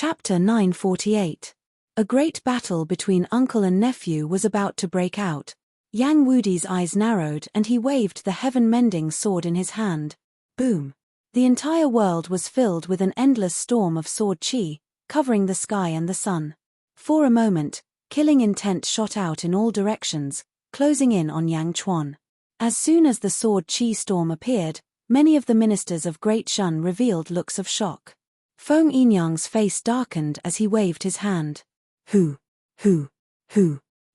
Chapter 948. A great battle between uncle and nephew was about to break out. Yang Wudi's eyes narrowed and he waved the heaven-mending sword in his hand. Boom! The entire world was filled with an endless storm of sword chi, covering the sky and the sun. For a moment, killing intent shot out in all directions, closing in on Yang Chuan. As soon as the sword chi storm appeared, many of the ministers of Great Shun revealed looks of shock. Feng Yinyang's face darkened as he waved his hand. Who?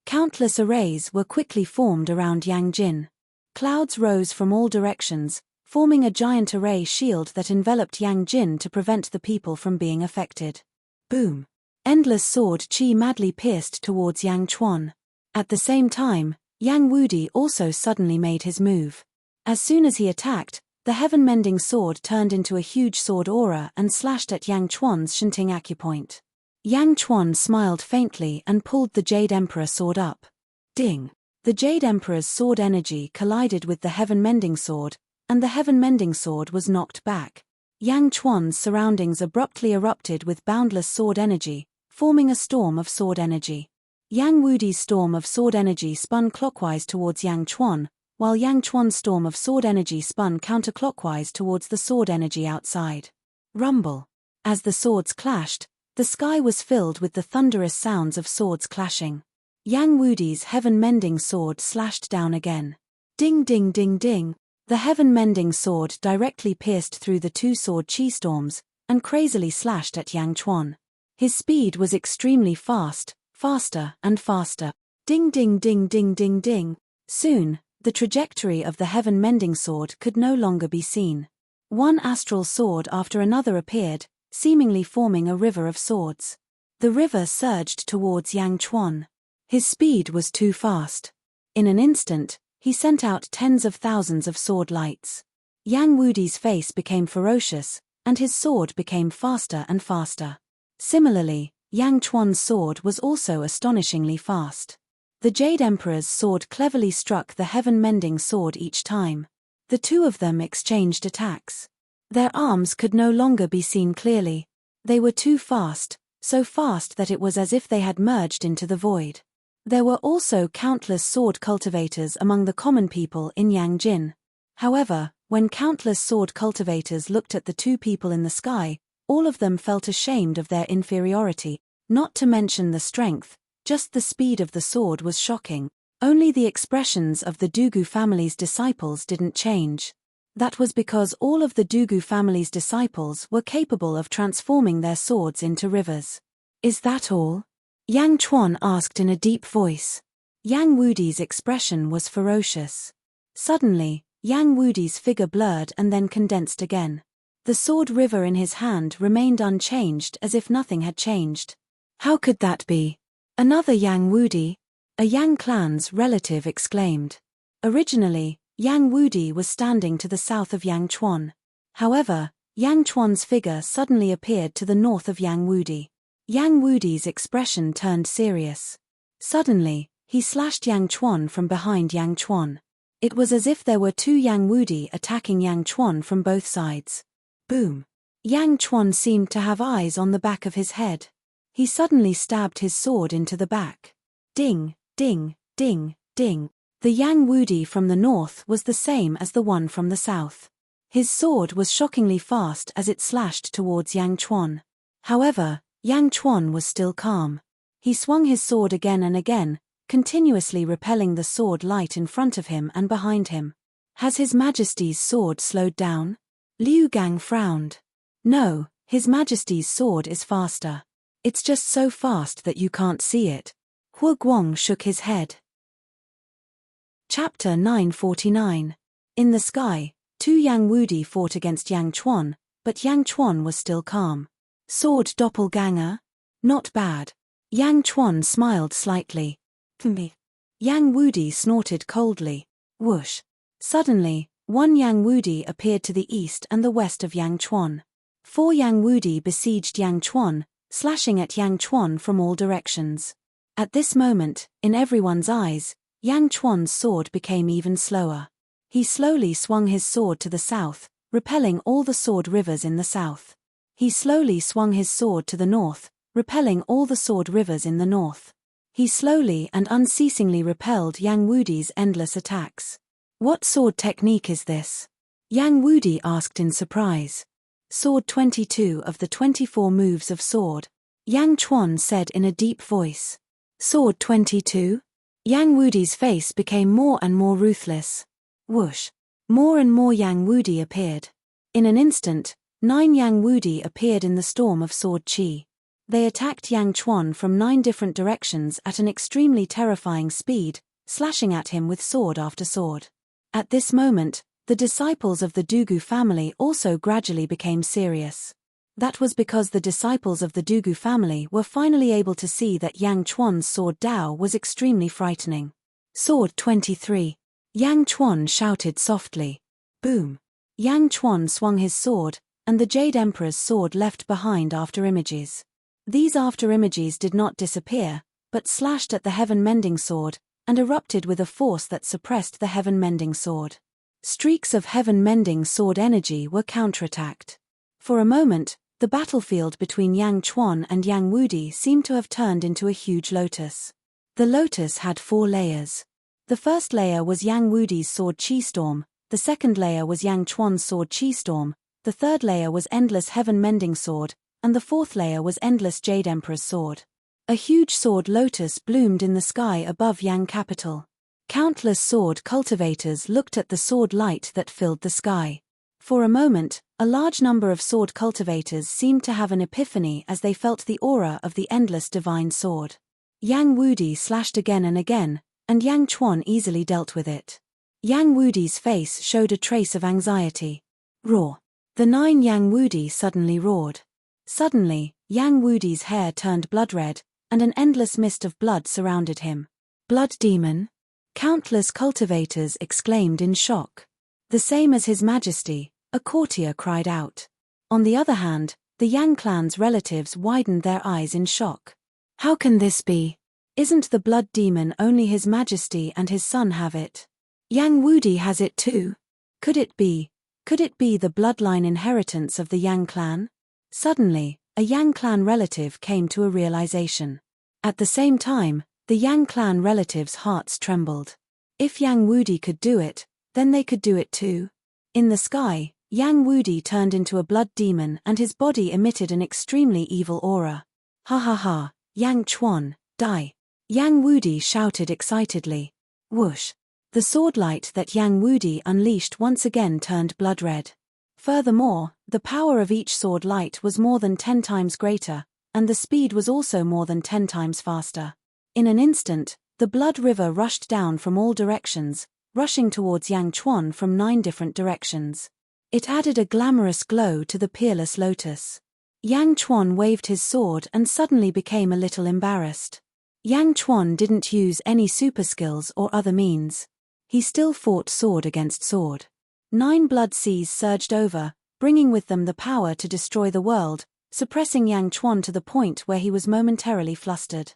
Countless arrays were quickly formed around Yang Jin. Clouds rose from all directions, forming a giant array shield that enveloped Yang Jin to prevent the people from being affected. Boom! Endless sword chi madly pierced towards Yang Chuan. At the same time, Yang Wudi also suddenly made his move. As soon as he attacked, the heaven-mending sword turned into a huge sword aura and slashed at Yang Chuan's Shinting acupoint. Yang Chuan smiled faintly and pulled the Jade Emperor sword up. Ding! The Jade Emperor's sword energy collided with the heaven-mending sword, and the heaven-mending sword was knocked back. Yang Chuan's surroundings abruptly erupted with boundless sword energy, forming a storm of sword energy. Yang Wudi's storm of sword energy spun clockwise towards Yang Chuan, while Yang Chuan's storm of sword energy spun counterclockwise towards the sword energy outside. Rumble! As the swords clashed, the sky was filled with the thunderous sounds of swords clashing. Yang Wudi's heaven-mending sword slashed down again. Ding ding ding ding! The heaven-mending sword directly pierced through the two sword chi storms, and crazily slashed at Yang Chuan. His speed was extremely fast, faster and faster. Ding ding ding ding ding ding! Soon, the trajectory of the heaven-mending sword could no longer be seen. One astral sword after another appeared, seemingly forming a river of swords. The river surged towards Yang Chuan. His speed was too fast. In an instant, he sent out tens of thousands of sword lights. Yang Wudi's face became ferocious, and his sword became faster and faster. Similarly, Yang Chuan's sword was also astonishingly fast. The Jade Emperor's sword cleverly struck the heaven-mending sword each time. The two of them exchanged attacks. Their arms could no longer be seen clearly. They were too fast, so fast that it was as if they had merged into the void. There were also countless sword cultivators among the common people in Yangjin. However, when countless sword cultivators looked at the two people in the sky, all of them felt ashamed of their inferiority, not to mention the strength. Just the speed of the sword was shocking. Only the expressions of the Dugu family's disciples didn't change. That was because all of the Dugu family's disciples were capable of transforming their swords into rivers. Is that all? Yang Chuan asked in a deep voice. Yang Wudi's expression was ferocious. Suddenly, Yang Wudi's figure blurred and then condensed again. The sword river in his hand remained unchanged as if nothing had changed. How could that be? Another Yang Wudi? A Yang clan's relative exclaimed. Originally, Yang Wudi was standing to the south of Yang Chuan. However, Yang Chuan's figure suddenly appeared to the north of Yang Wudi. Yang Wudi's expression turned serious. Suddenly, he slashed Yang Chuan from behind Yang Chuan. It was as if there were two Yang Wudi attacking Yang Chuan from both sides. Boom! Yang Chuan seemed to have eyes on the back of his head. He suddenly stabbed his sword into the back. Ding, ding, ding, ding. The Yang Wudi from the north was the same as the one from the south. His sword was shockingly fast as it slashed towards Yang Chuan. However, Yang Chuan was still calm. He swung his sword again and again, continuously repelling the sword light in front of him and behind him. Has His Majesty's sword slowed down? Liu Gang frowned. No, His Majesty's sword is faster. It's just so fast that you can't see it. Hua Guang shook his head. Chapter 949. In the sky, two Yang Wudi fought against Yang Chuan, but Yang Chuan was still calm. Sword doppelganger? Not bad. Yang Chuan smiled slightly. Yang Wudi snorted coldly. Whoosh. Suddenly, one Yang Wudi appeared to the east and the west of Yang Chuan. Four Yang Wudi besieged Yang Chuan, slashing at Yang Chuan from all directions. At this moment, in everyone's eyes, Yang Chuan's sword became even slower. He slowly swung his sword to the south, repelling all the sword rivers in the south. He slowly swung his sword to the north, repelling all the sword rivers in the north. He slowly and unceasingly repelled Yang Wudi's endless attacks. What sword technique is this? Yang Wudi asked in surprise. Sword 22 of the 24 moves of sword. Yang Chuan said in a deep voice. Sword 22? Yang Wudi's face became more and more ruthless. Whoosh! More and more Yang Wudi appeared. In an instant, 9 Yang Wudi appeared in the storm of sword chi. They attacked Yang Chuan from 9 different directions at an extremely terrifying speed, slashing at him with sword after sword. At this moment, the disciples of the Dugu family also gradually became serious. That was because the disciples of the Dugu family were finally able to see that Yang Chuan's sword Dao was extremely frightening. Sword 23. Yang Chuan shouted softly. Boom! Yang Chuan swung his sword, and the Jade Emperor's sword left behind after-images. These after-images did not disappear, but slashed at the heaven-mending sword, and erupted with a force that suppressed the heaven-mending sword. Streaks of heaven-mending sword energy were counterattacked. For a moment, the battlefield between Yang Chuan and Yang Wudi seemed to have turned into a huge lotus. The lotus had 4 layers. The first layer was Yang Wudi's sword Chi Storm, the second layer was Yang Chuan's sword Chi Storm, the third layer was Endless Heaven-Mending Sword, and the fourth layer was Endless Jade Emperor's Sword. A huge sword lotus bloomed in the sky above Yang capital. Countless sword cultivators looked at the sword light that filled the sky. For a moment, a large number of sword cultivators seemed to have an epiphany as they felt the aura of the endless divine sword. Yang Wudi slashed again and again, and Yang Chuan easily dealt with it. Yang Wudi's face showed a trace of anxiety. Roar! The 9 Yang Wudi suddenly roared. Suddenly, Yang Wudi's hair turned blood-red, and an endless mist of blood surrounded him. Blood demon? Countless cultivators exclaimed in shock. The same as His Majesty, a courtier cried out. On the other hand, the Yang clan's relatives widened their eyes in shock. How can this be? Isn't the blood demon only His Majesty and his son have it? Yang Wudi has it too. Could it be the bloodline inheritance of the Yang clan? Suddenly, a Yang clan relative came to a realization. At the same time, the Yang clan relatives' hearts trembled. If Yang Wudi could do it, then they could do it too. In the sky, Yang Wudi turned into a blood demon and his body emitted an extremely evil aura. Ha ha ha, Yang Chuan, die! Yang Wudi shouted excitedly. Whoosh! The sword light that Yang Wudi unleashed once again turned blood-red. Furthermore, the power of each sword light was more than 10 times greater, and the speed was also more than 10 times faster. In an instant, the blood river rushed down from all directions, rushing towards Yang Chuan from 9 different directions. It added a glamorous glow to the peerless lotus. Yang Chuan waved his sword and suddenly became a little embarrassed. Yang Chuan didn't use any super skills or other means. He still fought sword against sword. 9 blood seas surged over, bringing with them the power to destroy the world, suppressing Yang Chuan to the point where he was momentarily flustered.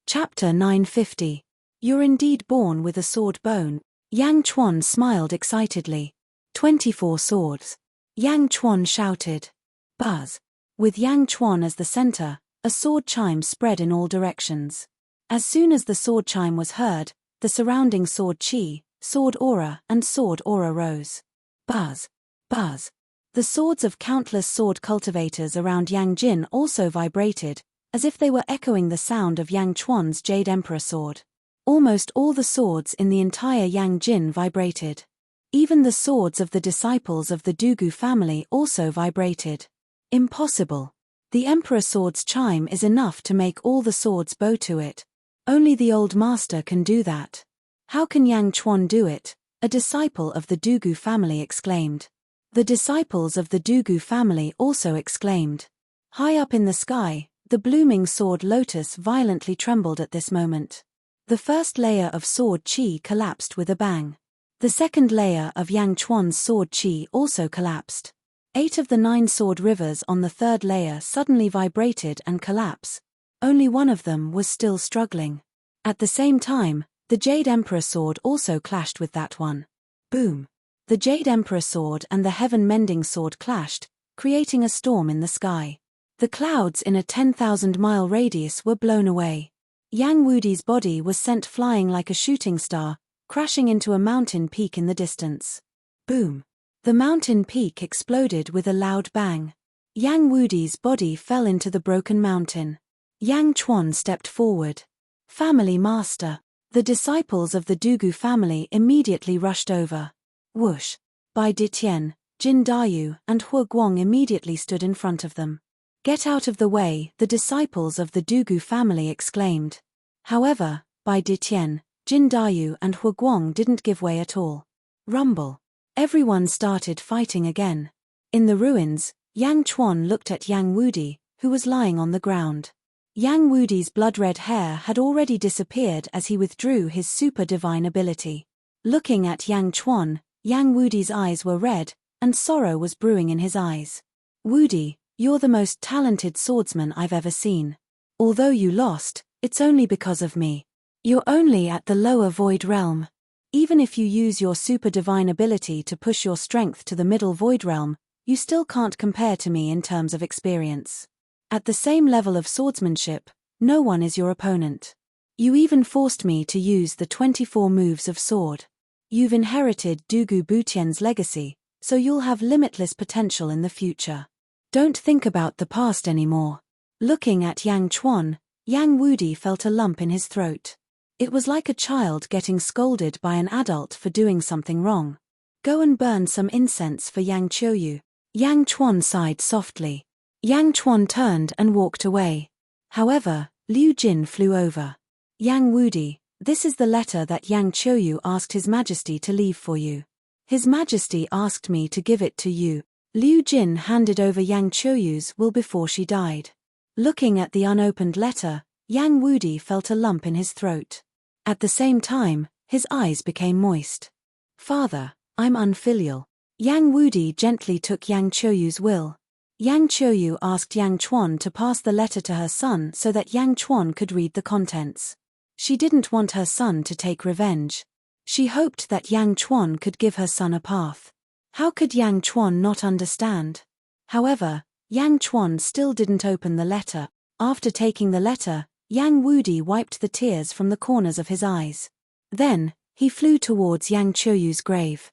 Chapter 950. You're indeed born with a sword bone. Yang Chuan smiled excitedly. 24 swords. Yang Chuan shouted. Buzz. With Yang Chuan as the center, a sword chime spread in all directions. As soon as the sword chime was heard, the surrounding sword chi, sword aura and sword aura rose. Buzz. Buzz. The swords of countless sword cultivators around Yang Jin also vibrated, as if they were echoing the sound of Yang Chuan's Jade Emperor sword. Almost all the swords in the entire Yang Jin vibrated. Even the swords of the disciples of the Dugu family also vibrated. Impossible. The Emperor sword's chime is enough to make all the swords bow to it. Only the old master can do that. How can Yang Chuan do it? A disciple of the Dugu family exclaimed. The disciples of the Dugu family also exclaimed. High up in the sky, the blooming sword lotus violently trembled at this moment. The first layer of sword chi collapsed with a bang. The second layer of Yang Chuan's sword chi also collapsed. 8 of the 9 sword rivers on the third layer suddenly vibrated and collapsed. Only one of them was still struggling. At the same time, the Jade Emperor sword also clashed with that one. Boom! The Jade Emperor sword and the Heaven Mending sword clashed, creating a storm in the sky. The clouds in a 10,000-mile radius were blown away. Yang Wudi's body was sent flying like a shooting star, crashing into a mountain peak in the distance. Boom! The mountain peak exploded with a loud bang. Yang Wudi's body fell into the broken mountain. Yang Chuan stepped forward. Family master. The disciples of the Dugu family immediately rushed over. Whoosh! Bai Ditian, Jin Dayu, and Hua Guang immediately stood in front of them. Get out of the way, the disciples of the Dugu family exclaimed. However, Bai Ditian, Jin Dayu, and Hua Guang didn't give way at all. Rumble! Everyone started fighting again. In the ruins, Yang Chuan looked at Yang Wudi, who was lying on the ground. Yang Wudi's blood-red hair had already disappeared as he withdrew his super divine ability. Looking at Yang Chuan, Yang Wudi's eyes were red, and sorrow was brewing in his eyes. Wudi, you're the most talented swordsman I've ever seen. Although you lost, it's only because of me. You're only at the lower void realm. Even if you use your super divine ability to push your strength to the middle void realm, you still can't compare to me in terms of experience. At the same level of swordsmanship, no one is your opponent. You even forced me to use the 24 moves of sword. You've inherited Dugu Butian's legacy, so you'll have limitless potential in the future. Don't think about the past anymore. Looking at Yang Chuan, Yang Wudi felt a lump in his throat. It was like a child getting scolded by an adult for doing something wrong. Go and burn some incense for Yang Qiuyu. Yang Chuan sighed softly. Yang Chuan turned and walked away. However, Liu Jin flew over. Yang Wudi, this is the letter that Yang Qiuyu asked His Majesty to leave for you. His Majesty asked me to give it to you. Liu Jin handed over Yang Qiuyu's will before she died. Looking at the unopened letter, Yang Wudi felt a lump in his throat. At the same time, his eyes became moist. Father, I'm unfilial. Yang Wudi gently took Yang Qiuyu's will. Yang Qiuyu asked Yang Chuan to pass the letter to her son so that Yang Chuan could read the contents. She didn't want her son to take revenge. She hoped that Yang Chuan could give her son a path. How could Yang Chuan not understand? However, Yang Chuan still didn't open the letter. After taking the letter, Yang Wudi wiped the tears from the corners of his eyes. Then, he flew towards Yang Qiuyu's grave.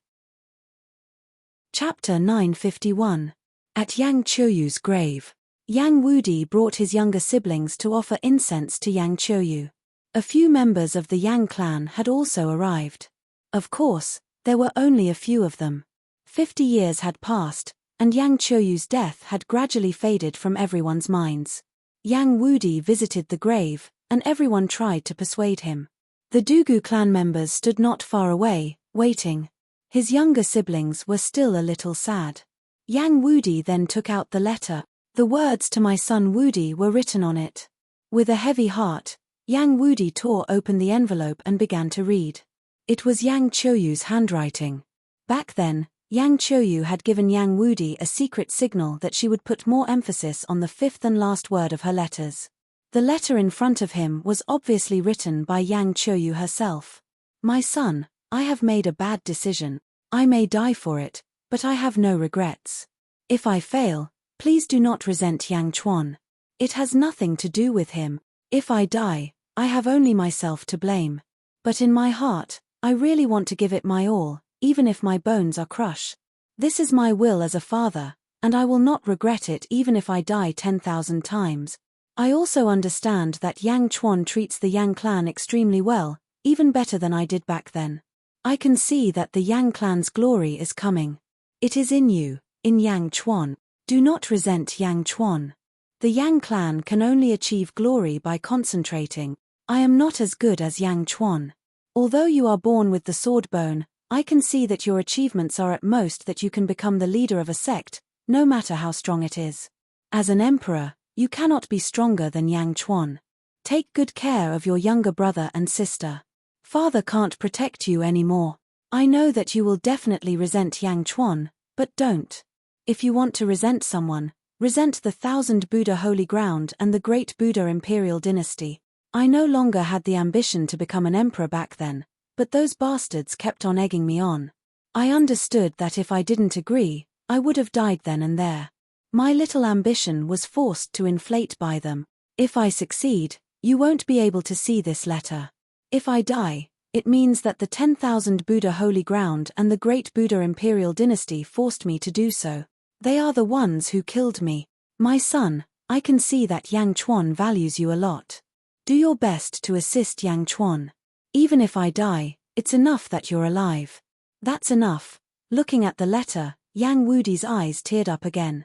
Chapter 951. At Yang Qiuyu's grave, Yang Wudi brought his younger siblings to offer incense to Yang Qiuyu. A few members of the Yang clan had also arrived. Of course, there were only a few of them. 50 years had passed, and Yang Qiuyu's death had gradually faded from everyone's minds. Yang Wudi visited the grave, and everyone tried to persuade him. The Dugu clan members stood not far away, waiting. His younger siblings were still a little sad. Yang Wudi then took out the letter. The words to my son Wudi were written on it. With a heavy heart, Yang Wudi tore open the envelope and began to read. It was Yang Qiuyu's handwriting. Back then, Yang Qiuyu had given Yang Wudi a secret signal that she would put more emphasis on the fifth and last word of her letters. The letter in front of him was obviously written by Yang Qiuyu herself. My son, I have made a bad decision. I may die for it, but I have no regrets. If I fail, please do not resent Yang Chuan. It has nothing to do with him. If I die, I have only myself to blame. But in my heart, I really want to give it my all, even if my bones are crushed. This is my will as a father, and I will not regret it even if I die 10,000 times. I also understand that Yang Chuan treats the Yang clan extremely well, even better than I did back then. I can see that the Yang clan's glory is coming. It is in you, in Yang Chuan. Do not resent Yang Chuan. The Yang clan can only achieve glory by concentrating. I am not as good as Yang Chuan. Although you are born with the sword bone, I can see that your achievements are at most that you can become the leader of a sect, no matter how strong it is. As an emperor, you cannot be stronger than Yang Chuan. Take good care of your younger brother and sister. Father can't protect you anymore. I know that you will definitely resent Yang Chuan, but don't. If you want to resent someone, resent the 1000 Buddha holy ground and the great Buddha imperial dynasty. I no longer had the ambition to become an emperor back then, but those bastards kept on egging me on. I understood that if I didn't agree, I would have died then and there. My little ambition was forced to inflate by them. If I succeed, you won't be able to see this letter. If I die, it means that the 10,000 Buddha holy ground and the great Buddha imperial dynasty forced me to do so. They are the ones who killed me. My son, I can see that Yang Chuan values you a lot. Do your best to assist Yang Chuan. Even if I die, it's enough that you're alive. That's enough. Looking at the letter, Yang Wudi's eyes teared up again.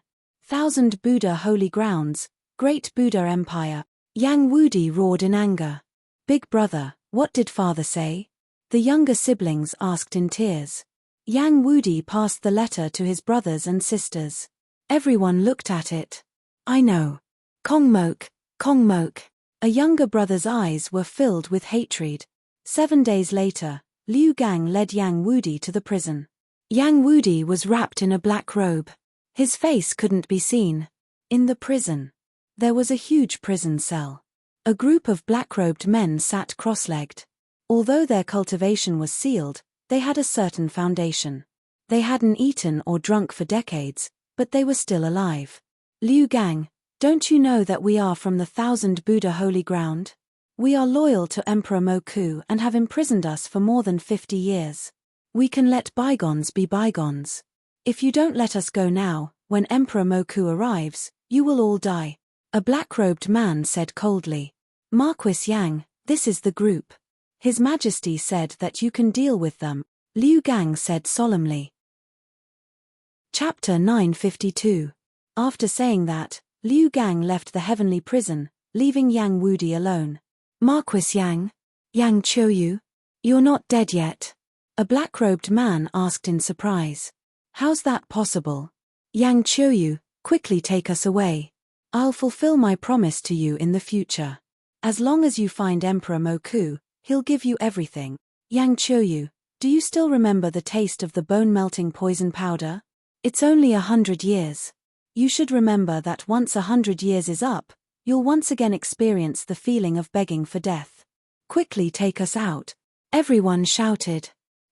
1,000 Buddha holy grounds, great Buddha empire. Yang Wudi roared in anger. Big brother, what did father say? The younger siblings asked in tears. Yang Wudi passed the letter to his brothers and sisters. Everyone looked at it. I know. Kong Mok, Kong Mok. A younger brother's eyes were filled with hatred. 7 days later, Liu Gang led Yang Wudi to the prison. Yang Wudi was wrapped in a black robe. His face couldn't be seen. In the prison, there was a huge prison cell. A group of black-robed men sat cross-legged. Although their cultivation was sealed, they had a certain foundation. They hadn't eaten or drunk for decades, but they were still alive. Liu Gang, don't you know that we are from the 1,000 Buddha holy ground? We are loyal to Emperor Moku and have imprisoned us for more than 50 years. We can let bygones be bygones. If you don't let us go now, when Emperor Moku arrives, you will all die. A black-robed man said coldly. Marquis Yang, this is the group. His Majesty said that you can deal with them, Liu Gang said solemnly. Chapter 952. After saying that, Liu Gang left the heavenly prison, leaving Yang Wudi alone. Marquis Yang? Yang Qiuyu? You're not dead yet. A black-robed man asked in surprise. How's that possible? Yang Qiuyu, quickly take us away. I'll fulfill my promise to you in the future. As long as you find Emperor Moku, he'll give you everything. Yang Qiuyu, do you still remember the taste of the bone-melting poison powder? It's only 100 years. You should remember that once 100 years is up, you'll once again experience the feeling of begging for death. Quickly take us out. Everyone shouted.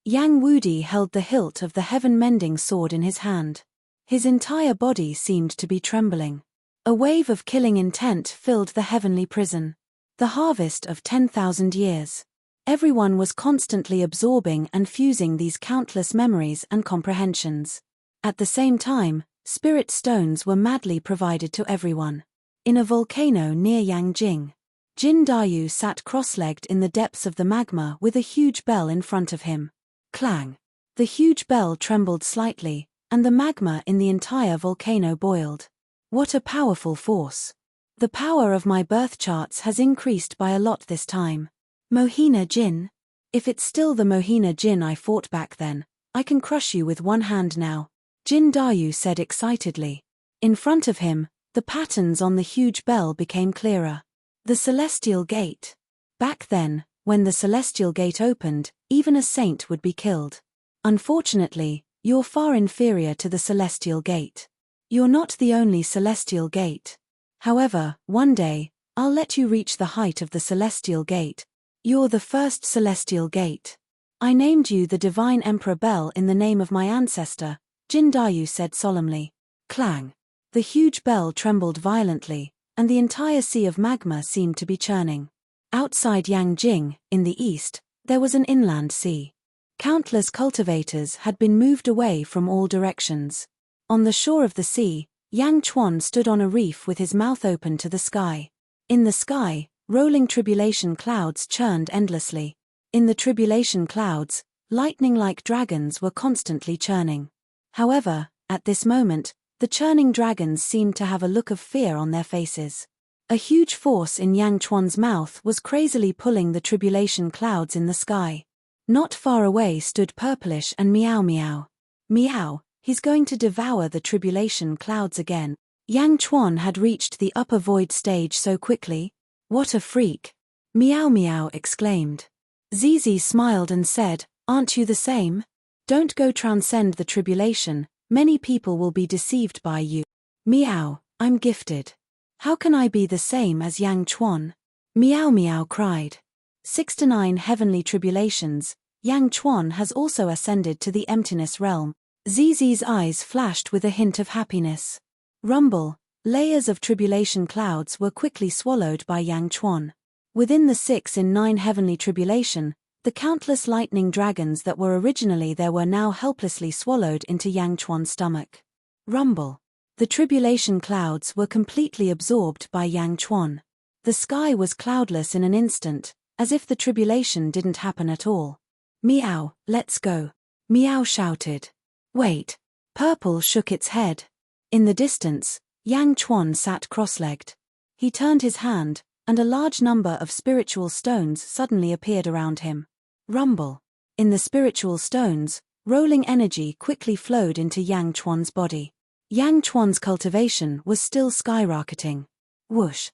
Yang Wudi held the hilt of the heaven-mending sword in his hand. His entire body seemed to be trembling. A wave of killing intent filled the heavenly prison. The harvest of 10,000 years. Everyone was constantly absorbing and fusing these countless memories and comprehensions. At the same time, spirit stones were madly provided to everyone. In a volcano near Yangjing, Jin Dayu sat cross-legged in the depths of the magma with a huge bell in front of him. Clang! The huge bell trembled slightly, and the magma in the entire volcano boiled. What a powerful force! The power of my birth charts has increased by a lot this time. Mohina Jin? If it's still the Mohina Jin I fought back then, I can crush you with one hand now, Jin Dayu said excitedly. In front of him, the patterns on the huge bell became clearer. The Celestial Gate. Back then, when the Celestial Gate opened, even a saint would be killed. Unfortunately, you're far inferior to the Celestial Gate. You're not the only Celestial Gate. However, one day, I'll let you reach the height of the Celestial Gate. You're the first Celestial Gate. I named you the Divine Emperor Bell in the name of my ancestor, Jin Dayu said solemnly. Clang! The huge bell trembled violently, and the entire sea of magma seemed to be churning. Outside Yangjing, in the east, there was an inland sea. Countless cultivators had been moved away from all directions. On the shore of the sea, Yang Chuan stood on a reef with his mouth open to the sky. In the sky, rolling tribulation clouds churned endlessly. In the tribulation clouds, lightning-like dragons were constantly churning. However, at this moment, the churning dragons seemed to have a look of fear on their faces. A huge force in Yang Chuan's mouth was crazily pulling the tribulation clouds in the sky. Not far away stood Purplish and Meow Meow. Meow, he's going to devour the tribulation clouds again. Yang Chuan had reached the upper void stage so quickly. What a freak! Meow Meow exclaimed. Zizi smiled and said, aren't you the same? Don't go transcend the tribulation, many people will be deceived by you. Meow, I'm gifted. How can I be the same as Yang Chuan? Meow Meow cried. 6 to 9 heavenly tribulations, Yang Chuan has also ascended to the emptiness realm. Zizi's eyes flashed with a hint of happiness. Rumble. Layers of tribulation clouds were quickly swallowed by Yang Chuan. Within the 6 in 9 heavenly tribulation, the countless lightning dragons that were originally there were now helplessly swallowed into Yang Chuan's stomach. Rumble. The tribulation clouds were completely absorbed by Yang Chuan. The sky was cloudless in an instant, as if the tribulation didn't happen at all. Meow, let's go. Meow shouted. Wait. Purple shook its head. In the distance, Yang Chuan sat cross-legged. He turned his hand, and a large number of spiritual stones suddenly appeared around him. Rumble. In the spiritual stones, rolling energy quickly flowed into Yang Chuan's body. Yang Chuan's cultivation was still skyrocketing. Whoosh.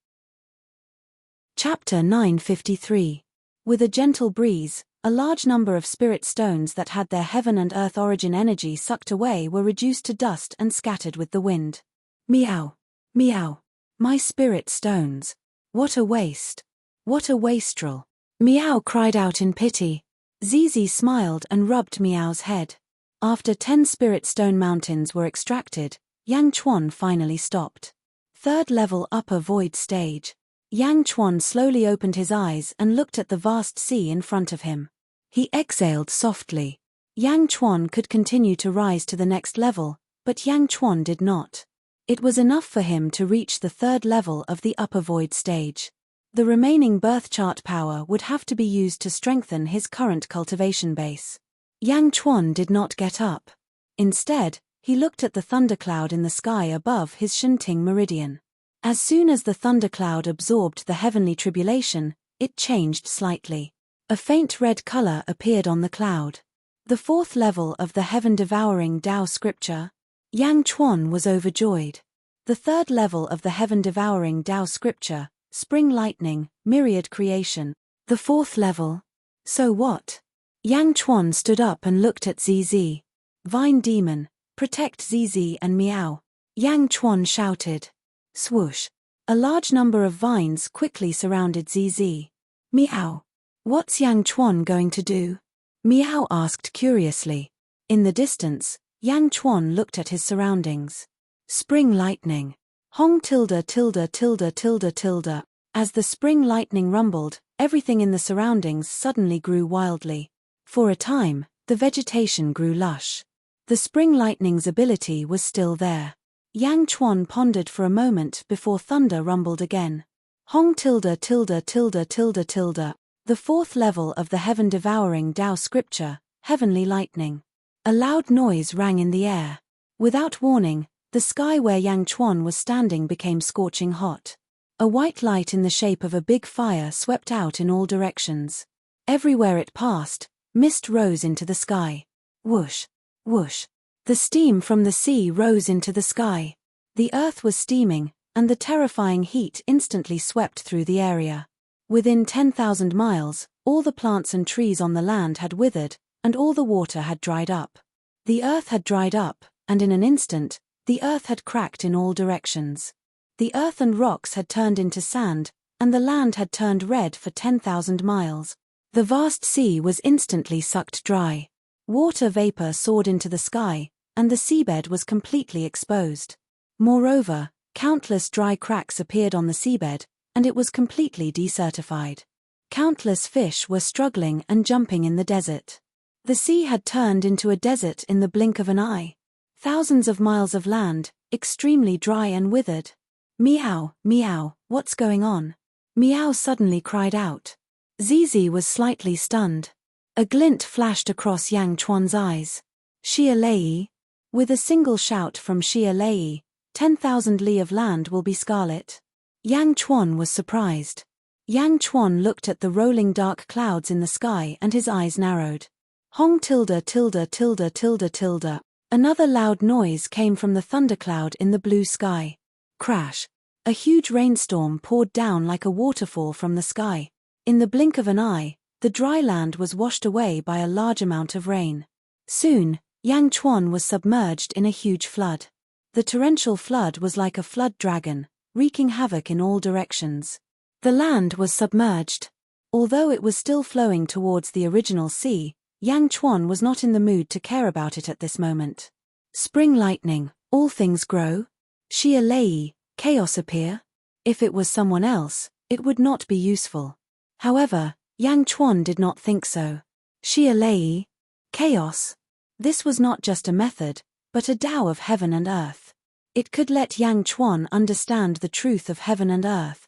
Chapter 953. With a gentle breeze, a large number of spirit stones that had their heaven and earth origin energy sucked away were reduced to dust and scattered with the wind. Meow. Meow. My spirit stones. What a waste. What a wastrel. Meow cried out in pity. Zizi smiled and rubbed Meow's head. After 10 spirit stone mountains were extracted, Yang Chuan finally stopped. 3rd level upper void stage. Yang Chuan slowly opened his eyes and looked at the vast sea in front of him. He exhaled softly. Yang Chuan could continue to rise to the next level, but Yang Chuan did not. It was enough for him to reach the 3rd level of the upper void stage. The remaining birth chart power would have to be used to strengthen his current cultivation base. Yang Chuan did not get up. Instead, he looked at the thundercloud in the sky above his Shenting meridian. As soon as the thundercloud absorbed the heavenly tribulation, it changed slightly. A faint red color appeared on the cloud. The 4th level of the heaven-devouring Tao scripture. Yang Chuan was overjoyed. The 3rd level of the heaven-devouring Tao scripture, spring lightning, myriad creation. The 4th level. So what? Yang Chuan stood up and looked at ZZ. Vine demon, protect ZZ and Meow. Yang Chuan shouted. Swoosh. A large number of vines quickly surrounded ZZ. Meow. What's Yang Chuan going to do? Meow asked curiously. In the distance, Yang Chuan looked at his surroundings. Spring lightning. Hong tilde tilde tilde tilde tilde. As the spring lightning rumbled, everything in the surroundings suddenly grew wildly. For a time, the vegetation grew lush. The spring lightning's ability was still there. Yang Chuan pondered for a moment before thunder rumbled again. Hong tilde tilde tilde tilde tilde. The 4th level of the heaven-devouring Tao scripture, heavenly lightning. A loud noise rang in the air. Without warning, the sky where Yang Chuan was standing became scorching hot. A white light in the shape of a big fire swept out in all directions. Everywhere it passed, mist rose into the sky. Whoosh. Whoosh. The steam from the sea rose into the sky. The earth was steaming, and the terrifying heat instantly swept through the area. Within 10,000 miles, all the plants and trees on the land had withered, and all the water had dried up. The earth had dried up, and in an instant, the earth had cracked in all directions. The earth and rocks had turned into sand, and the land had turned red for 10,000 miles. The vast sea was instantly sucked dry. Water vapor soared into the sky, and the seabed was completely exposed. Moreover, countless dry cracks appeared on the seabed, and it was completely desertified. Countless fish were struggling and jumping in the desert. The sea had turned into a desert in the blink of an eye. Thousands of miles of land, extremely dry and withered. Meow, meow, what's going on? Meow suddenly cried out. Zizi was slightly stunned. A glint flashed across Yang Chuan's eyes. Xia Lei. With a single shout from Xia Lei, 10,000 li of land will be scarlet. Yang Chuan was surprised. Yang Chuan looked at the rolling dark clouds in the sky and his eyes narrowed. Hong tilde tilde tilde tilde tilde. Another loud noise came from the thundercloud in the blue sky. Crash. A huge rainstorm poured down like a waterfall from the sky. In the blink of an eye, the dry land was washed away by a large amount of rain. Soon, Yang Chuan was submerged in a huge flood. The torrential flood was like a flood dragon, wreaking havoc in all directions. The land was submerged. Although it was still flowing towards the original sea, Yang Chuan was not in the mood to care about it at this moment. Spring lightning, all things grow. Xia Lei, chaos appear? If it was someone else, it would not be useful. However, Yang Chuan did not think so. Xia Lei, chaos? This was not just a method, but a Tao of heaven and earth. It could let Yang Chuan understand the truth of heaven and earth.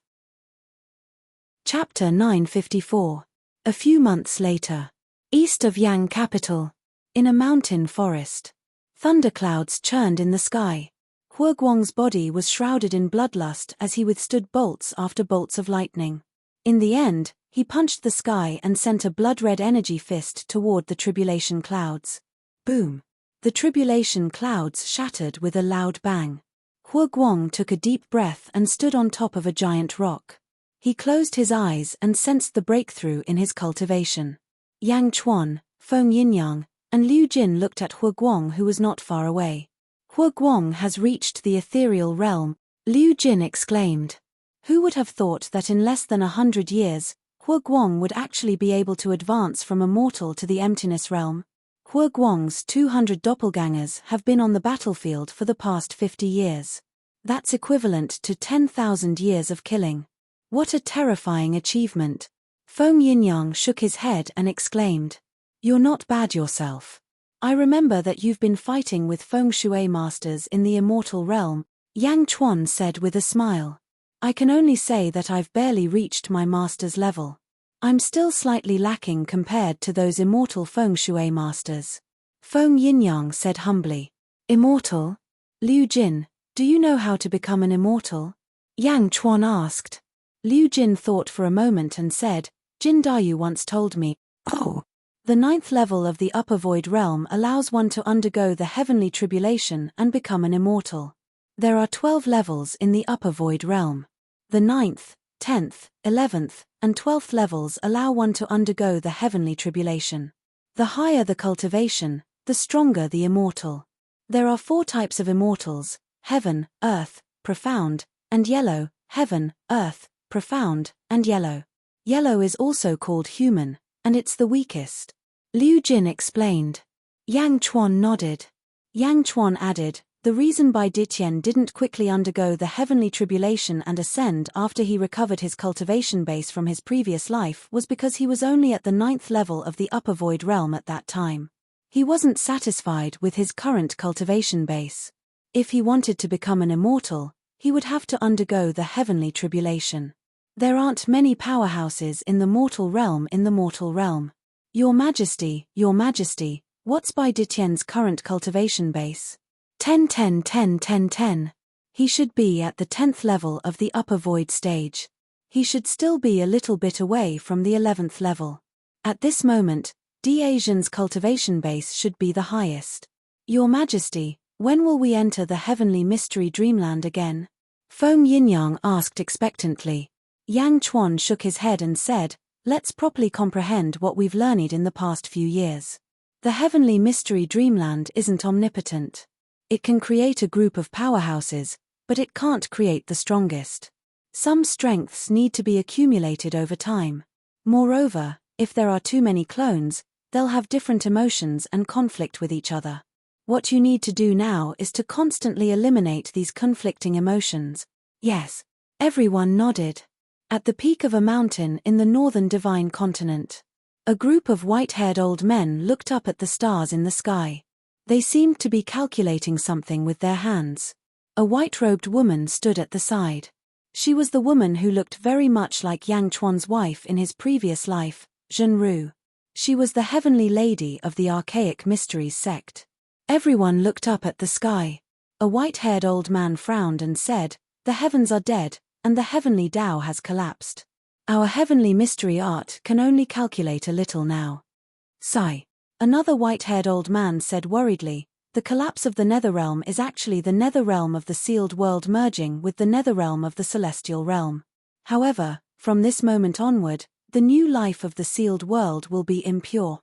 Chapter 954. A few months later. East of Yang capital. In a mountain forest. Thunderclouds churned in the sky. Hua Guang's body was shrouded in bloodlust as he withstood bolts after bolts of lightning. In the end, he punched the sky and sent a blood-red energy fist toward the tribulation clouds. Boom! The tribulation clouds shattered with a loud bang. Hua Guang took a deep breath and stood on top of a giant rock. He closed his eyes and sensed the breakthrough in his cultivation. Yang Chuan, Feng Yinyang, and Liu Jin looked at Hua Guang, who was not far away. Hua Guang has reached the ethereal realm, Liu Jin exclaimed. Who would have thought that in less than 100 years, Hua Guang would actually be able to advance from immortal to the emptiness realm? Hua Guang's 200 doppelgangers have been on the battlefield for the past 50 years. That's equivalent to 10,000 years of killing. What a terrifying achievement. Feng Yinyang shook his head and exclaimed. You're not bad yourself. I remember that you've been fighting with Feng Shui masters in the immortal realm, Yang Chuan said with a smile. I can only say that I've barely reached my master's level. I'm still slightly lacking compared to those immortal Feng Shui masters. Feng Yinyang said humbly. Immortal? Liu Jin, do you know how to become an immortal? Yang Chuan asked. Liu Jin thought for a moment and said, Jin Dayu once told me, oh. The 9th level of the upper void realm allows one to undergo the heavenly tribulation and become an immortal. There are 12 levels in the upper void realm. The 9th, 10th, 11th, and 12th levels allow one to undergo the heavenly tribulation. The higher the cultivation, the stronger the immortal. There are 4 types of immortals: heaven, earth, profound, and yellow, heaven, earth, profound, and yellow. Yellow is also called human, and it's the weakest. Liu Jin explained. Yang Chuan nodded. Yang Chuan added, the reason Bai Ditian didn't quickly undergo the heavenly tribulation and ascend after he recovered his cultivation base from his previous life was because he was only at the 9th level of the upper void realm at that time. He wasn't satisfied with his current cultivation base. If he wanted to become an immortal, he would have to undergo the heavenly tribulation. There aren't many powerhouses in the mortal realm Your Majesty, what's Bai Ditian's current cultivation base? 10. He should be at the 10th level of the upper void stage. He should still be a little bit away from the 11th level. At this moment, Asian's cultivation base should be the highest. Your Majesty, when will we enter the heavenly mystery dreamland again? Feng Yinyang asked expectantly. Yang Chuan shook his head and said, let's properly comprehend what we've learned in the past few years. The heavenly mystery dreamland isn't omnipotent. It can create a group of powerhouses, but it can't create the strongest. Some strengths need to be accumulated over time. Moreover, if there are too many clones, they'll have different emotions and conflict with each other. What you need to do now is to constantly eliminate these conflicting emotions. Yes. Everyone nodded. At the peak of a mountain in the northern divine continent, a group of white-haired old men looked up at the stars in the sky. They seemed to be calculating something with their hands. A white-robed woman stood at the side. She was the woman who looked very much like Yang Chuan's wife in his previous life, Zhenru. She was the heavenly lady of the archaic mysteries sect. Everyone looked up at the sky. A white-haired old man frowned and said, the heavens are dead, and the heavenly Tao has collapsed. Our heavenly mystery art can only calculate a little now. Sigh. Another white-haired old man said worriedly, the collapse of the Netherrealm is actually the Netherrealm of the sealed world merging with the Netherrealm of the celestial realm. However, from this moment onward, the new life of the sealed world will be impure.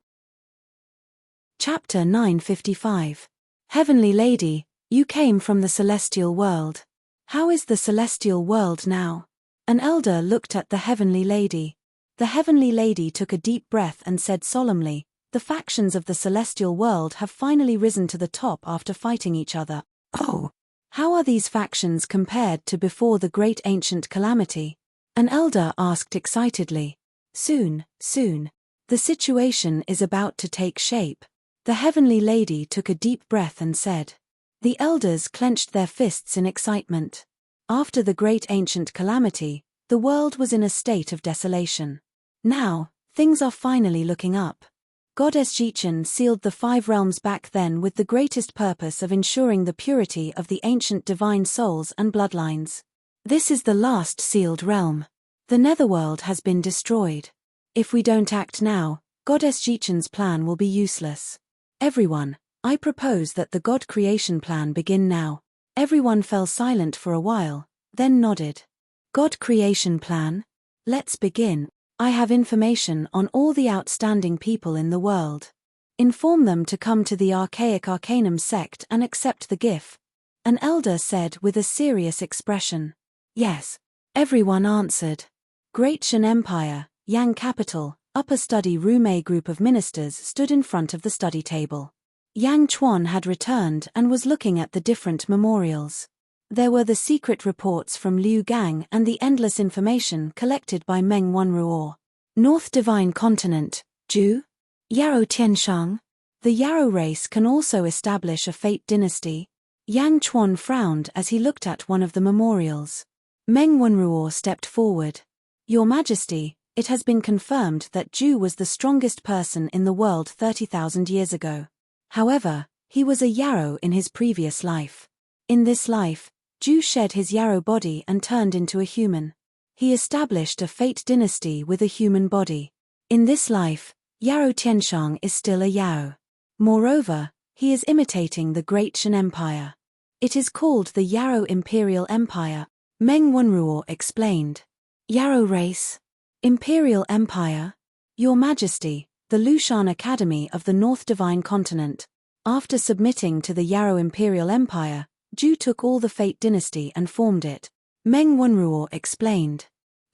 Chapter 955. Heavenly Lady, you came from the celestial world. How is the celestial world now? An elder looked at the heavenly lady. The heavenly lady took a deep breath and said solemnly, the factions of the celestial world have finally risen to the top after fighting each other. Oh! How are these factions compared to before the great ancient calamity? An elder asked excitedly. Soon, soon. The situation is about to take shape. The heavenly lady took a deep breath and said. The elders clenched their fists in excitement. After the great ancient calamity, the world was in a state of desolation. Now, things are finally looking up. Goddess Jichen sealed the 5 realms back then with the greatest purpose of ensuring the purity of the ancient divine souls and bloodlines. This is the last sealed realm. The netherworld has been destroyed. If we don't act now, Goddess Jichen's plan will be useless. Everyone, I propose that the God creation plan begin now. Everyone fell silent for a while, then nodded. God creation plan? Let's begin. I have information on all the outstanding people in the world. Inform them to come to the archaic Arcanum sect and accept the gift. An elder said with a serious expression. Yes. Everyone answered. Great Shan Empire, Yang Capital, upper study room. A group of ministers stood in front of the study table. Yang Chuan had returned and was looking at the different memorials. There were the secret reports from Liu Gang and the endless information collected by Meng Wanruo. North Divine Continent, Zhu? Yarrow Tianshang? The Yarrow race can also establish a fate dynasty. Yang Chuan frowned as he looked at one of the memorials. Meng Wanruo stepped forward. Your Majesty, it has been confirmed that Zhu was the strongest person in the world 30,000 years ago. However, he was a Yarrow in his previous life. In this life, Zhu shed his Yarrow body and turned into a human. He established a fate dynasty with a human body. In this life, Yarrow Tianshang is still a Yarrow. Moreover, he is imitating the Great Shan Empire. It is called the Yarrow Imperial Empire, Meng Wanruo explained. Yarrow race? Imperial Empire? Your Majesty, the Lushan Academy of the North Divine Continent. After submitting to the Yarrow Imperial Empire, Zhu took all the Fate dynasty and formed it. Meng Wanruo explained.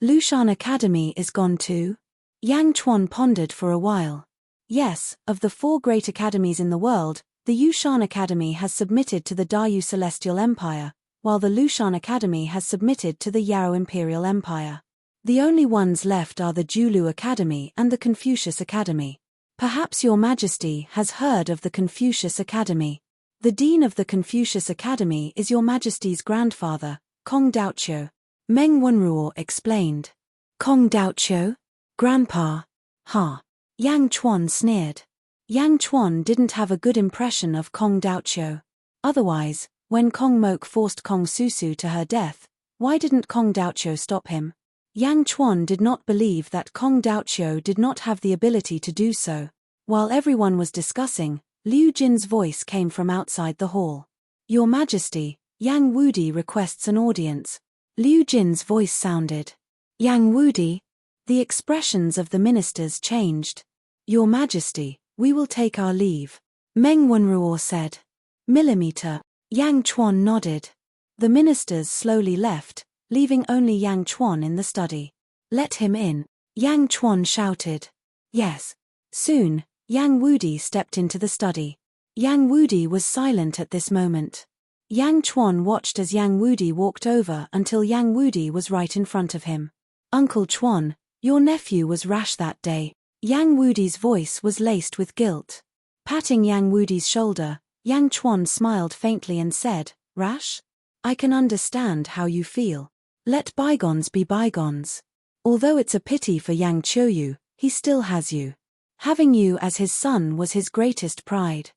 Lushan Academy is gone too? Yang Chuan pondered for a while. Yes, of the 4 great academies in the world, the Yushan Academy has submitted to the Dayu Celestial Empire, while the Lushan Academy has submitted to the Yarrow Imperial Empire. The only ones left are the Julu Academy and the Confucius Academy. Perhaps Your Majesty has heard of the Confucius Academy. The Dean of the Confucius Academy is Your Majesty's grandfather, Kong Daoqiu. Meng Wanruo explained. Kong Daoqiu? Grandpa? Ha. Yang Chuan sneered. Yang Chuan didn't have a good impression of Kong Daoqiu. Otherwise, when Kong Mok forced Kong Susu to her death, why didn't Kong Daoqiu stop him? Yang Chuan did not believe that Kong Daoqiu did not have the ability to do so. While everyone was discussing, Liu Jin's voice came from outside the hall. Your Majesty, Yang Wudi requests an audience. Liu Jin's voice sounded. Yang Wudi? The expressions of the ministers changed. Your Majesty, we will take our leave. Meng Wanruo said. Millimeter. Yang Chuan nodded. The ministers slowly left, leaving only Yang Chuan in the study. Let him in. Yang Chuan shouted. Yes. Soon, Yang Wudi stepped into the study. Yang Wudi was silent at this moment. Yang Chuan watched as Yang Wudi walked over until Yang Wudi was right in front of him. Uncle Chuan, your nephew was rash that day. Yang Wudi's voice was laced with guilt. Patting Yang Wudi's shoulder, Yang Chuan smiled faintly and said, Rash? I can understand how you feel. Let bygones be bygones. Although it's a pity for Yang Qiuyu, he still has you. Having you as his son was his greatest pride.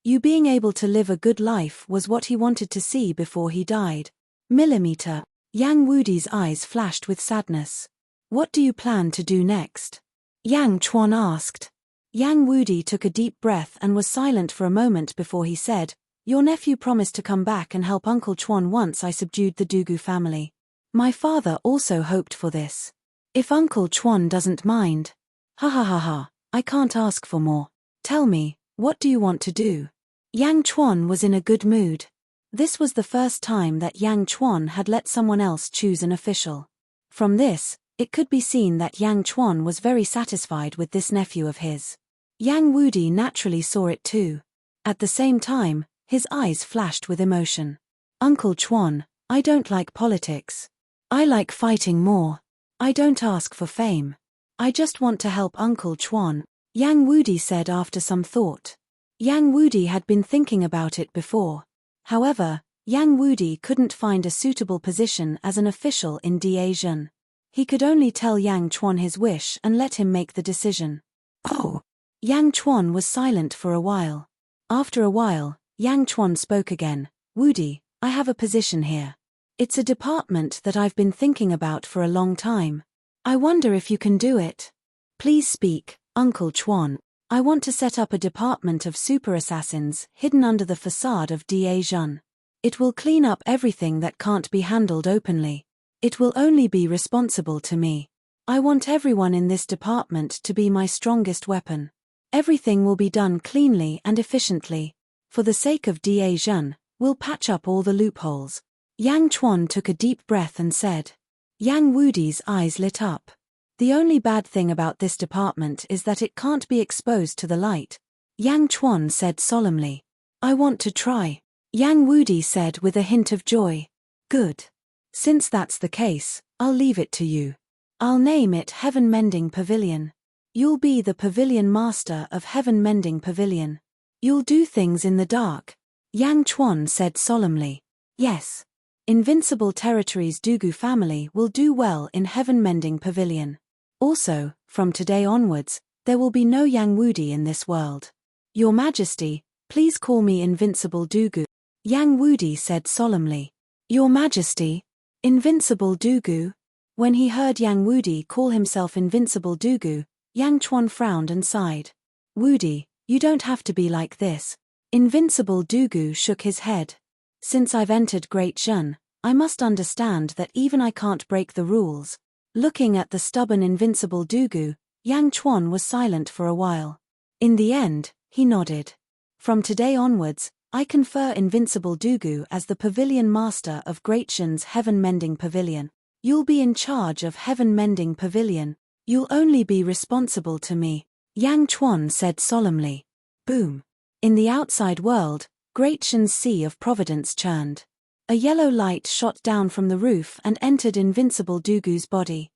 You being able to live a good life was what he wanted to see before he died. Millimeter. Yang Wudi's eyes flashed with sadness. What do you plan to do next? Yang Chuan asked. Yang Wudi took a deep breath and was silent for a moment before he said, Your nephew promised to come back and help Uncle Chuan once I subdued the Dugu family. My father also hoped for this. If Uncle Chuan doesn't mind. Ha ha ha ha, I can't ask for more. Tell me, what do you want to do? Yang Chuan was in a good mood. This was the first time that Yang Chuan had let someone else choose an official. From this, it could be seen that Yang Chuan was very satisfied with this nephew of his. Yang Wudi naturally saw it too. At the same time, his eyes flashed with emotion. Uncle Chuan, I don't like politics. I like fighting more. I don't ask for fame. I just want to help Uncle Chuan, Yang Wudi said after some thought. Yang Wudi had been thinking about it before. However, Yang Wudi couldn't find a suitable position as an official in Daejeon. He could only tell Yang Chuan his wish and let him make the decision. Oh! Yang Chuan was silent for a while. After a while, Yang Chuan spoke again. Wudi, I have a position here. It's a department that I've been thinking about for a long time. I wonder if you can do it. Please speak, Uncle Chuan. I want to set up a department of super assassins hidden under the facade of Daejeon. It will clean up everything that can't be handled openly. It will only be responsible to me. I want everyone in this department to be my strongest weapon. Everything will be done cleanly and efficiently. For the sake of Daejeon, we'll patch up all the loopholes. Yang Chuan took a deep breath and said. Yang Wudi's eyes lit up. The only bad thing about this department is that it can't be exposed to the light. Yang Chuan said solemnly. I want to try. Yang Wudi said with a hint of joy. Good. Since that's the case, I'll leave it to you. I'll name it Heaven Mending Pavilion. You'll be the pavilion master of Heaven Mending Pavilion. You'll do things in the dark. Yang Chuan said solemnly. Yes. Invincible Territories Dugu family will do well in Heaven Mending Pavilion. Also, from today onwards, there will be no Yang Wudi in this world. Your Majesty, please call me Invincible Dugu. Yang Wudi said solemnly. Your Majesty, Invincible Dugu? When he heard Yang Wudi call himself Invincible Dugu, Yang Chuan frowned and sighed. Wudi, you don't have to be like this. Invincible Dugu shook his head. Since I've entered Great Zhen, I must understand that even I can't break the rules. Looking at the stubborn Invincible Dugu, Yang Chuan was silent for a while. In the end, he nodded. From today onwards, I confer Invincible Dugu as the Pavilion Master of Great Zhen's Heaven Mending Pavilion. You'll be in charge of Heaven Mending Pavilion. You'll only be responsible to me, Yang Chuan said solemnly. Boom. In the outside world, Great Zhen's Sea of Providence churned. A yellow light shot down from the roof and entered Invincible Dugu's body.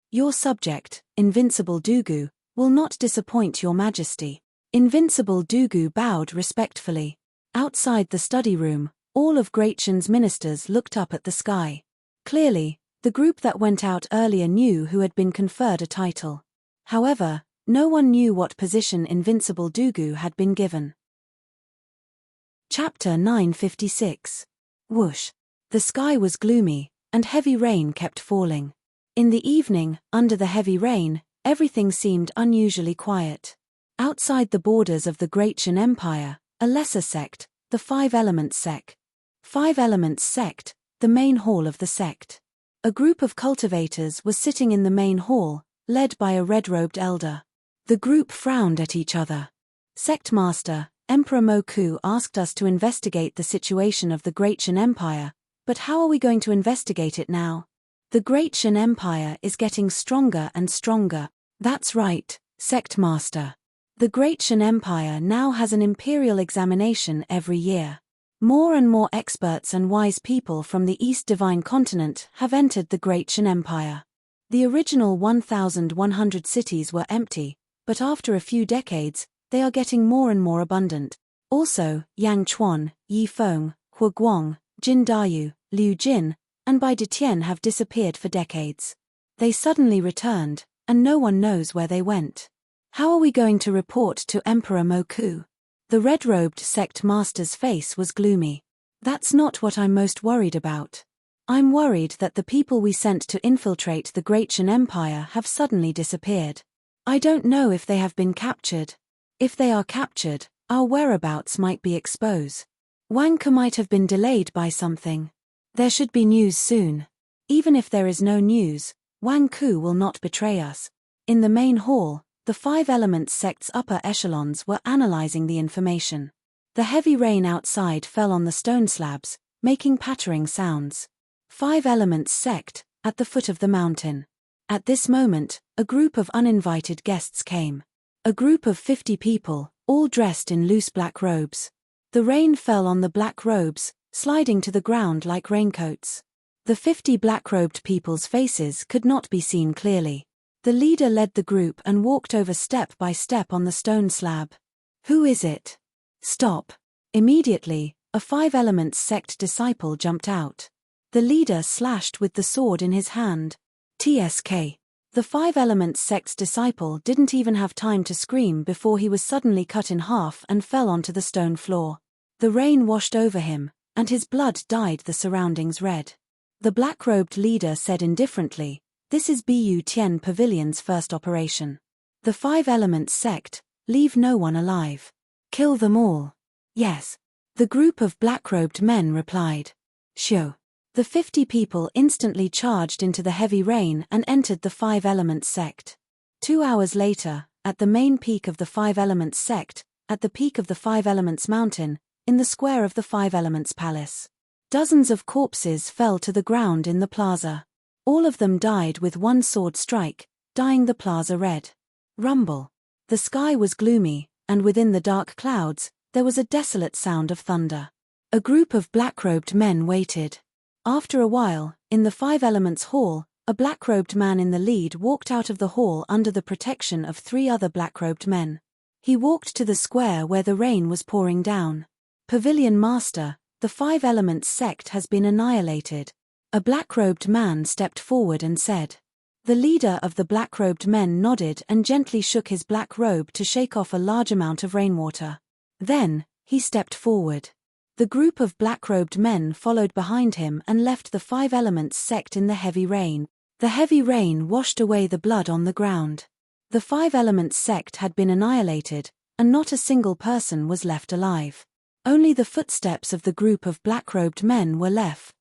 Your subject, Invincible Dugu, will not disappoint your Majesty. Invincible Dugu bowed respectfully. Outside the study room, all of Great Zhen's ministers looked up at the sky. Clearly, the group that went out earlier knew who had been conferred a title. However, no one knew what position Invincible Dugu had been given. Chapter 956. Whoosh. The sky was gloomy, and heavy rain kept falling. In the evening, under the heavy rain, everything seemed unusually quiet. Outside the borders of the Great Zhen Empire, a lesser sect, the Five Elements sect. Five Elements sect, the main hall of the sect. A group of cultivators was sitting in the main hall, led by a red-robed elder. The group frowned at each other. Sect Master, Emperor Moku asked us to investigate the situation of the Great Zhen Empire, but how are we going to investigate it now? The Great Zhen Empire is getting stronger and stronger. That's right, Sect Master. The Great Zhen Empire now has an imperial examination every year. More and more experts and wise people from the East Divine Continent have entered the Great Zhen Empire. The original 1,100 cities were empty, but after a few decades, they are getting more and more abundant. Also, Yang Chuan, Yi Feng, Hua Guang, Jin Dayu, Liu Jin, and Bai Detian have disappeared for decades. They suddenly returned, and no one knows where they went. How are we going to report to Emperor Moku? The red-robed sect master's face was gloomy. That's not what I'm most worried about. I'm worried that the people we sent to infiltrate the Great Zhen Empire have suddenly disappeared. I don't know if they have been captured. If they are captured, our whereabouts might be exposed. Wang Ke might have been delayed by something. There should be news soon. Even if there is no news, Wang Ke will not betray us. In the main hall, the Five Elements sect's upper echelons were analyzing the information. The heavy rain outside fell on the stone slabs, making pattering sounds. Five Elements sect, at the foot of the mountain. At this moment, a group of uninvited guests came. A group of 50 people, all dressed in loose black robes. The rain fell on the black robes, sliding to the ground like raincoats. The 50 black-robed people's faces could not be seen clearly. The leader led the group and walked over step by step on the stone slab. "Who is it? Stop." Immediately, a 5 Elements sect disciple jumped out. The leader slashed with the sword in his hand. TSK. The 5 Elements sect's disciple didn't even have time to scream before he was suddenly cut in half and fell onto the stone floor. The rain washed over him, and his blood dyed the surroundings red. The black-robed leader said indifferently, "This is Bu Tian Pavilion's first operation. The 5 Elements sect, leave no one alive. Kill them all." "Yes." The group of black-robed men replied. "Sure." The 50 people instantly charged into the heavy rain and entered the 5 Elements sect. 2 hours later, at the main peak of the 5 Elements sect, at the peak of the 5 Elements mountain, in the square of the 5 Elements palace, dozens of corpses fell to the ground in the plaza. All of them died with one sword strike, dyeing the plaza red. Rumble. The sky was gloomy, and within the dark clouds, there was a desolate sound of thunder. A group of black-robed men waited. After a while, in the 5 Elements hall, a black-robed man in the lead walked out of the hall under the protection of 3 other black-robed men. He walked to the square where the rain was pouring down. "Pavilion Master, the 5 Elements sect has been annihilated." A black-robed man stepped forward and said. The leader of the black-robed men nodded and gently shook his black robe to shake off a large amount of rainwater. Then, he stepped forward. The group of black-robed men followed behind him and left the 5 Elements sect in the heavy rain. The heavy rain washed away the blood on the ground. The 5 Elements sect had been annihilated, and not a single person was left alive. Only the footsteps of the group of black-robed men were left.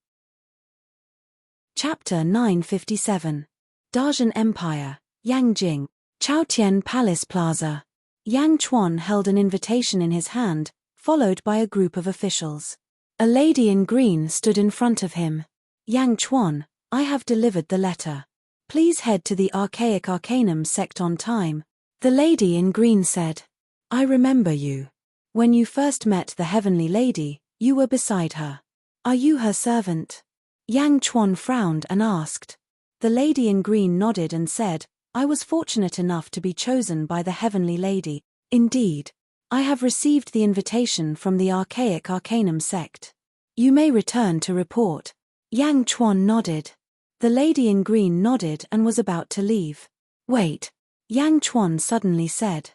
Chapter 957. Dajian Empire, Yangjing, Chaotian Palace Plaza. Yang Chuan held an invitation in his hand, followed by a group of officials. A lady in green stood in front of him. "Yang Chuan, I have delivered the letter. Please head to the Archaic Arcanum sect on time." The lady in green said. "I remember you. When you first met the Heavenly Lady, you were beside her. Are you her servant?" Yang Chuan frowned and asked. The lady in green nodded and said, "I was fortunate enough to be chosen by the Heavenly Lady. Indeed. I have received the invitation from the Archaic Arcanum sect. You may return to report." Yang Chuan nodded. The lady in green nodded and was about to leave. "Wait." Yang Chuan suddenly said.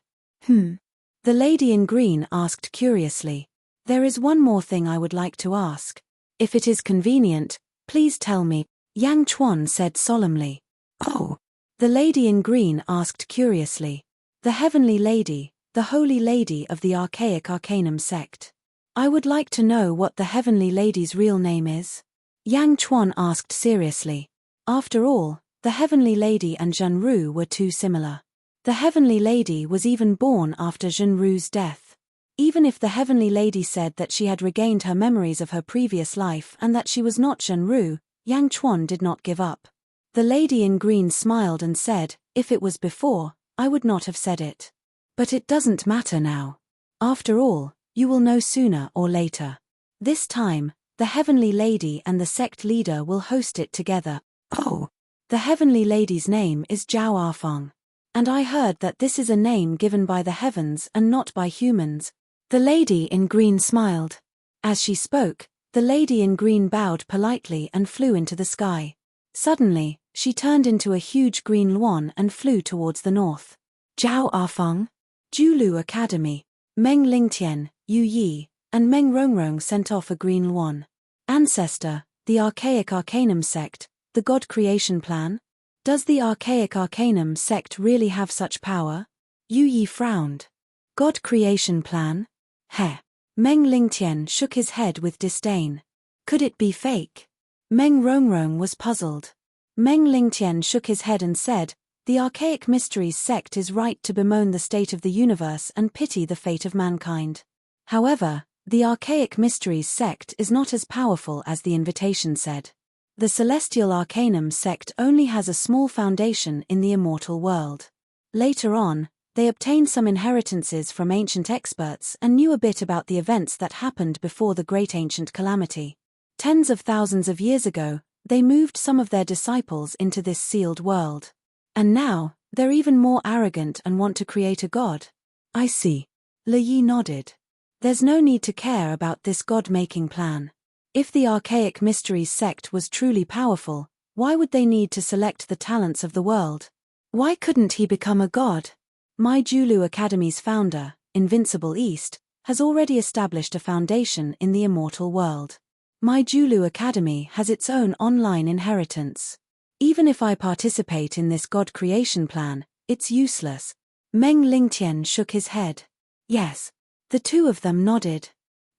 The lady in green asked curiously. "There is one more thing I would like to ask. If it is convenient, please tell me." Yang Chuan said solemnly. "Oh." The lady in green asked curiously. "The Heavenly Lady, the Holy Lady of the Archaic Arcanum sect. I would like to know what the Heavenly Lady's real name is." Yang Chuan asked seriously. After all, the Heavenly Lady and Zhenru were too similar. The Heavenly Lady was even born after Zhenru's death. Even if the Heavenly Lady said that she had regained her memories of her previous life and that she was not Zhenru, Yang Chuan did not give up. The lady in green smiled and said, "If it was before, I would not have said it. But it doesn't matter now. After all, you will know sooner or later. This time, the Heavenly Lady and the sect leader will host it together." "Oh." The Heavenly Lady's name is Zhao Arfeng. And I heard that this is a name given by the heavens and not by humans. The lady in green smiled. As she spoke, the lady in green bowed politely and flew into the sky. Suddenly, she turned into a huge green luan and flew towards the north. Zhao Arfeng, Julu Academy, Meng Lingtian, Yu Yi, and Meng Rongrong sent off a green luan. Ancestor, the Archaic Arcanum sect, the God creation plan? Does the Archaic Arcanum sect really have such power? Yu Yi frowned. God creation plan? Heh. Meng Lingtian shook his head with disdain. Could it be fake? Meng Rongrong was puzzled. Meng Lingtian shook his head and said, "The Archaic Mysteries sect is right to bemoan the state of the universe and pity the fate of mankind. However, the Archaic Mysteries sect is not as powerful as the invitation said. The Celestial Arcanum sect only has a small foundation in the immortal world. Later on, They obtained some inheritances from ancient experts and knew a bit about the events that happened before the great ancient calamity. Tens of thousands of years ago, they moved some of their disciples into this sealed world. And now, they're even more arrogant and want to create a god. I see. Li Yi nodded. There's no need to care about this god-making plan. If the archaic mysteries sect was truly powerful, why would they need to select the talents of the world? Why couldn't he become a god? My Julu Academy's founder, Invincible East, has already established a foundation in the immortal world. My Julu Academy has its own online inheritance. Even if I participate in this god creation plan, it's useless. Meng Lingtian shook his head. Yes. The two of them nodded.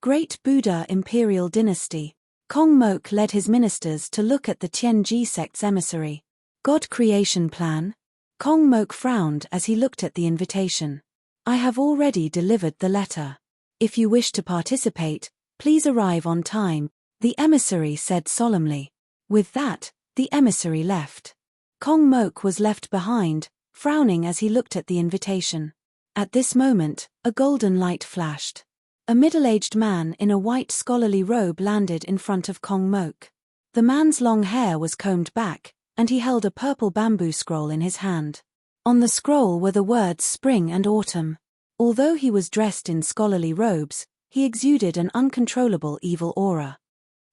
Great Buddha Imperial Dynasty. Kong Mok led his ministers to look at the Tianji sect's emissary. God creation plan? Kong Mok frowned as he looked at the invitation. I have already delivered the letter. If you wish to participate, please arrive on time, the emissary said solemnly. With that, the emissary left. Kong Mok was left behind, frowning as he looked at the invitation. At this moment, a golden light flashed. A middle-aged man in a white scholarly robe landed in front of Kong Mok. The man's long hair was combed back, and he held a purple bamboo scroll in his hand. On the scroll were the words spring and autumn. Although he was dressed in scholarly robes, he exuded an uncontrollable evil aura.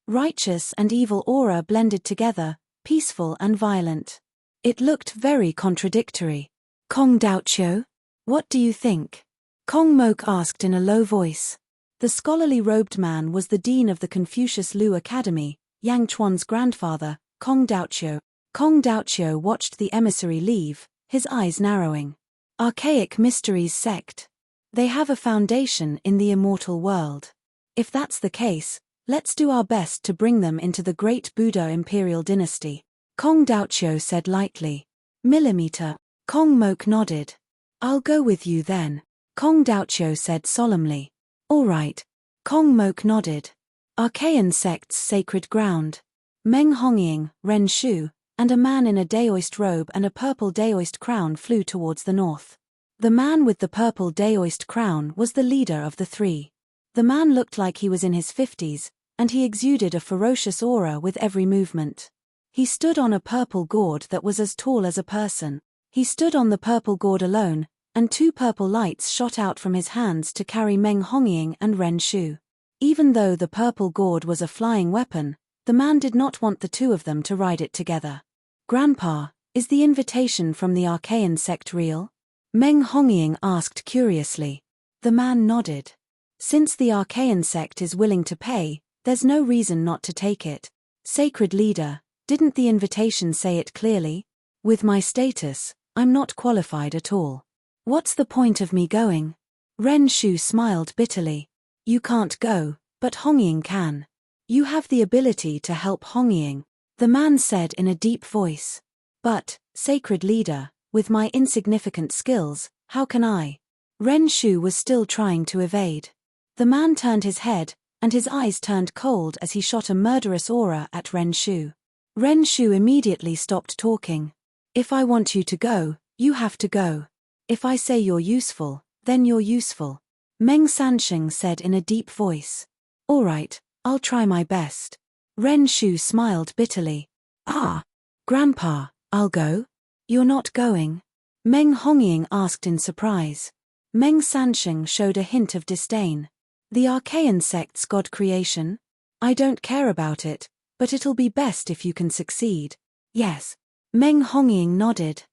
Righteous and evil aura blended together, peaceful and violent. It looked very contradictory. Kong Daoqiu? What do you think? Kong Mok asked in a low voice. The scholarly robed man was the dean of the Confucius Lu Academy, Yang Chuan's grandfather, Kong Daoqiu. Kong Daoqiu watched the emissary leave, his eyes narrowing. Archaic Mysteries Sect. They have a foundation in the immortal world. If that's the case, let's do our best to bring them into the great Buddha Imperial Dynasty. Kong Daoqiu said lightly. Millimeter. Kong Mok nodded. I'll go with you then, Kong Daoqiu said solemnly. All right. Kong Mok nodded. Archaean sect's sacred ground. Meng Hongying, Ren Shu, and a man in a daoist robe and a purple daoist crown flew towards the north. The man with the purple daoist crown was the leader of the three. The man looked like he was in his 50s, and he exuded a ferocious aura with every movement. He stood on a purple gourd that was as tall as a person. He stood on the purple gourd alone, and two purple lights shot out from his hands to carry Meng Hongying and Ren Shu. Even though the purple gourd was a flying weapon, the man did not want the two of them to ride it together. Grandpa, is the invitation from the Archaean sect real? Meng Hongying asked curiously. The man nodded. Since the Archaean sect is willing to pay, there's no reason not to take it. Sacred leader, didn't the invitation say it clearly? With my status, I'm not qualified at all. What's the point of me going? Ren Shu smiled bitterly. You can't go, but Hongying can. You have the ability to help Hongying, the man said in a deep voice. But, sacred leader, with my insignificant skills, how can I? Ren Shu was still trying to evade. The man turned his head, and his eyes turned cold as he shot a murderous aura at Ren Shu. Ren Shu immediately stopped talking. If I want you to go, you have to go. If I say you're useful, then you're useful. Meng Sansheng said in a deep voice. All right, I'll try my best. Ren Shu smiled bitterly. Ah, Grandpa, I'll go? You're not going? Meng Hongying asked in surprise. Meng Sansheng showed a hint of disdain. The Archaean sect's god creation? I don't care about it, but it'll be best if you can succeed. Yes. Meng Hongying nodded.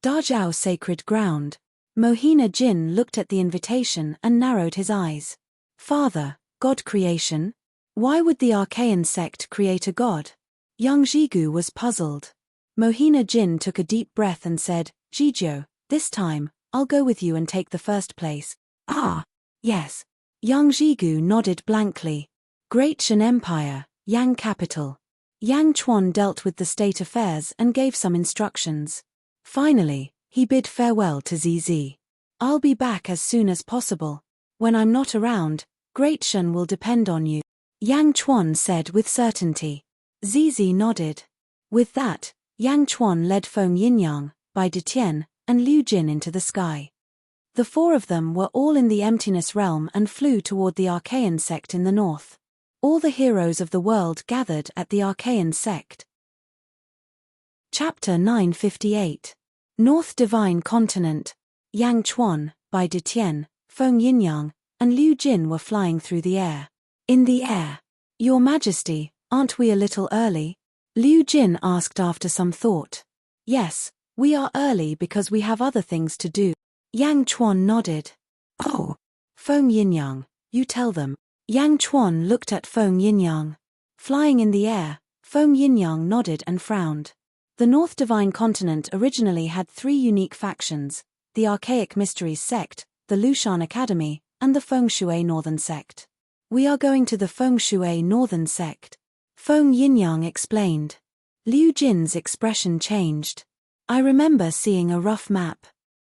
Dajiao sacred ground. Mohina Jin looked at the invitation and narrowed his eyes. Father, god creation? Why would the Archaean sect create a god? Young Jigu was puzzled. Mohina Jin took a deep breath and said, Jijo, this time, I'll go with you and take the first place. Ah, yes. Young Jigu nodded blankly. Great Shan Empire, Yang capital. Yang Chuan dealt with the state affairs and gave some instructions. Finally, he bid farewell to ZZ. I'll be back as soon as possible. When I'm not around, Great Shan will depend on you. Yang Chuan said with certainty. ZZ nodded. With that, Yang Chuan led Feng Yinyang, Bai Detian, and Liu Jin into the sky. The 4 of them were all in the emptiness realm and flew toward the Archaean sect in the north. All the heroes of the world gathered at the Archaean sect. Chapter 958. North Divine Continent. Yang Chuan, Bai Detian, Feng Yinyang, and Liu Jin were flying through the air. In the air. Your Majesty, aren't we a little early? Liu Jin asked after some thought. Yes, we are early because we have other things to do. Yang Chuan nodded. Oh. Feng Yinyang, you tell them. Yang Chuan looked at Feng Yinyang. Flying in the air, Feng Yinyang nodded and frowned. The North Divine Continent originally had 3 unique factions, the Archaic Mysteries sect, the Lushan Academy, and the Feng Shui Northern sect. We are going to the Feng Shui Northern sect. Feng Yinyang explained. Liu Jin's expression changed. I remember seeing a rough map.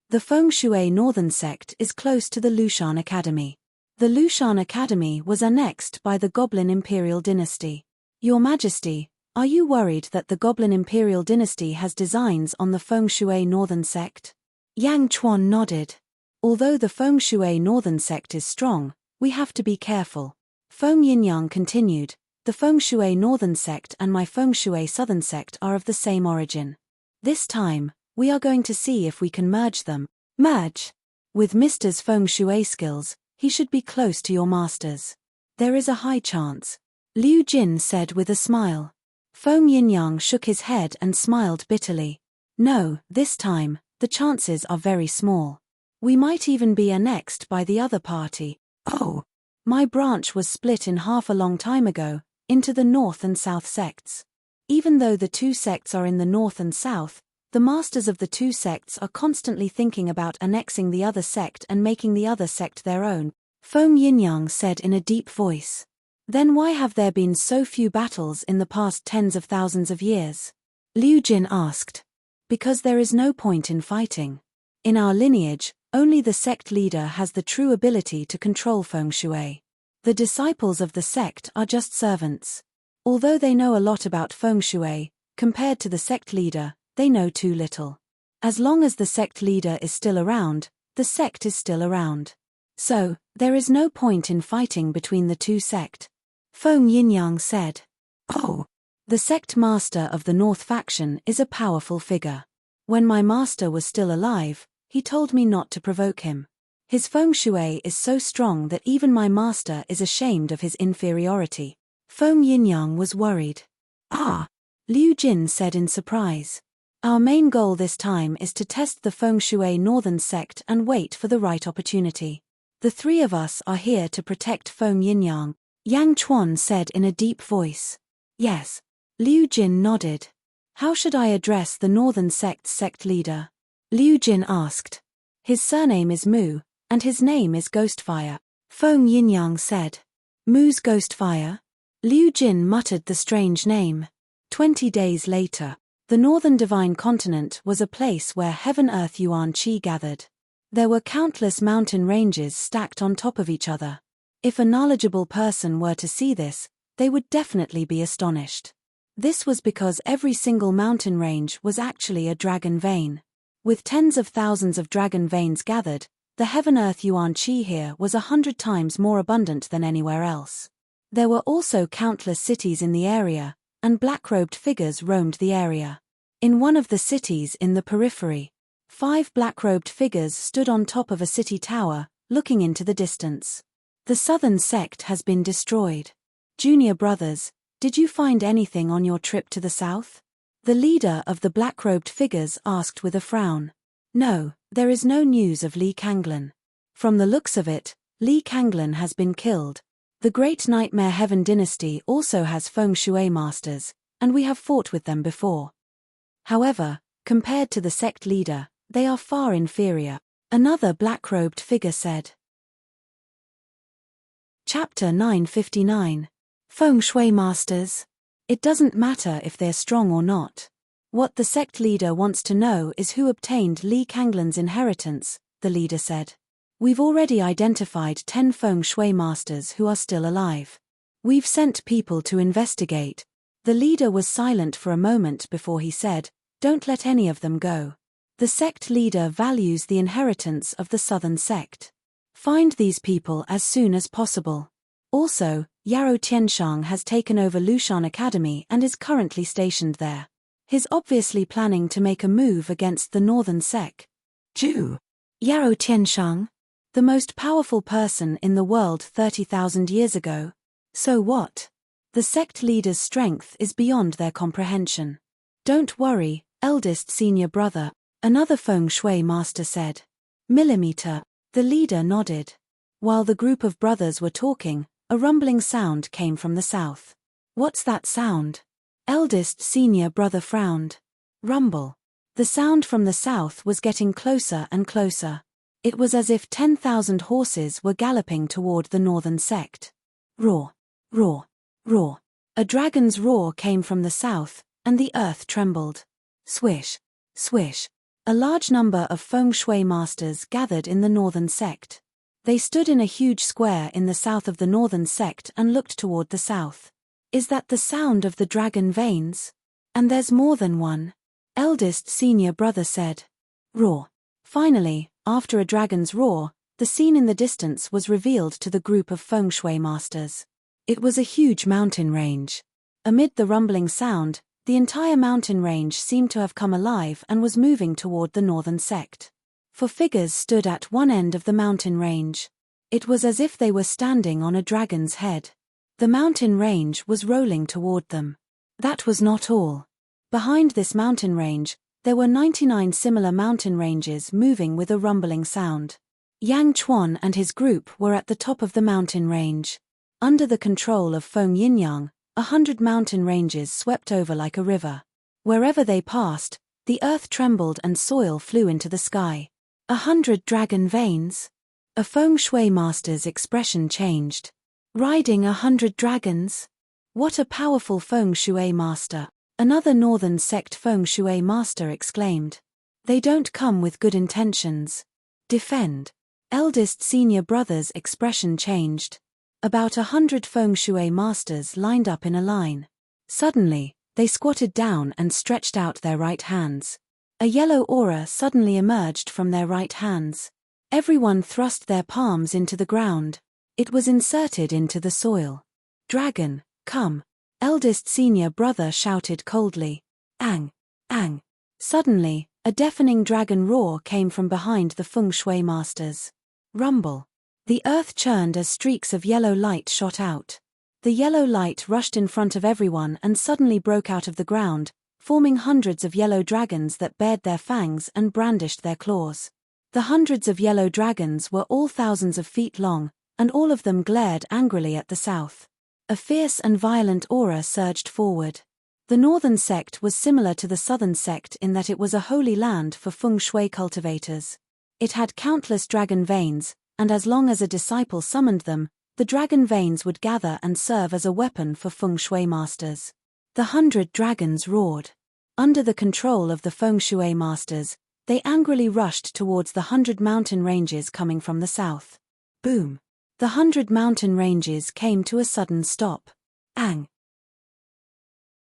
The Feng Shui Northern sect is close to the Lushan Academy. The Lushan Academy was annexed by the Goblin Imperial Dynasty. Your Majesty, are you worried that the Goblin Imperial Dynasty has designs on the Feng Shui Northern sect? Yang Chuan nodded. Although the Feng Shui Northern sect is strong, we have to be careful. Feng Yinyang continued, the Feng Shui Northern sect and my Feng Shui Southern sect are of the same origin. This time, we are going to see if we can merge them. Merge? With Mr.'s Feng Shui skills, he should be close to your master's. There is a high chance. Liu Jin said with a smile. Feng Yinyang shook his head and smiled bitterly. No, this time, the chances are very small. We might even be annexed by the other party. Oh. My branch was split in half a long time ago, into the North and South sects. Even though the 2 sects are in the North and South, the masters of the 2 sects are constantly thinking about annexing the other sect and making the other sect their own, Feng Yinyang said in a deep voice. Then why have there been so few battles in the past tens of thousands of years? Liu Jin asked. Because there is no point in fighting. In our lineage, only the sect leader has the true ability to control Feng Shui. The disciples of the sect are just servants. Although they know a lot about Feng Shui, compared to the sect leader, they know too little. As long as the sect leader is still around, the sect is still around. So, there is no point in fighting between the 2 sects. Feng Yinyang said. Oh. The sect master of the North faction is a powerful figure. When my master was still alive, he told me not to provoke him. His Feng Shui is so strong that even my master is ashamed of his inferiority. Feng Yinyang was worried. Ah. Liu Jin said in surprise. Our main goal this time is to test the Feng Shui Northern sect and wait for the right opportunity. The 3 of us are here to protect Feng Yinyang, Yang Chuan said in a deep voice. Yes. Liu Jin nodded. How should I address the Northern sect's sect leader? Liu Jin asked. His surname is Mu, and his name is Ghostfire, Feng Yinyang said. Mu's Ghostfire? Liu Jin muttered the strange name. 20 days later. The Northern Divine Continent was a place where Heaven-Earth Yuan Qi gathered. There were countless mountain ranges stacked on top of each other. If a knowledgeable person were to see this, they would definitely be astonished. This was because every single mountain range was actually a dragon vein. With tens of thousands of dragon veins gathered, the Heaven-Earth Yuan Qi here was 100 times more abundant than anywhere else. There were also countless cities in the area, and black-robed figures roamed the area. In one of the cities in the periphery, 5 black-robed figures stood on top of a city tower, looking into the distance. The southern sect has been destroyed. Junior brothers, did you find anything on your trip to the south? The leader of the black-robed figures asked with a frown. No, there is no news of Li Kanglan. From the looks of it, Li Kanglan has been killed. The Great Nightmare Heaven Dynasty also has Feng Shui masters, and we have fought with them before. However, compared to the sect leader, they are far inferior, another black-robed figure said. Chapter 959. Feng Shui Masters. It doesn't matter if they're strong or not. What the sect leader wants to know is who obtained Li Kanglan's inheritance, the leader said. We've already identified 10 Feng Shui Masters who are still alive. We've sent people to investigate. The leader was silent for a moment before he said, Don't let any of them go. The sect leader values the inheritance of the southern sect. Find these people as soon as possible. Also, Yarou Tianshang has taken over Lushan Academy and is currently stationed there. He's obviously planning to make a move against the northern sect. Jew. Yarou Tianshang? The most powerful person in the world 30,000 years ago. So what? The sect leader's strength is beyond their comprehension. Don't worry, eldest senior brother, another feng shui master said. Millimeter. The leader nodded. While the group of brothers were talking, a rumbling sound came from the south. What's that sound? Eldest senior brother frowned. Rumble. The sound from the south was getting closer and closer. It was as if 10,000 horses were galloping toward the northern sect. Roar, roar, roar. A dragon's roar came from the south, and the earth trembled. Swish, swish. A large number of feng shui masters gathered in the northern sect. They stood in a huge square in the south of the northern sect and looked toward the south. Is that the sound of the dragon veins? And there's more than one. Eldest senior brother said. Roar. Finally, after a dragon's roar, the scene in the distance was revealed to the group of feng shui masters. It was a huge mountain range. Amid the rumbling sound, the entire mountain range seemed to have come alive and was moving toward the northern sect. Four figures stood at one end of the mountain range. It was as if they were standing on a dragon's head. The mountain range was rolling toward them. That was not all. Behind this mountain range, there were 99 similar mountain ranges moving with a rumbling sound. Yang Chuan and his group were at the top of the mountain range. Under the control of Feng Yinyang, 100 mountain ranges swept over like a river. Wherever they passed, the earth trembled and soil flew into the sky. 100 dragon veins? A feng shui master's expression changed. Riding 100 dragons? What a powerful feng shui master, another northern sect feng shui master exclaimed. They don't come with good intentions. Defend. Eldest senior brother's expression changed. About 100 feng shui masters lined up in a line. Suddenly, they squatted down and stretched out their right hands. A yellow aura suddenly emerged from their right hands. Everyone thrust their palms into the ground. It was inserted into the soil. Dragon, come. Eldest senior brother shouted coldly. Ang, ang. Suddenly, a deafening dragon roar came from behind the feng shui masters. Rumble. The earth churned as streaks of yellow light shot out. The yellow light rushed in front of everyone and suddenly broke out of the ground, forming hundreds of yellow dragons that bared their fangs and brandished their claws. The hundreds of yellow dragons were all thousands of feet long, and all of them glared angrily at the south. A fierce and violent aura surged forward. The northern sect was similar to the southern sect in that it was a holy land for feng shui cultivators. It had countless dragon veins, and as long as a disciple summoned them, the dragon veins would gather and serve as a weapon for feng shui masters. The 100 dragons roared. Under the control of the feng shui masters, they angrily rushed towards the 100 mountain ranges coming from the south. Boom! The 100 mountain ranges came to a sudden stop. Ang!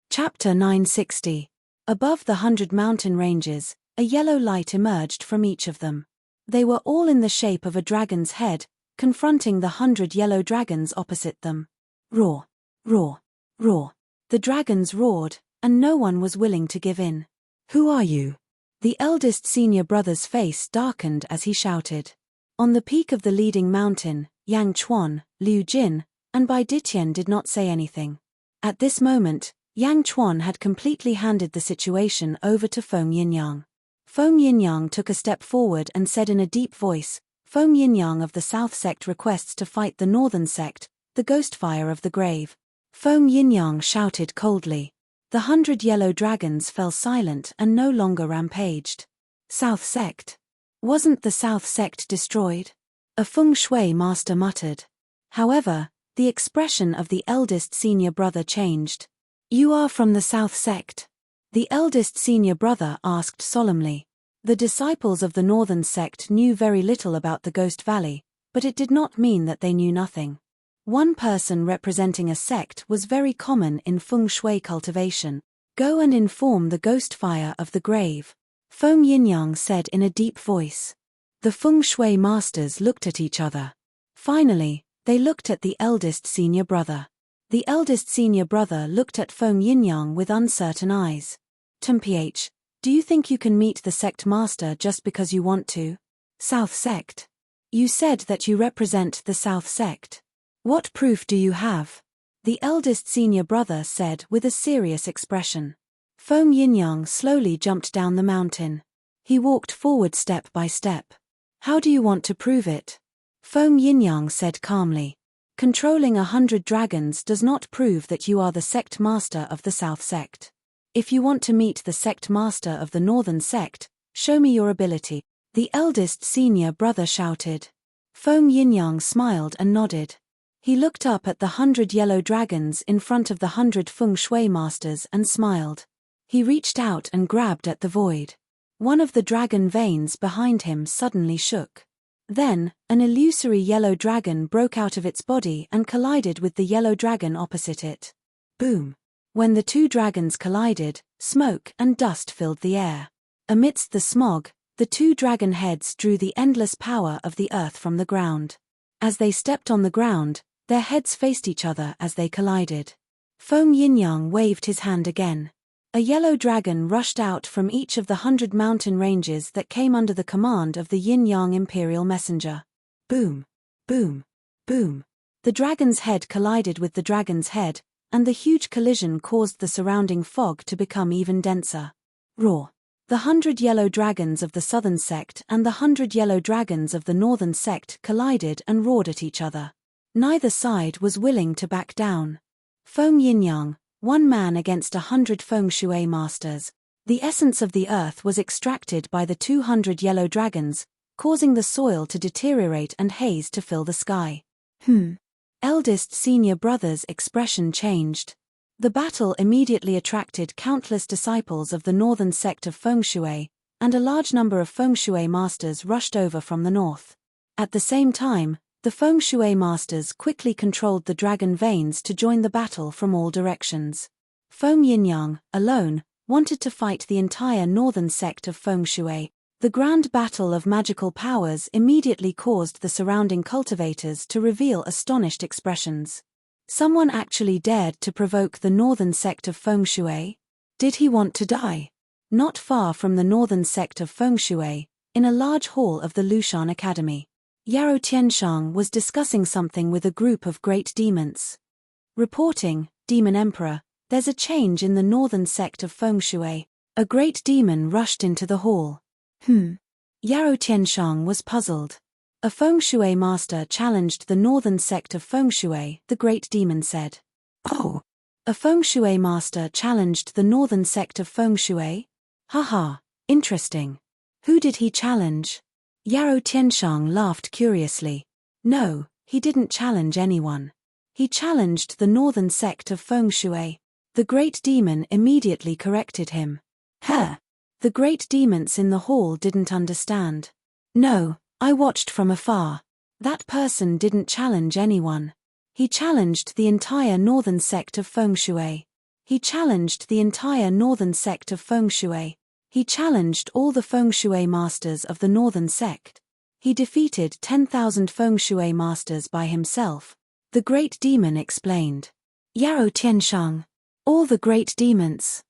Chapter 960. Above the 100 mountain ranges, a yellow light emerged from each of them. They were all in the shape of a dragon's head, confronting the 100 yellow dragons opposite them. Roar! Roar! Roar! The dragons roared, and no one was willing to give in. Who are you? The eldest senior brother's face darkened as he shouted. On the peak of the leading mountain, Yang Chuan, Liu Jin, and Bai Ditian did not say anything. At this moment, Yang Chuan had completely handed the situation over to Feng Yinyang. Feng Yinyang took a step forward and said in a deep voice, Feng Yinyang of the South Sect requests to fight the Northern Sect, the Ghostfire of the Grave. Feng Yinyang shouted coldly. The 100 yellow dragons fell silent and no longer rampaged. South Sect? Wasn't the South Sect destroyed? A feng shui master muttered. However, the expression of the eldest senior brother changed. You are from the South Sect? The eldest senior brother asked solemnly. The disciples of the Northern Sect knew very little about the Ghost Valley, but it did not mean that they knew nothing. One person representing a sect was very common in feng shui cultivation. Go and inform the Ghostfire of the Grave. Feng Yinyang said in a deep voice. The feng shui masters looked at each other. Finally, they looked at the eldest senior brother. The eldest senior brother looked at Feng Yinyang with uncertain eyes. Temph, do you think you can meet the sect master just because you want to? South sect. You said that you represent the South sect. What proof do you have? The eldest senior brother said with a serious expression. Feng Yinyang slowly jumped down the mountain. He walked forward step by step. How do you want to prove it? Feng Yinyang said calmly. Controlling 100 dragons does not prove that you are the sect master of the South sect. If you want to meet the sect master of the Northern sect, show me your ability, the eldest senior brother shouted. Feng Yinyang smiled and nodded. He looked up at the 100 yellow dragons in front of the 100 feng shui masters and smiled. He reached out and grabbed at the void. One of the dragon veins behind him suddenly shook. Then, an illusory yellow dragon broke out of its body and collided with the yellow dragon opposite it. Boom! When the two dragons collided, smoke and dust filled the air. Amidst the smog, the two dragon heads drew the endless power of the earth from the ground. As they stepped on the ground, their heads faced each other as they collided. Feng Yinyang waved his hand again. A yellow dragon rushed out from each of the 100 mountain ranges that came under the command of the Yin-Yang Imperial Messenger. Boom! Boom! Boom! The dragon's head collided with the dragon's head, and the huge collision caused the surrounding fog to become even denser. Roar! The 100 yellow dragons of the Southern sect and the 100 yellow dragons of the Northern sect collided and roared at each other. Neither side was willing to back down. Feng Yinyang, one man against 100 feng shui masters. The essence of the earth was extracted by the 200 yellow dragons, causing the soil to deteriorate and haze to fill the sky. Eldest senior brother's expression changed. The battle immediately attracted countless disciples of the Northern sect of feng shui, and a large number of feng shui masters rushed over from the north. At the same time, the feng shui masters quickly controlled the dragon veins to join the battle from all directions. Feng Yinyang, alone, wanted to fight the entire Northern sect of feng shui. The grand battle of magical powers immediately caused the surrounding cultivators to reveal astonished expressions. Someone actually dared to provoke the Northern sect of feng shui? Did he want to die? Not far from the Northern sect of feng shui, in a large hall of the Lushan Academy, Yarrow Tianshang was discussing something with a group of great demons. Reporting, Demon Emperor, there's a change in the Northern sect of feng shui. A great demon rushed into the hall. Yarrow Tianshang was puzzled. A feng shui master challenged the Northern sect of feng shui, the great demon said. Oh! A feng shui master challenged the Northern sect of feng shui? Haha, interesting. Who did he challenge? Yarrow Tianshang laughed curiously. No, he didn't challenge anyone. He challenged the Northern sect of feng shui. The great demon immediately corrected him. The great demons in the hall didn't understand. No, I watched from afar. That person didn't challenge anyone. He challenged the entire Northern sect of feng shui. He challenged the entire Northern sect of feng shui. He challenged all the feng shui masters of the Northern sect. He defeated 10,000 feng shui masters by himself. The great demon explained. Yarrow Tianshang. All the great demons.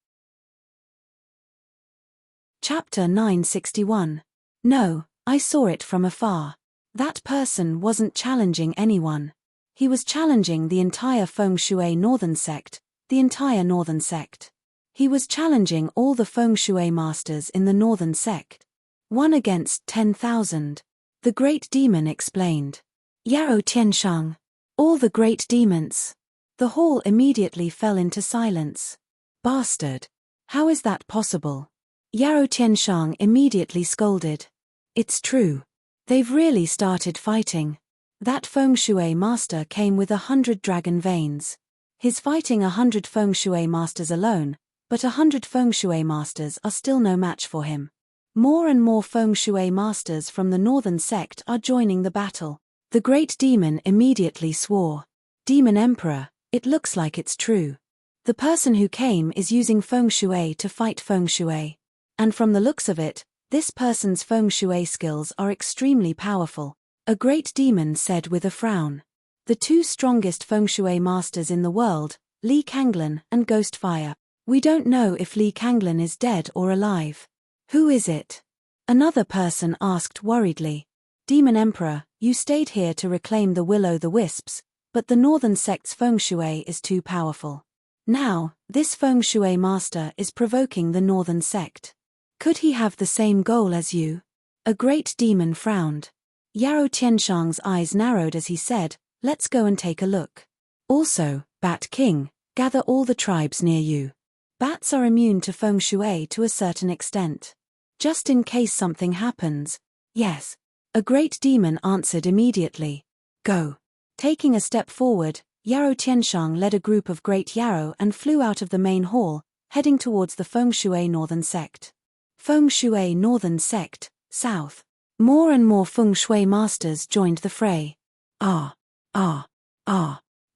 Chapter 961. No, I saw it from afar. That person wasn't challenging anyone. He was challenging the entire feng shui Northern sect, the entire Northern sect. He was challenging all the feng shui masters in the Northern sect. 1 against 10,000. The great demon explained. Yarrow Tianshang. All the great demons. The hall immediately fell into silence. Bastard. How is that possible? Yarrow Tianshang immediately scolded. It's true. They've really started fighting. That feng shui master came with 100 dragon veins. He's fighting 100 feng shui masters alone, but 100 feng shui masters are still no match for him. More and more feng shui masters from the Northern sect are joining the battle. The great demon immediately swore. Demon Emperor, it looks like it's true. The person who came is using feng shui to fight feng shui. And from the looks of it, this person's feng shui skills are extremely powerful, a great demon said with a frown. The two strongest feng shui masters in the world, Li Kanglan and Ghostfire. We don't know if Li Kanglan is dead or alive. Who is it? Another person asked worriedly. Demon Emperor, you stayed here to reclaim the will-o'-the-wisps, but the northern sect's feng shui is too powerful. Now, this feng shui master is provoking the northern sect. Could he have the same goal as you? A great demon frowned. Yarrow Tianshang's eyes narrowed as he said, let's go and take a look. Also, Bat King, gather all the tribes near you. Bats are immune to feng shui to a certain extent. Just in case something happens. Yes. A great demon answered immediately. Go. Taking a step forward, Yarrow Tianshang led a group of great Yarrow and flew out of the main hall, heading towards the feng shui northern sect. Feng shui northern sect, south. More and more feng shui masters joined the fray.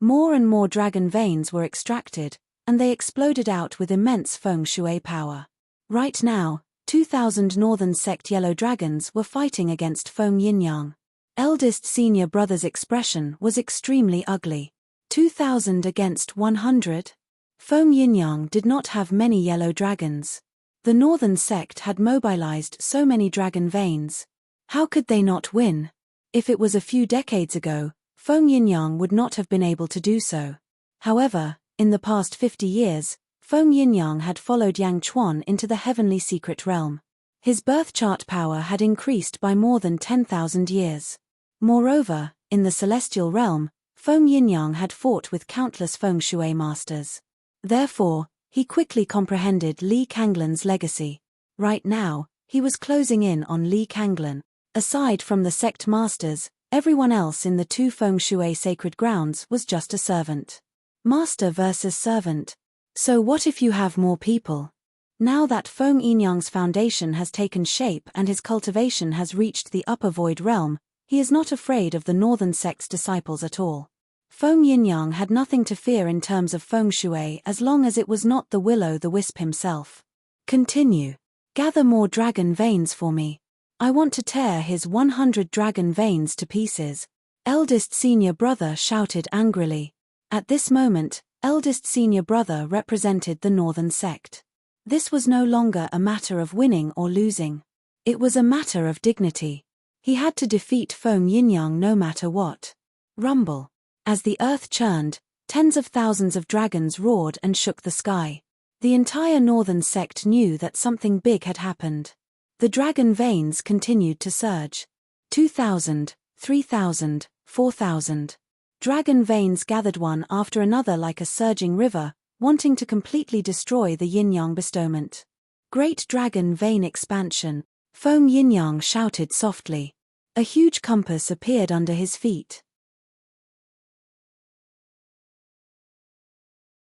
More and more dragon veins were extracted, and they exploded out with immense feng shui power. Right now, 2,000 northern sect yellow dragons were fighting against Feng Yinyang. Eldest senior brother's expression was extremely ugly. 2,000 against 100? Feng Yinyang did not have many yellow dragons. The northern sect had mobilized so many dragon veins. How could they not win? If it was a few decades ago, Feng Yinyang would not have been able to do so. However, in the past 50 years, Feng Yinyang had followed Yang Chuan into the heavenly secret realm. His birth chart power had increased by more than 10,000 years. Moreover, in the celestial realm, Feng Yinyang had fought with countless feng shui masters. Therefore, he quickly comprehended Li Kanglan's legacy. Right now, he was closing in on Li Kanglan. Aside from the sect masters, everyone else in the two feng shui sacred grounds was just a servant. Master versus servant. So what if you have more people? Now that Feng Yinyang's foundation has taken shape and his cultivation has reached the upper void realm, he is not afraid of the northern sect's disciples at all. Feng Yinyang had nothing to fear in terms of feng shui as long as it was not the will-o'-the-wisp himself. Continue. Gather more dragon veins for me. I want to tear his 100 dragon veins to pieces. Eldest senior brother shouted angrily. At this moment, eldest senior brother represented the northern sect. This was no longer a matter of winning or losing. It was a matter of dignity. He had to defeat Feng Yinyang no matter what. Rumble. As the earth churned, tens of thousands of dragons roared and shook the sky. The entire northern sect knew that something big had happened. The dragon veins continued to surge. 2,000, 3,000, 4,000. Dragon veins gathered one after another like a surging river, wanting to completely destroy the yin-yang bestowment. Great dragon vein expansion. Feng Yinyang shouted softly. A huge compass appeared under his feet.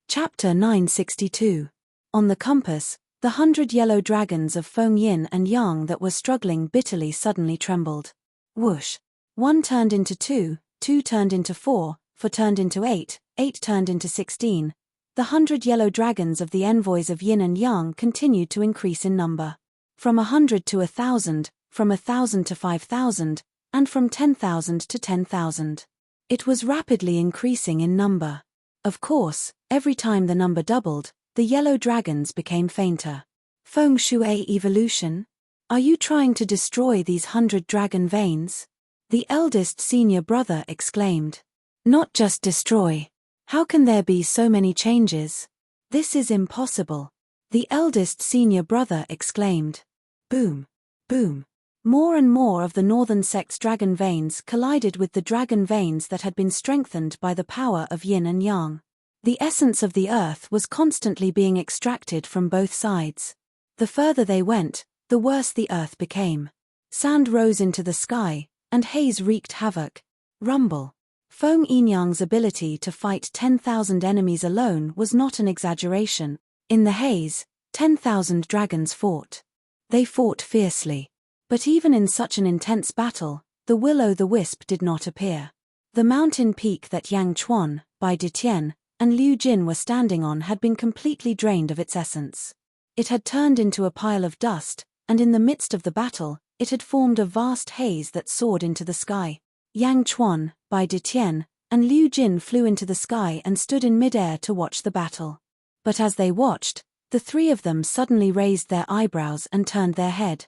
Chapter 962. On the compass, the 100 yellow dragons of Feng Yin and Yang that were struggling bitterly suddenly trembled. Whoosh. 1 turned into 2, 2 turned into 4, 4 turned into 8, 8 turned into 16. The 100 yellow dragons of the envoys of Yin and Yang continued to increase in number. From 100 to 1,000, from 1,000 to 5,000, and from 10,000 to 10,000. It was rapidly increasing in number. Of course, every time the number doubled, the yellow dragons became fainter. Feng Shui evolution? Are you trying to destroy these 100 dragon veins? The eldest senior brother exclaimed. Not just destroy. How can there be so many changes? This is impossible. The eldest senior brother exclaimed. Boom. Boom. More and more of the northern sect's dragon veins collided with the dragon veins that had been strengthened by the power of yin and yang. The essence of the earth was constantly being extracted from both sides. The further they went, the worse the earth became. Sand rose into the sky, and haze wreaked havoc. Rumble. Feng Yinyang's ability to fight 10,000 enemies alone was not an exaggeration. In the haze, 10,000 dragons fought. They fought fiercely. But even in such an intense battle, the will-o'-the-wisp did not appear. The mountain peak that Yang Chuan, Bai Ditien, and Liu Jin were standing on had been completely drained of its essence. It had turned into a pile of dust, and in the midst of the battle, it had formed a vast haze that soared into the sky. Yang Chuan, Bai Detian, and Liu Jin flew into the sky and stood in midair to watch the battle. But as they watched, the three of them suddenly raised their eyebrows and turned their head.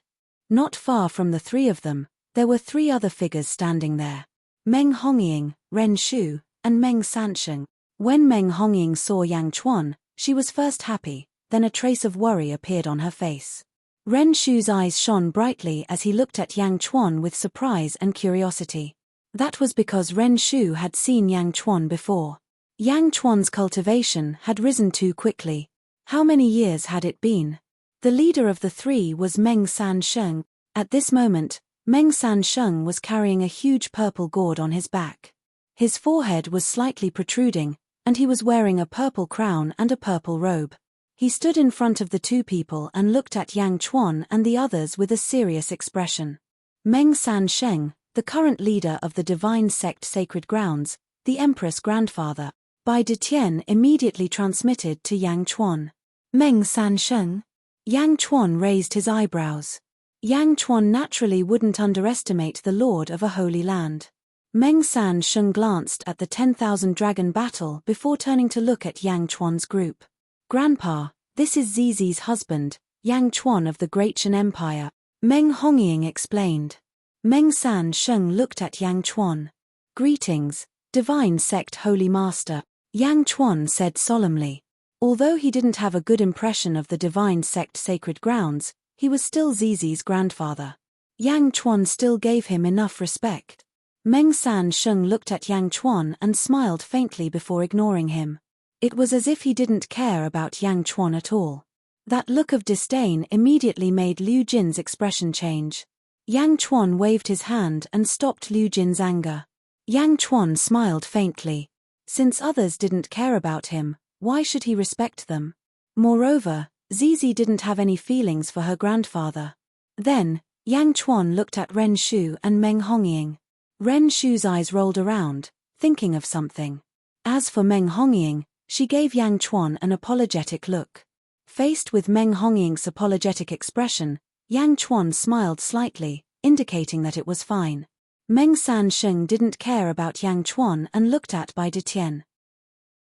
Not far from the three of them, there were three other figures standing there: Meng Hongying, Ren Shu, and Meng Sansheng. When Meng Hongying saw Yang Chuan, she was first happy, then a trace of worry appeared on her face. Ren Shu's eyes shone brightly as he looked at Yang Chuan with surprise and curiosity. That was because Ren Shu had seen Yang Chuan before. Yang Chuan's cultivation had risen too quickly. How many years had it been? The leader of the three was Meng Sansheng. At this moment, Meng Sansheng was carrying a huge purple gourd on his back. His forehead was slightly protruding, and he was wearing a purple crown and a purple robe. He stood in front of the two people and looked at Yang Chuan and the others with a serious expression. Meng Sansheng, the current leader of the divine sect Sacred Grounds, the Empress grandfather, Bai Detian immediately transmitted to Yang Chuan. Meng Sansheng? Yang Chuan raised his eyebrows. Yang Chuan naturally wouldn't underestimate the lord of a holy land. Meng Sansheng glanced at the 10,000 dragon battle before turning to look at Yang Chuan's group. Grandpa, this is Zizi's husband, Yang Chuan of the Great Shan Empire, Meng Hongying explained. Meng Sansheng looked at Yang Chuan. Greetings, divine sect holy master, Yang Chuan said solemnly. Although he didn't have a good impression of the divine sect Sacred Grounds, he was still Zizi's grandfather. Yang Chuan still gave him enough respect. Meng Sansheng looked at Yang Chuan and smiled faintly before ignoring him. It was as if he didn't care about Yang Chuan at all. That look of disdain immediately made Liu Jin's expression change. Yang Chuan waved his hand and stopped Liu Jin's anger. Yang Chuan smiled faintly. Since others didn't care about him, why should he respect them? Moreover, Zizi didn't have any feelings for her grandfather. Then, Yang Chuan looked at Ren Shu and Meng Hongying. Ren Shu's eyes rolled around, thinking of something. As for Meng Hongying, she gave Yang Chuan an apologetic look. Faced with Meng Hongying's apologetic expression, Yang Chuan smiled slightly, indicating that it was fine. Meng Sansheng didn't care about Yang Chuan and looked at Bai Detian.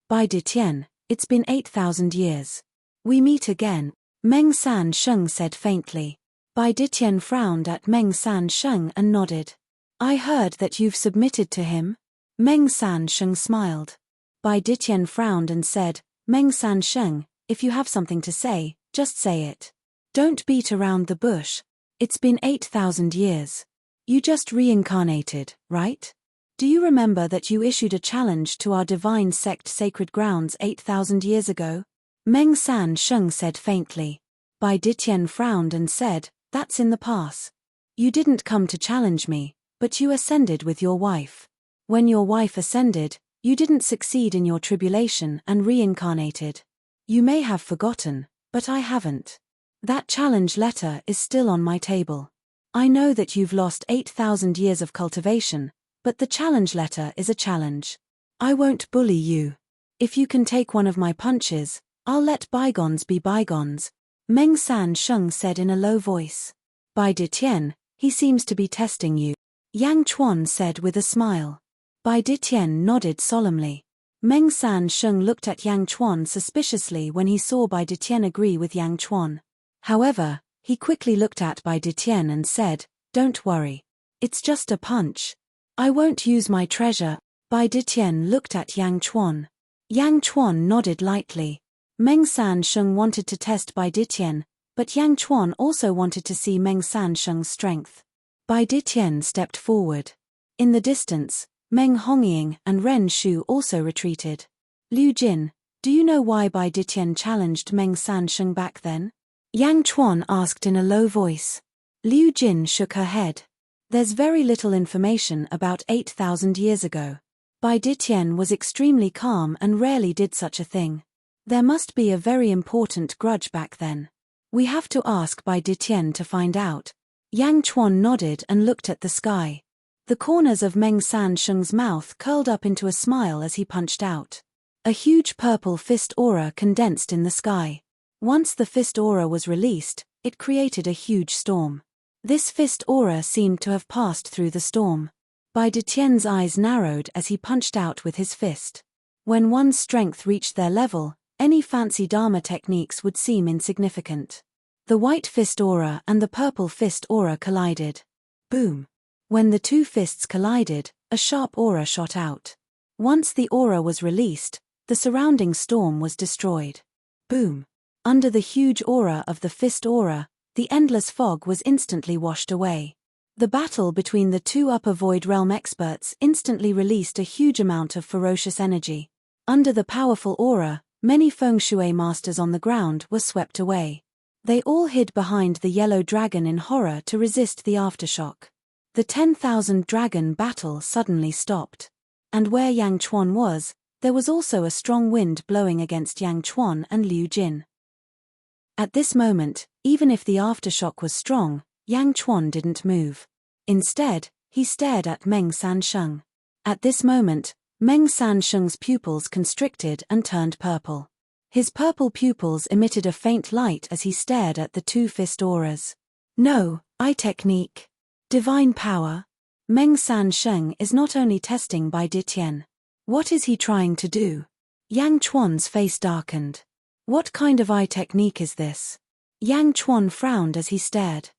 Bai Detian, it's been 8,000 years. We meet again, Meng Sansheng said faintly. Bai Detian frowned at Meng Sansheng and nodded. I heard that you've submitted to him? Meng Sansheng smiled. Bai Detian frowned and said, Meng Sansheng, if you have something to say, just say it. Don't beat around the bush. It's been 8,000 years. You just reincarnated, right? Do you remember that you issued a challenge to our divine sect Sacred Grounds 8,000 years ago? Meng Sansheng said faintly. Bai Detian frowned and said, that's in the past. You didn't come to challenge me, but you ascended with your wife. When your wife ascended, you didn't succeed in your tribulation and reincarnated. You may have forgotten, but I haven't. That challenge letter is still on my table. I know that you've lost 8,000 years of cultivation, but the challenge letter is a challenge. I won't bully you. If you can take one of my punches, I'll let bygones be bygones, Meng Sansheng said in a low voice. Bai Detian, he seems to be testing you, Yang Chuan said with a smile. Bai Detian nodded solemnly. Meng Sansheng looked at Yang Chuan suspiciously when he saw Bai Detian agree with Yang Chuan. However, he quickly looked at Bai Detian and said, don't worry. It's just a punch. I won't use my treasure. Bai Detian looked at Yang Chuan. Yang Chuan nodded lightly. Meng Sansheng wanted to test Bai Detian, but Yang Chuan also wanted to see Meng Sansheng's strength. Bai Detian stepped forward. In the distance, Meng Hongying and Ren Shu also retreated. Liu Jin, do you know why Bai Detian challenged Meng Sansheng back then? Yang Chuan asked in a low voice. Liu Jin shook her head. There's very little information about 8,000 years ago. Bai Detian was extremely calm and rarely did such a thing. There must be a very important grudge back then. We have to ask Bai Detian to find out. Yang Chuan nodded and looked at the sky. The corners of Meng Sansheng's mouth curled up into a smile as he punched out. A huge purple fist aura condensed in the sky. Once the fist aura was released, it created a huge storm. This fist aura seemed to have passed through the storm. Bai Detien's eyes narrowed as he punched out with his fist. When one's strength reached their level, any fancy Dharma techniques would seem insignificant. The white fist aura and the purple fist aura collided. Boom! When the two fists collided, a sharp aura shot out. Once the aura was released, the surrounding storm was destroyed. Boom! Under the huge aura of the fist aura, the endless fog was instantly washed away. The battle between the two upper void realm experts instantly released a huge amount of ferocious energy. Under the powerful aura, many feng shui masters on the ground were swept away. They all hid behind the yellow dragon in horror to resist the aftershock. The 10,000 dragon battle suddenly stopped. And where Yang Chuan was, there was also a strong wind blowing against Yang Chuan and Liu Jin. At this moment, even if the aftershock was strong, Yang Chuan didn't move. Instead, he stared at Meng Sansheng. At this moment, Meng Sansheng's pupils constricted and turned purple. His purple pupils emitted a faint light as he stared at the two fist auras. No, eye technique. Divine power. Meng Sansheng is not only testing Bai Detien. What is he trying to do? Yang Chuan's face darkened. What kind of eye technique is this? Yang Chuan frowned as he stared.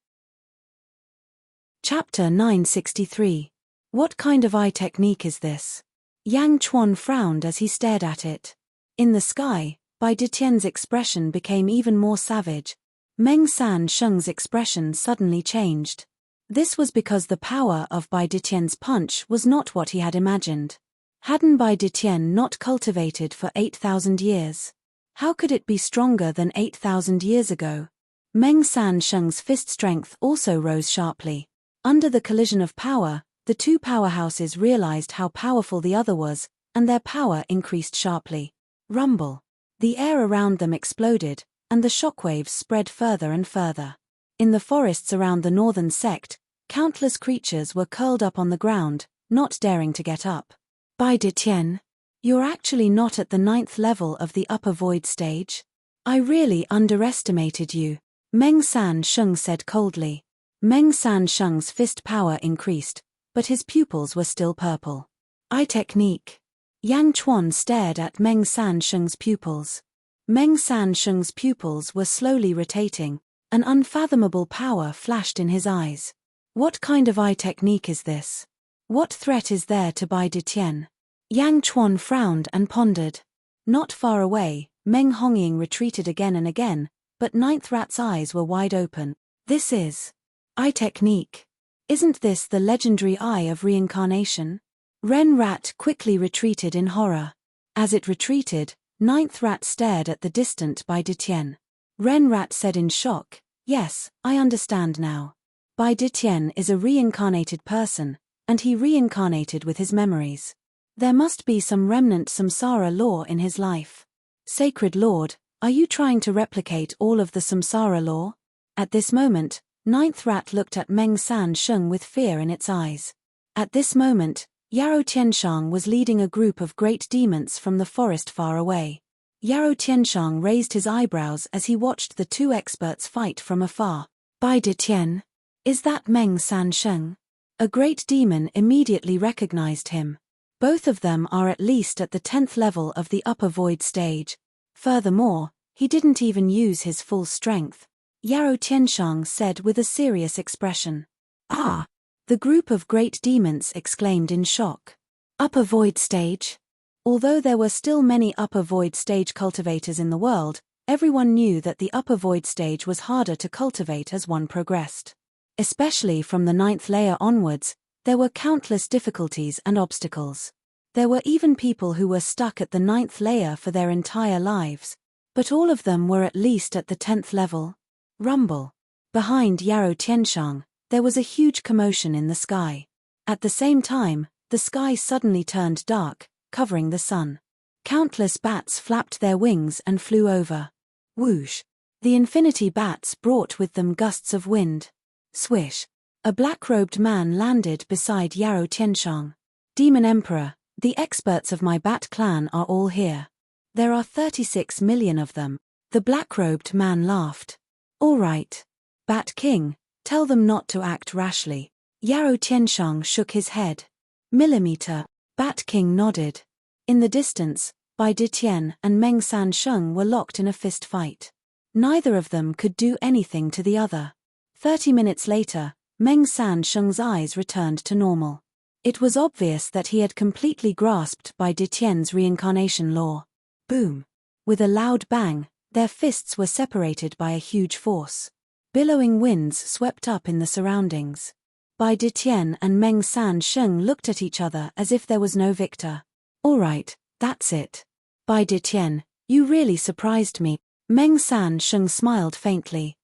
Chapter 963. What kind of eye technique is this? Yang Chuan frowned as he stared at it. In the sky, Bai Detien's expression became even more savage. Meng Sansheng's expression suddenly changed. This was because the power of Bai Detien's punch was not what he had imagined. Hadn't Bai Detien not cultivated for 8,000 years? How could it be stronger than 8,000 years ago? Meng Sansheng's fist strength also rose sharply. Under the collision of power, the two powerhouses realized how powerful the other was, and their power increased sharply. Rumble. The air around them exploded, and the shockwaves spread further and further. In the forests around the northern sect, countless creatures were curled up on the ground, not daring to get up. Bai Detien, you're actually not at the 9th level of the upper void stage? I really underestimated you, Meng Sansheng said coldly. Meng Sansheng's fist power increased, but his pupils were still purple. Eye technique. Yang Chuan stared at Meng Sansheng's pupils. Meng Sansheng's pupils were slowly rotating. An unfathomable power flashed in his eyes. What kind of eye technique is this? What threat is there to Bai Detien? Yang Chuan frowned and pondered. Not far away, Meng Hongying retreated again and again, but Ninth Rat's eyes were wide open. This is eye technique. Isn't this the legendary eye of reincarnation? Ren Rat quickly retreated in horror. As it retreated, Ninth Rat stared at the distant Bai Detien. Ren Rat said in shock, yes, I understand now. Bai Detien is a reincarnated person, and he reincarnated with his memories. There must be some remnant samsara law in his life. Sacred Lord, are you trying to replicate all of the samsara law? At this moment, Ninth Rat looked at Meng Sansheng with fear in its eyes. At this moment, Yarrow Tianshang was leading a group of great demons from the forest far away. Yarrow Tianshang raised his eyebrows as he watched the two experts fight from afar. Bai Detien? Is that Meng Sansheng? A great demon immediately recognized him. Both of them are at least at the 10th level of the upper void stage. Furthermore, he didn't even use his full strength. Yarrow Tianshang said with a serious expression. Ah! The group of great demons exclaimed in shock. Upper void stage? Although there were still many upper void stage cultivators in the world, everyone knew that the upper void stage was harder to cultivate as one progressed. Especially from the 9th layer onwards, there were countless difficulties and obstacles. There were even people who were stuck at the 9th layer for their entire lives. But all of them were at least at the 10th level. Rumble. Behind Yarrow Tianshang, there was a huge commotion in the sky. At the same time, the sky suddenly turned dark, covering the sun. Countless bats flapped their wings and flew over. Whoosh! The infinity bats brought with them gusts of wind. Swish! A black-robed man landed beside Yarrow Tianshang. Demon Emperor, the experts of my bat clan are all here. There are 36 million of them. The black-robed man laughed. All right. Bat King, tell them not to act rashly. Yarou Tianshang shook his head. Millimeter. Bat King nodded. In the distance, Bai Ditian and Meng Sansheng were locked in a fist fight. Neither of them could do anything to the other. 30 minutes later, Meng Sansheng's eyes returned to normal. It was obvious that he had completely grasped Bai Ditian's reincarnation law. Boom! With a loud bang, their fists were separated by a huge force. Billowing winds swept up in the surroundings. Bai Ditian and Meng Sansheng looked at each other as if there was no victor. All right, that's it. Bai Ditian, you really surprised me. Meng Sansheng smiled faintly.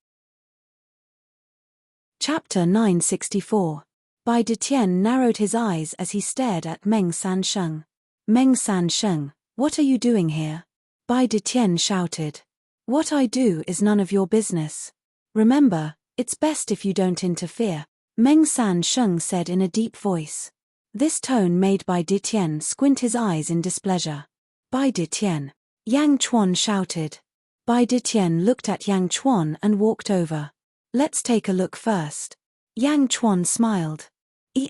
Chapter 964. Bai Ditian narrowed his eyes as he stared at Meng Sansheng. Meng Sansheng, what are you doing here? Bai Ditian shouted. What I do is none of your business. Remember, it's best if you don't interfere, Meng Sansheng said in a deep voice. This tone made Bai Ditian squint his eyes in displeasure. Bai Ditian. Yang Chuan shouted. Bai Ditian looked at Yang Chuan and walked over. Let's take a look first. Yang Chuan smiled.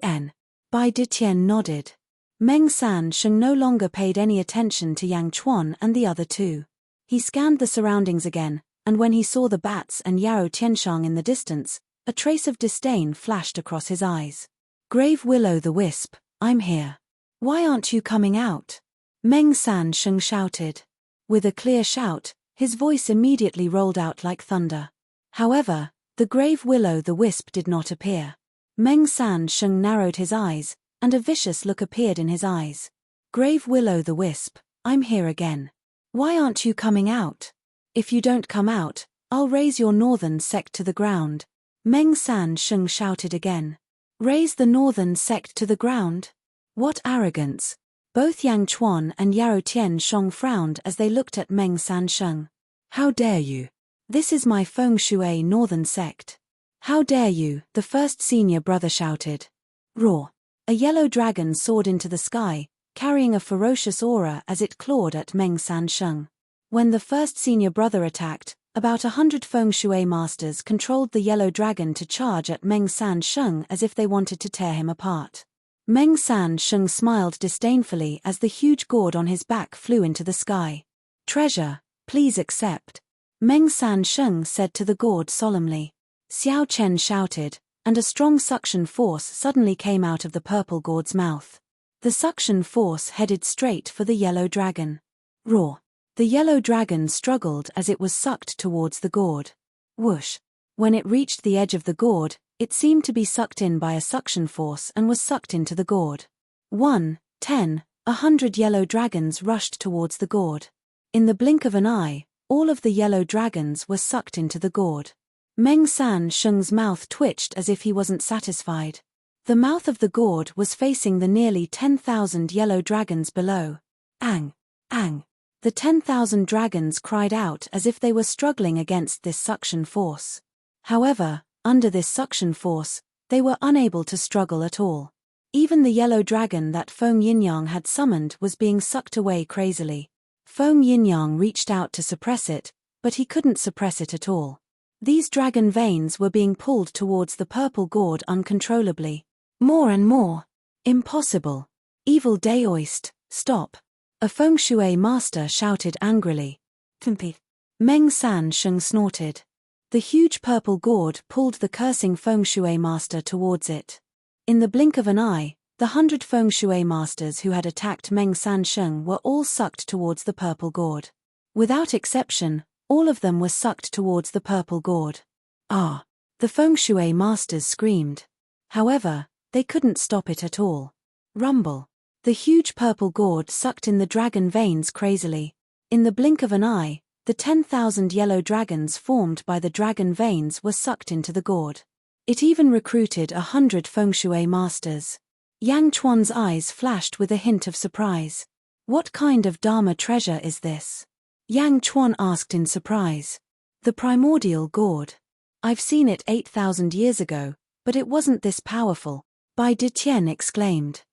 En. Bai Ditian nodded. Meng Sansheng no longer paid any attention to Yang Chuan and the other two. He scanned the surroundings again, and when he saw the bats and Yarou Tianshang in the distance, a trace of disdain flashed across his eyes. Grave Will-o'-the-Wisp, I'm here. Why aren't you coming out? Meng Sansheng shouted. With a clear shout, his voice immediately rolled out like thunder. However, the Grave Will-o'-the-Wisp did not appear. Meng Sansheng narrowed his eyes, and a vicious look appeared in his eyes. Grave Will-o'-the-Wisp, I'm here again. Why aren't you coming out? If you don't come out, I'll raise your northern sect to the ground. Meng Sansheng shouted again. Raise the northern sect to the ground? What arrogance! Both Yang Chuan and Yarou Tianshang frowned as they looked at Meng Sansheng. How dare you? This is my Feng Shui northern sect. How dare you, the first senior brother shouted. Roar! A yellow dragon soared into the sky, carrying a ferocious aura as it clawed at Meng Sansheng. When the first senior brother attacked, about 100 Feng Shui masters controlled the yellow dragon to charge at Meng Sansheng as if they wanted to tear him apart. Meng Sansheng smiled disdainfully as the huge gourd on his back flew into the sky. Treasure, please accept. Meng Sansheng said to the gourd solemnly. Xiao Chen shouted, and a strong suction force suddenly came out of the purple gourd's mouth. The suction force headed straight for the yellow dragon. Roar! The yellow dragon struggled as it was sucked towards the gourd. Whoosh! When it reached the edge of the gourd, it seemed to be sucked in by a suction force and was sucked into the gourd. 1, 10, 100 yellow dragons rushed towards the gourd. In the blink of an eye, all of the yellow dragons were sucked into the gourd. Meng Sansheng's mouth twitched as if he wasn't satisfied. The mouth of the gourd was facing the nearly 10,000 yellow dragons below. Ang! Ang! The 10,000 dragons cried out as if they were struggling against this suction force. However, under this suction force, they were unable to struggle at all. Even the yellow dragon that Feng Yinyang had summoned was being sucked away crazily. Feng Yinyang reached out to suppress it, but he couldn't suppress it at all. These dragon veins were being pulled towards the purple gourd uncontrollably. More and more. Impossible. Evil Daoist, stop. A Feng Shui master shouted angrily. Tempi. Meng Sansheng snorted. The huge purple gourd pulled the cursing Feng Shui master towards it. In the blink of an eye, the 100 Feng Shui masters who had attacked Meng Sansheng were all sucked towards the purple gourd. Without exception, all of them were sucked towards the purple gourd. Ah! The Feng Shui masters screamed. However, they couldn't stop it at all. Rumble. The huge purple gourd sucked in the dragon veins crazily. In the blink of an eye, the 10,000 yellow dragons formed by the dragon veins were sucked into the gourd. It even recruited 100 Feng Shui masters. Yang Chuan's eyes flashed with a hint of surprise. What kind of Dharma treasure is this? Yang Chuan asked in surprise. The primordial gourd. I've seen it 8,000 years ago, but it wasn't this powerful, Bai Ditian exclaimed.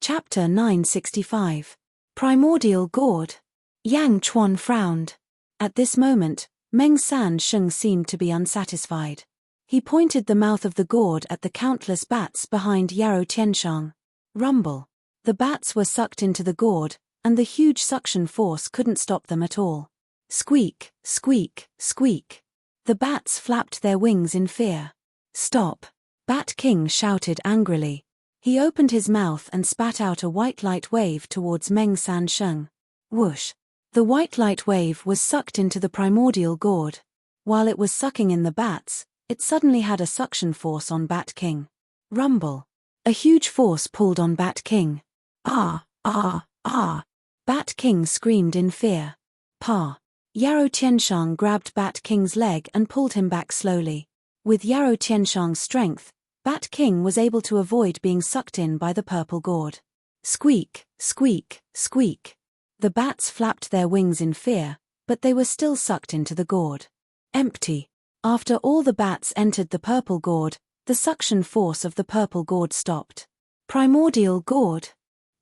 Chapter 965. Primordial Gourd. Yang Chuan frowned. At this moment, Meng San Sheng seemed to be unsatisfied. He pointed the mouth of the gourd at the countless bats behind Yarrow Tianshang. Rumble. The bats were sucked into the gourd, and the huge suction force couldn't stop them at all. Squeak, squeak, squeak. The bats flapped their wings in fear. Stop! Bat King shouted angrily. He opened his mouth and spat out a white light wave towards Meng San Sheng. Whoosh! The white light wave was sucked into the primordial gourd. While it was sucking in the bats, it suddenly had a suction force on Bat King. Rumble! A huge force pulled on Bat King. Ah, ah, ah! Bat King screamed in fear. Pa! Yarrow Tianshang grabbed Bat King's leg and pulled him back slowly. With Yarrow Tianshang's strength, Bat King was able to avoid being sucked in by the purple gourd. Squeak, squeak, squeak. The bats flapped their wings in fear, but they were still sucked into the gourd. Empty. After all the bats entered the purple gourd, the suction force of the purple gourd stopped. Primordial gourd.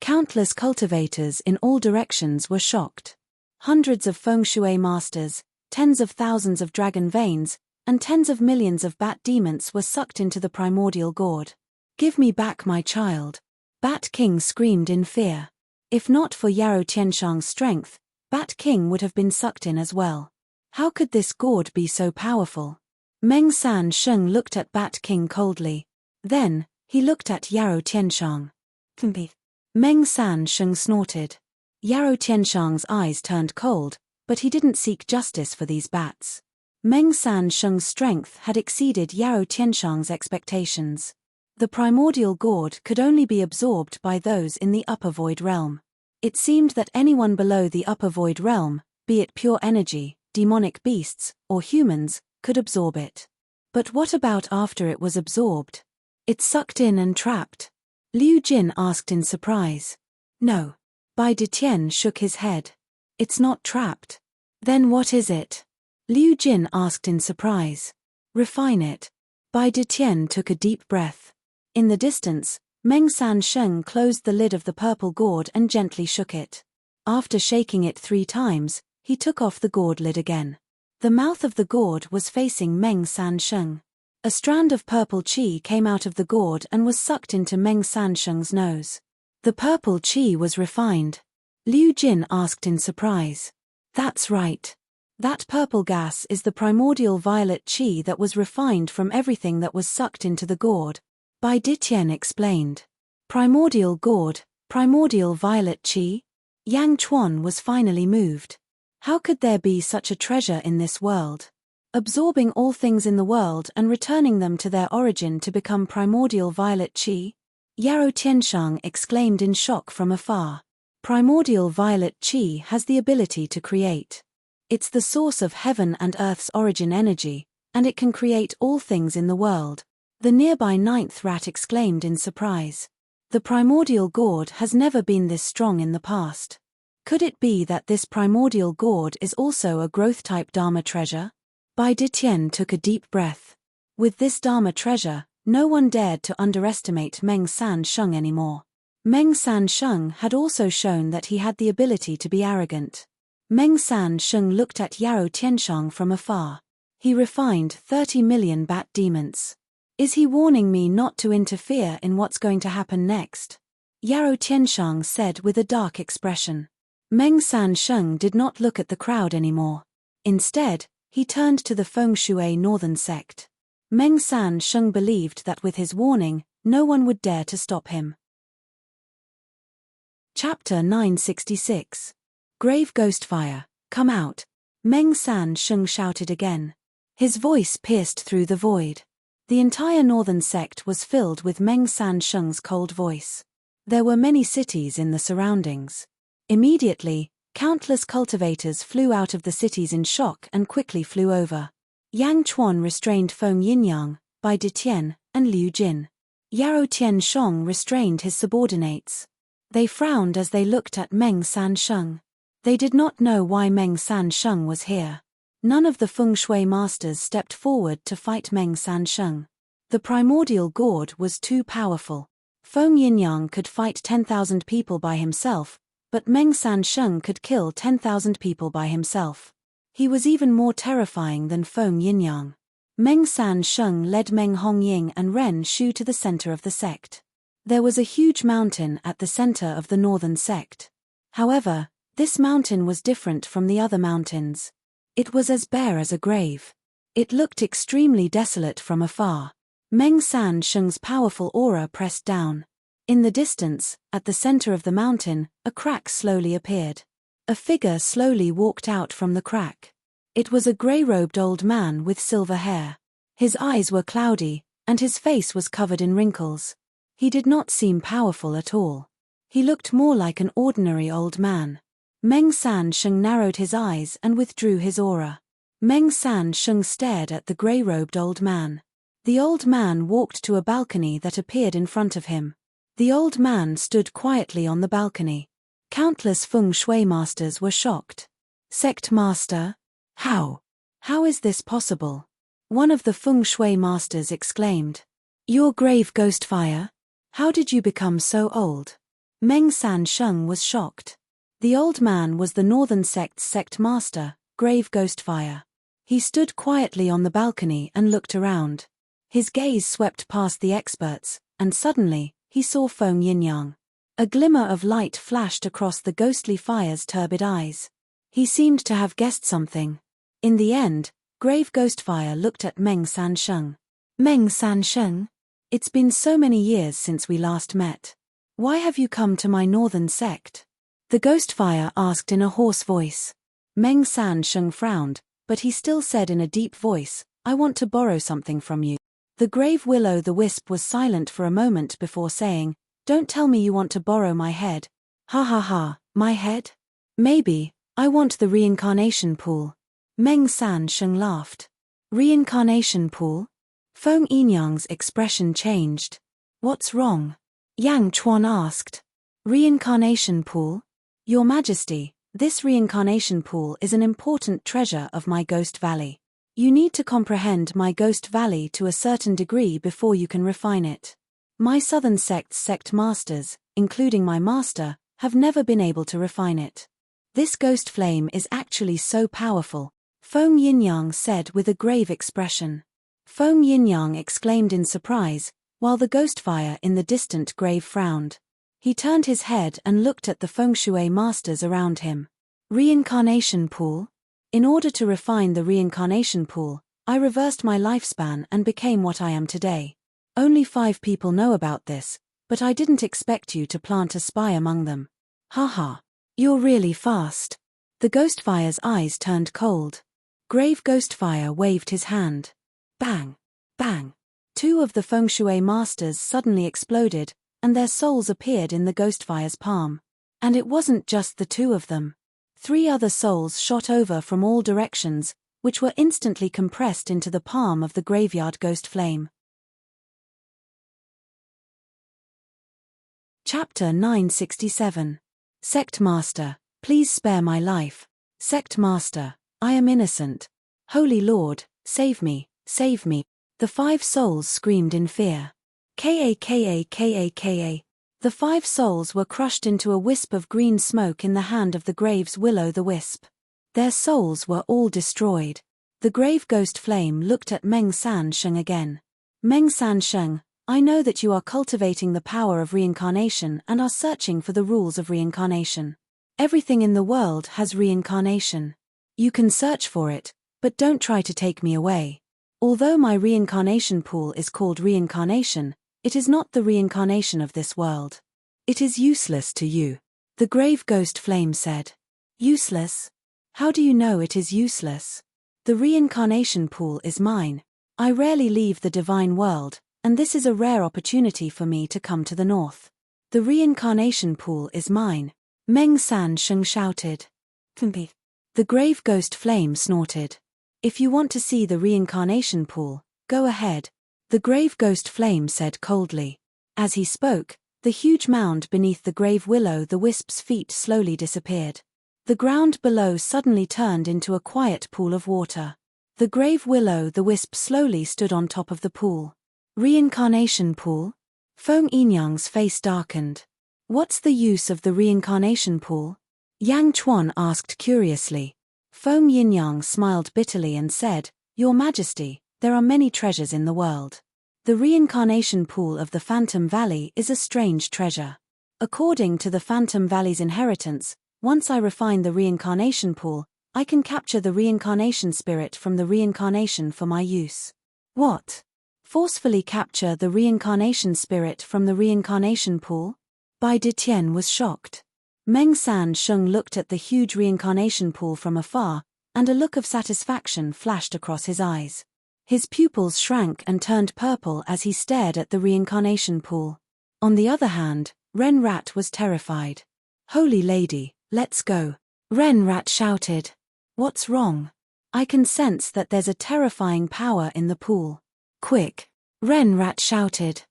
Countless cultivators in all directions were shocked. Hundreds of feng shui masters, tens of thousands of dragon veins, and tens of millions of bat demons were sucked into the primordial gourd. Give me back my child! Bat King screamed in fear. If not for Yarrow Tianshang's strength, Bat King would have been sucked in as well. How could this gourd be so powerful? Meng San Sheng looked at Bat King coldly. Then, he looked at Yarrow Tianshang. Meng San Sheng snorted. Yarrow Tianshang's eyes turned cold, but he didn't seek justice for these bats. Meng San Sheng's strength had exceeded Yarrow Tianshang's expectations. The primordial gourd could only be absorbed by those in the upper void realm. It seemed that anyone below the upper void realm, be it pure energy, demonic beasts, or humans, could absorb it. But what about after it was absorbed? It sucked in and trapped? Liu Jin asked in surprise. No. Bai Detian shook his head. It's not trapped. Then what is it? Liu Jin asked in surprise. Refine it. Bai Detian took a deep breath. In the distance, Meng San Sheng closed the lid of the purple gourd and gently shook it. After shaking it 3 times, he took off the gourd lid again. The mouth of the gourd was facing Meng San Sheng. A strand of purple qi came out of the gourd and was sucked into Meng San Sheng's nose. The purple qi was refined. Liu Jin asked in surprise. That's right. That purple gas is the primordial violet qi that was refined from everything that was sucked into the gourd. Bai Detian explained. Primordial gourd, primordial violet qi? Yang Chuan was finally moved. How could there be such a treasure in this world? Absorbing all things in the world and returning them to their origin to become primordial violet qi? Yarrow Tianshang exclaimed in shock from afar. Primordial violet qi has the ability to create. It's the source of heaven and earth's origin energy, and it can create all things in the world. The nearby 9th rat exclaimed in surprise. The primordial gourd has never been this strong in the past. Could it be that this primordial gourd is also a growth-type Dharma treasure? Bai Detian took a deep breath. With this Dharma treasure, no one dared to underestimate Meng San Sheng anymore. Meng San Sheng had also shown that he had the ability to be arrogant. Meng San Sheng looked at Yarrow Tianshang from afar. He refined 30 million bat demons. Is he warning me not to interfere in what's going to happen next? Yarrow Tianshang said with a dark expression. Meng San Sheng did not look at the crowd anymore. Instead, he turned to the feng shui northern sect. Meng San Sheng believed that with his warning, no one would dare to stop him. Chapter 966. Grave Ghostfire, come out. Meng San Sheng shouted again. His voice pierced through the void. The entire northern sect was filled with Meng San Sheng's cold voice. There were many cities in the surroundings. Immediately, countless cultivators flew out of the cities in shock and quickly flew over. Yang Chuan restrained Feng Yinyang, Bai Detian, and Liu Jin. Yarrow Tianshang restrained his subordinates. They frowned as they looked at Meng San Sheng. They did not know why Meng San Sheng was here. None of the feng shui masters stepped forward to fight Meng San Sheng. The primordial gourd was too powerful. Feng Yinyang could fight 10,000 people by himself, but Meng Sansheng could kill 10,000 people by himself. He was even more terrifying than Feng Yinyang. Meng Sansheng led Meng Hongying and Ren Shu to the center of the sect. There was a huge mountain at the center of the northern sect. However, this mountain was different from the other mountains. It was as bare as a grave. It looked extremely desolate from afar. Meng Sansheng's powerful aura pressed down. In the distance, at the center of the mountain, a crack slowly appeared. A figure slowly walked out from the crack. It was a gray-robed old man with silver hair. His eyes were cloudy, and his face was covered in wrinkles. He did not seem powerful at all. He looked more like an ordinary old man. Meng Sansheng narrowed his eyes and withdrew his aura. Meng Sansheng stared at the gray-robed old man. The old man walked to a balcony that appeared in front of him. The old man stood quietly on the balcony. Countless feng shui masters were shocked. Sect master? How? How is this possible? One of the feng shui masters exclaimed. Your grave ghost fire? How did you become so old? Meng Sansheng was shocked. The old man was the northern sect's sect master, Grave Ghostfire. He stood quietly on the balcony and looked around. His gaze swept past the experts, and suddenly, he saw Feng Yinyang. A glimmer of light flashed across the ghostly fire's turbid eyes. He seemed to have guessed something. In the end, Grave Ghostfire looked at Meng Sansheng. Meng Sansheng? It's been so many years since we last met. Why have you come to my northern sect? The Ghostfire asked in a hoarse voice. Meng Sansheng frowned, but he still said in a deep voice, I want to borrow something from you. The grave will-o'-the-wisp was silent for a moment before saying, Don't tell me you want to borrow my head. Ha ha ha, my head? Maybe, I want the reincarnation pool. Meng Sansheng laughed. Reincarnation pool? Feng Yinyang's expression changed. What's wrong? Yang Chuan asked. Reincarnation pool? Your Majesty, this reincarnation pool is an important treasure of my Ghost Valley. You need to comprehend my Ghost Valley to a certain degree before you can refine it. My southern sect's sect masters, including my master, have never been able to refine it. This ghost flame is actually so powerful, Feng Yinyang said with a grave expression. Feng Yinyang exclaimed in surprise, while the ghost fire in the distant grave frowned. He turned his head and looked at the feng shui masters around him. Reincarnation pool? In order to refine the reincarnation pool, I reversed my lifespan and became what I am today. Only 5 people know about this, but I didn't expect you to plant a spy among them. Haha. You're really fast. The Ghostfire's eyes turned cold. Grave Ghostfire waved his hand. Bang! Bang! 2 of the feng shui masters suddenly exploded, and their souls appeared in the Ghostfire's palm. And it wasn't just the 2 of them. 3 other souls shot over from all directions, which were instantly compressed into the palm of the graveyard ghost flame. Chapter 967. Sect Master, please spare my life. Sect Master, I am innocent. Holy Lord, save me, save me. The 5 souls screamed in fear. Ka. The 5 souls were crushed into a wisp of green smoke in the hand of the grave's will-o'-the-wisp. Their souls were all destroyed. The grave ghost flame looked at Meng Sansheng again. Meng Sansheng, I know that you are cultivating the power of reincarnation and are searching for the rules of reincarnation. Everything in the world has reincarnation. You can search for it, but don't try to take me away. Although my reincarnation pool is called reincarnation, it is not the reincarnation of this world. It is useless to you. The grave ghost flame said. Useless? How do you know it is useless? The reincarnation pool is mine. I rarely leave the divine world, and this is a rare opportunity for me to come to the north. The reincarnation pool is mine. Meng Sansheng shouted. The grave ghost flame snorted. If you want to see the reincarnation pool, go ahead. The grave ghost flame said coldly. As he spoke, the huge mound beneath the grave will-o'-the-wisp's feet slowly disappeared. The ground below suddenly turned into a quiet pool of water. The grave will-o'-the-wisp slowly stood on top of the pool. Reincarnation pool? Feng Yinyang's face darkened. What's the use of the reincarnation pool? Yang Chuan asked curiously. Foam Yin-yang smiled bitterly and said, Your Majesty, there are many treasures in the world. The reincarnation pool of the Phantom Valley is a strange treasure. According to the Phantom Valley's inheritance, once I refine the reincarnation pool, I can capture the reincarnation spirit from the reincarnation for my use. What? Forcefully capture the reincarnation spirit from the reincarnation pool? Bai Ditian was shocked. Meng San Sheng looked at the huge reincarnation pool from afar, and a look of satisfaction flashed across his eyes. His pupils shrank and turned purple as he stared at the reincarnation pool. On the other hand, Ren Rat was terrified. Holy Lady, let's go. Ren Rat shouted. What's wrong? I can sense that there's a terrifying power in the pool. Quick! Ren Rat shouted.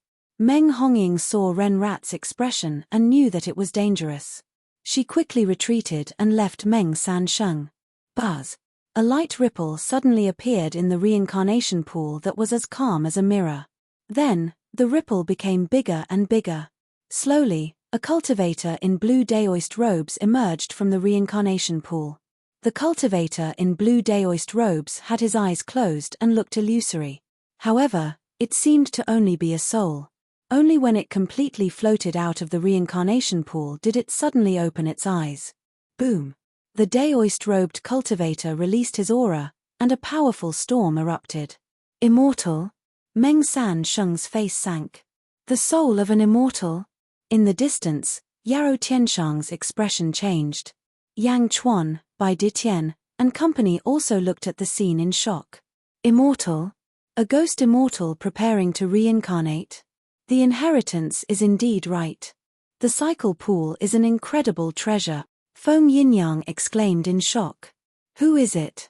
Meng Hongying saw Ren Rat's expression and knew that it was dangerous. She quickly retreated and left Meng San Sheng. Buzz! A light ripple suddenly appeared in the reincarnation pool that was as calm as a mirror. Then, the ripple became bigger and bigger. Slowly, a cultivator in blue daoist robes emerged from the reincarnation pool. The cultivator in blue daoist robes had his eyes closed and looked illusory. However, it seemed to only be a soul. Only when it completely floated out of the reincarnation pool did it suddenly open its eyes. Boom! The daoist-robed cultivator released his aura, and a powerful storm erupted. Immortal? Meng San Sheng's face sank. The soul of an immortal? In the distance, Yarrow Tianshang's expression changed. Yang Chuan, Bai Ditian, and company also looked at the scene in shock. Immortal? A ghost immortal preparing to reincarnate? The inheritance is indeed right. The cycle pool is an incredible treasure. Foam Yin-yang exclaimed in shock. Who is it?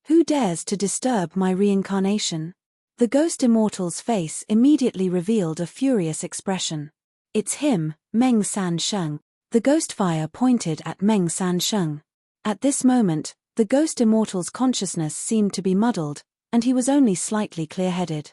Who dares to disturb my reincarnation? The ghost immortal's face immediately revealed a furious expression. It's him, Meng San Sheng. The ghost fire pointed at Meng San Sheng. At this moment, the ghost immortal's consciousness seemed to be muddled, and he was only slightly clear-headed.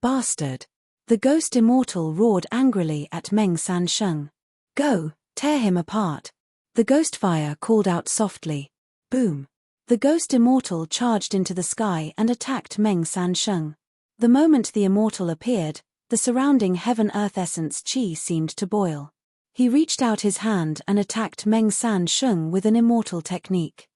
Bastard! The ghost immortal roared angrily at Meng San Sheng. Go, tear him apart. The ghost fire called out softly. Boom! The ghost immortal charged into the sky and attacked Meng San Sheng. The moment the immortal appeared, the surrounding heaven-earth essence chi seemed to boil. He reached out his hand and attacked Meng San Sheng with an immortal technique.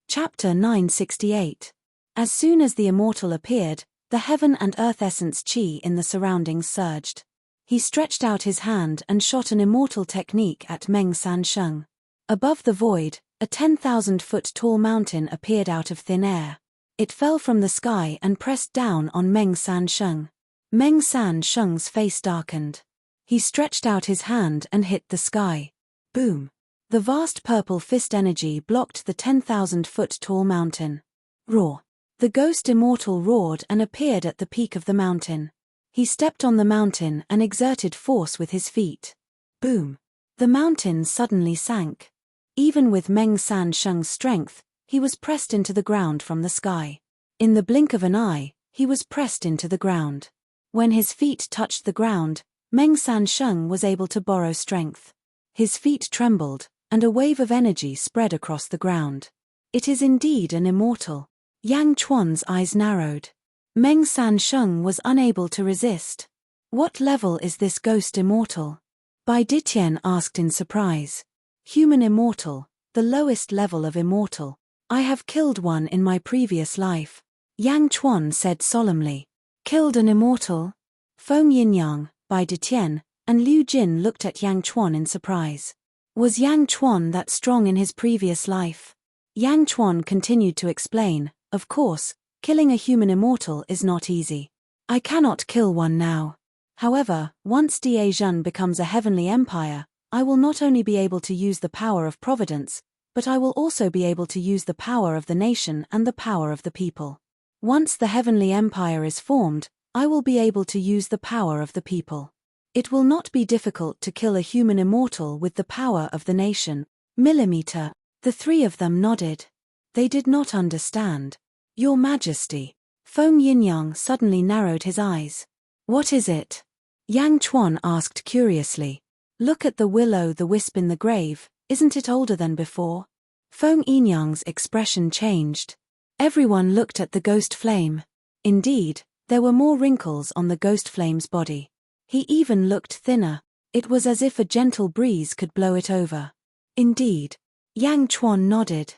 Chapter 968. As soon as the immortal appeared, the heaven and earth essence chi in the surroundings surged. He stretched out his hand and shot an immortal technique at Meng San Sheng. Above the void, a 10,000-foot-tall mountain appeared out of thin air. It fell from the sky and pressed down on Meng San Sheng. Meng San Sheng's face darkened. He stretched out his hand and hit the sky. Boom! The vast purple fist energy blocked the 10,000-foot-tall mountain. Roar! The ghost immortal roared and appeared at the peak of the mountain. He stepped on the mountain and exerted force with his feet. Boom! The mountain suddenly sank. Even with Meng San Sheng's strength, he was pressed into the ground from the sky. In the blink of an eye, he was pressed into the ground. When his feet touched the ground, Meng San Sheng was able to borrow strength. His feet trembled, and a wave of energy spread across the ground. It is indeed an immortal. Yang Chuan's eyes narrowed. Meng San Sheng was unable to resist. What level is this ghost immortal? Bai Ditian asked in surprise. Human immortal, the lowest level of immortal. I have killed one in my previous life. Yang Chuan said solemnly. Killed an immortal? Foam Yin-yang, Bai Ditian, and Liu Jin looked at Yang Chuan in surprise. Was Yang Chuan that strong in his previous life? Yang Chuan continued to explain, of course, killing a human immortal is not easy. I cannot kill one now. However, once Da Zhen becomes a heavenly empire, I will not only be able to use the power of providence, but I will also be able to use the power of the nation and the power of the people. Once the heavenly empire is formed, I will be able to use the power of the people. It will not be difficult to kill a human immortal with the power of the nation. Millimeter. The three of them nodded. They did not understand. Your Majesty. Foam Yin-yang suddenly narrowed his eyes. What is it? Yang Chuan asked curiously. Look at the will-o'-the-wisp in the grave, isn't it older than before? Feng Yinyang's expression changed. Everyone looked at the ghost flame. Indeed, there were more wrinkles on the ghost flame's body. He even looked thinner. It was as if a gentle breeze could blow it over. Indeed. Yang Chuan nodded.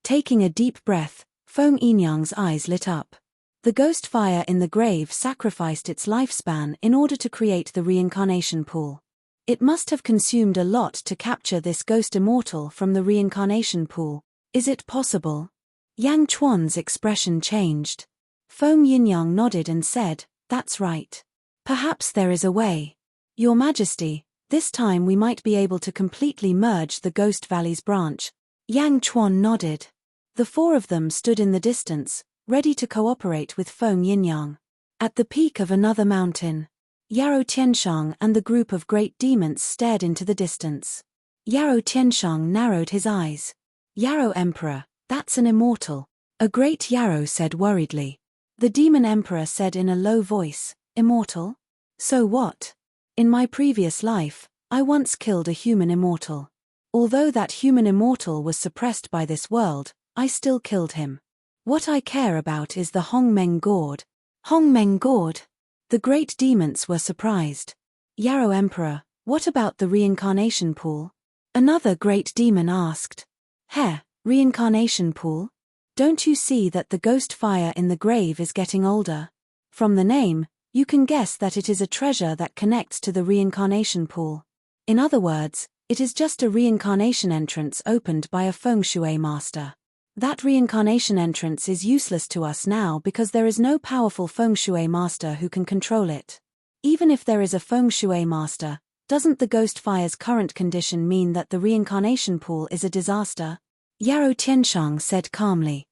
Taking a deep breath, Feng Yinyang's eyes lit up. The ghost fire in the grave sacrificed its lifespan in order to create the reincarnation pool. It must have consumed a lot to capture this ghost immortal from the reincarnation pool. Is it possible? Yang Chuan's expression changed. Feng Yinyang nodded and said, that's right. Perhaps there is a way. Your Majesty, this time we might be able to completely merge the Ghost Valley's branch. Yang Chuan nodded. The four of them stood in the distance, ready to cooperate with Feng Yinyang. At the peak of another mountain, Yarrow Tianshang and the group of great demons stared into the distance. Yarrow Tianshang narrowed his eyes. Yarrow Emperor, that's an immortal. A great Yarrow said worriedly. The demon emperor said in a low voice, immortal? So what? In my previous life, I once killed a human immortal. Although that human immortal was suppressed by this world, I still killed him. What I care about is the Hongmeng Gourd. Hongmeng Gourd? The great demons were surprised. Yarrow Emperor, what about the reincarnation pool? Another great demon asked. Reincarnation pool? Don't you see that the ghost fire in the grave is getting older? From the name, you can guess that it is a treasure that connects to the reincarnation pool. In other words, it is just a reincarnation entrance opened by a feng shui master. That reincarnation entrance is useless to us now because there is no powerful feng shui master who can control it. Even if there is a feng shui master, doesn't the ghost fire's current condition mean that the reincarnation pool is a disaster? Yarrow Tianshang said calmly.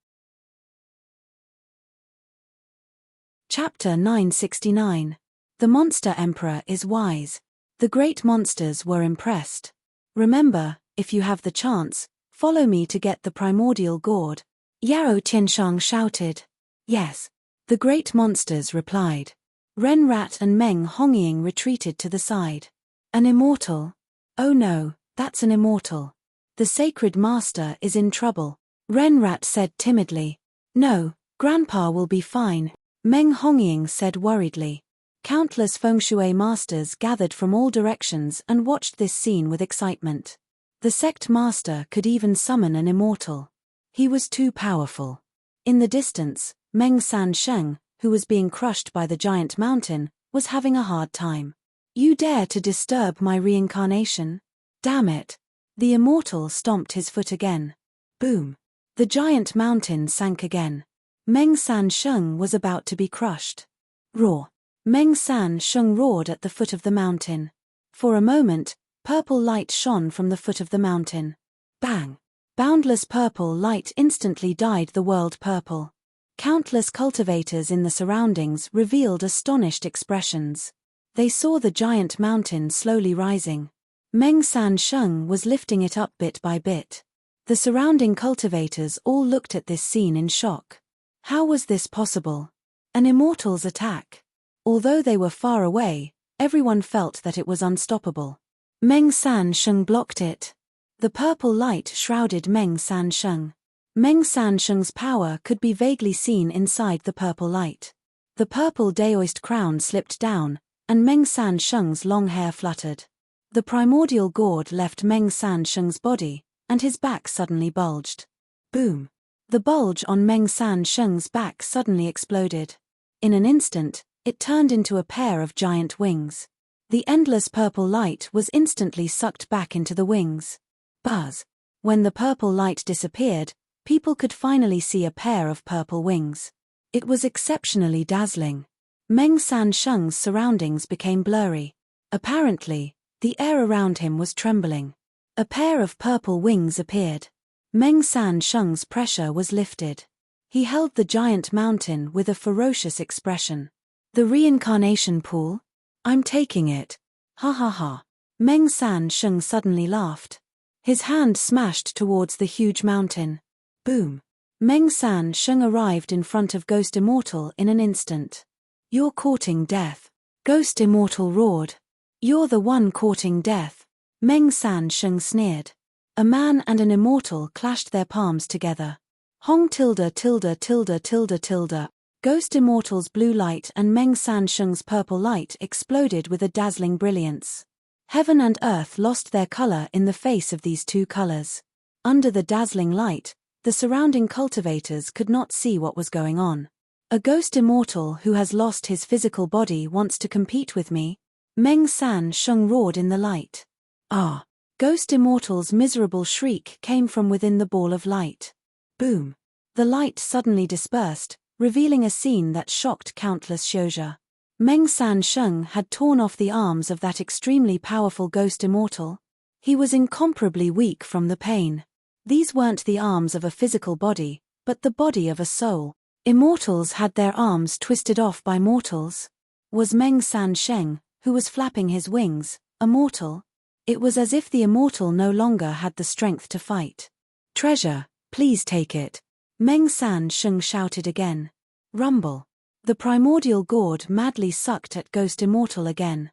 Chapter 969. The Monster Emperor is wise. The great monsters were impressed. Remember, if you have the chance, follow me to get the primordial gourd. Yarrow Tianshang shouted. Yes. The great monsters replied. Ren Rat and Meng Hongying retreated to the side. An immortal? Oh no, that's an immortal. The sacred master is in trouble. Ren Rat said timidly. No, Grandpa will be fine. Meng Hongying said worriedly. Countless feng shui masters gathered from all directions and watched this scene with excitement. The sect master could even summon an immortal. He was too powerful. In the distance, Meng San Sheng, who was being crushed by the giant mountain, was having a hard time. You dare to disturb my reincarnation? Damn it. The immortal stomped his foot again. Boom. The giant mountain sank again. Meng San Sheng was about to be crushed. Roar. Meng San Sheng roared at the foot of the mountain. For a moment, purple light shone from the foot of the mountain. Bang! Boundless purple light instantly dyed the world purple. Countless cultivators in the surroundings revealed astonished expressions. They saw the giant mountain slowly rising. Meng San Sheng was lifting it up bit by bit. The surrounding cultivators all looked at this scene in shock. How was this possible? An immortal's attack? Although they were far away, everyone felt that it was unstoppable. Meng San Sheng blocked it. The purple light shrouded Meng San Sheng. Meng San Sheng's power could be vaguely seen inside the purple light. The purple daoist crown slipped down, and Meng San Sheng's long hair fluttered. The primordial gourd left Meng San Sheng's body, and his back suddenly bulged. Boom! The bulge on Meng San Sheng's back suddenly exploded. In an instant, it turned into a pair of giant wings. The endless purple light was instantly sucked back into the wings. Buzz! When the purple light disappeared, people could finally see a pair of purple wings. It was exceptionally dazzling. Meng San Sheng's surroundings became blurry. Apparently, the air around him was trembling. A pair of purple wings appeared. Meng San Sheng's pressure was lifted. He held the giant mountain with a ferocious expression. The reincarnation pool? I'm taking it. Ha ha ha. Meng San Sheng suddenly laughed. His hand smashed towards the huge mountain. Boom. Meng San Sheng arrived in front of Ghost Immortal in an instant. You're courting death. Ghost Immortal roared. You're the one courting death. Meng San Sheng sneered. A man and an immortal clashed their palms together. Hong tilde tilde tilde tilde tilde. Ghost Immortal's blue light and Meng San Sheng's purple light exploded with a dazzling brilliance. Heaven and earth lost their color in the face of these two colors. Under the dazzling light, the surrounding cultivators could not see what was going on. A ghost immortal who has lost his physical body wants to compete with me? Meng San Sheng roared in the light. Ah! Ghost Immortal's miserable shriek came from within the ball of light. Boom! The light suddenly dispersed, revealing a scene that shocked countless Xiuzha. Meng San Sheng had torn off the arms of that extremely powerful ghost immortal. He was incomparably weak from the pain. These weren't the arms of a physical body, but the body of a soul. Immortals had their arms twisted off by mortals. Was Meng San Sheng, who was flapping his wings, a mortal? It was as if the immortal no longer had the strength to fight. Treasure, please take it. Meng San Sheng shouted again. Rumble. The primordial gourd madly sucked at Ghost Immortal again.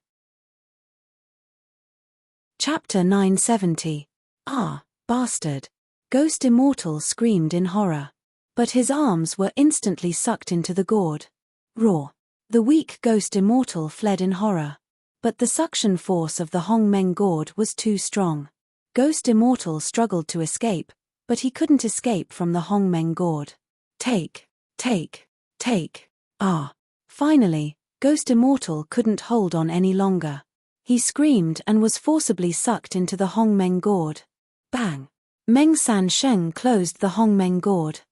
Chapter 970. Ah, bastard. Ghost Immortal screamed in horror. But his arms were instantly sucked into the gourd. Roar. The weak Ghost Immortal fled in horror. But the suction force of the Hong Meng gourd was too strong. Ghost Immortal struggled to escape, but he couldn't escape from the Hong Meng gourd. Take. Ah! Finally, Ghost Immortal couldn't hold on any longer. He screamed and was forcibly sucked into the Hong Meng gourd. Bang! Meng San Sheng closed the Hong Meng gourd.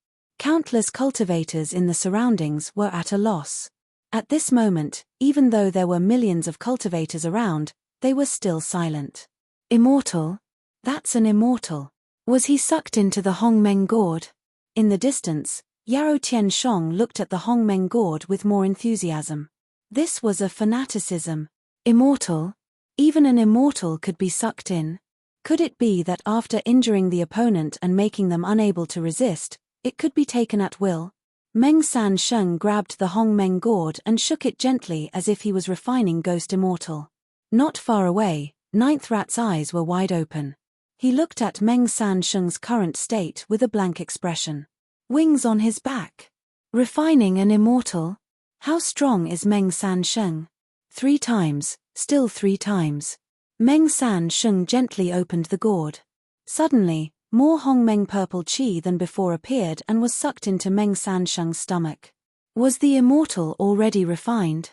Countless cultivators in the surroundings were at a loss. At this moment, even though there were millions of cultivators around, they were still silent. Immortal? That's an immortal. Was he sucked into the Hong Meng gourd? In the distance, Yaro Tianshong looked at the Hong Meng gourd with more enthusiasm. This was a fanaticism. Immortal? Even an immortal could be sucked in. Could it be that after injuring the opponent and making them unable to resist, it could be taken at will? Meng San Sheng grabbed the Hong Meng gourd and shook it gently as if he was refining Ghost Immortal. Not far away, Ninth Rat's eyes were wide open. He looked at Meng San Sheng's current state with a blank expression. Wings on his back. Refining an immortal? How strong is Meng San Sheng? 3 times, still 3 times. Meng San Sheng gently opened the gourd. Suddenly, more Hong Meng purple qi than before appeared and was sucked into Meng San Sheng's stomach. Was the immortal already refined?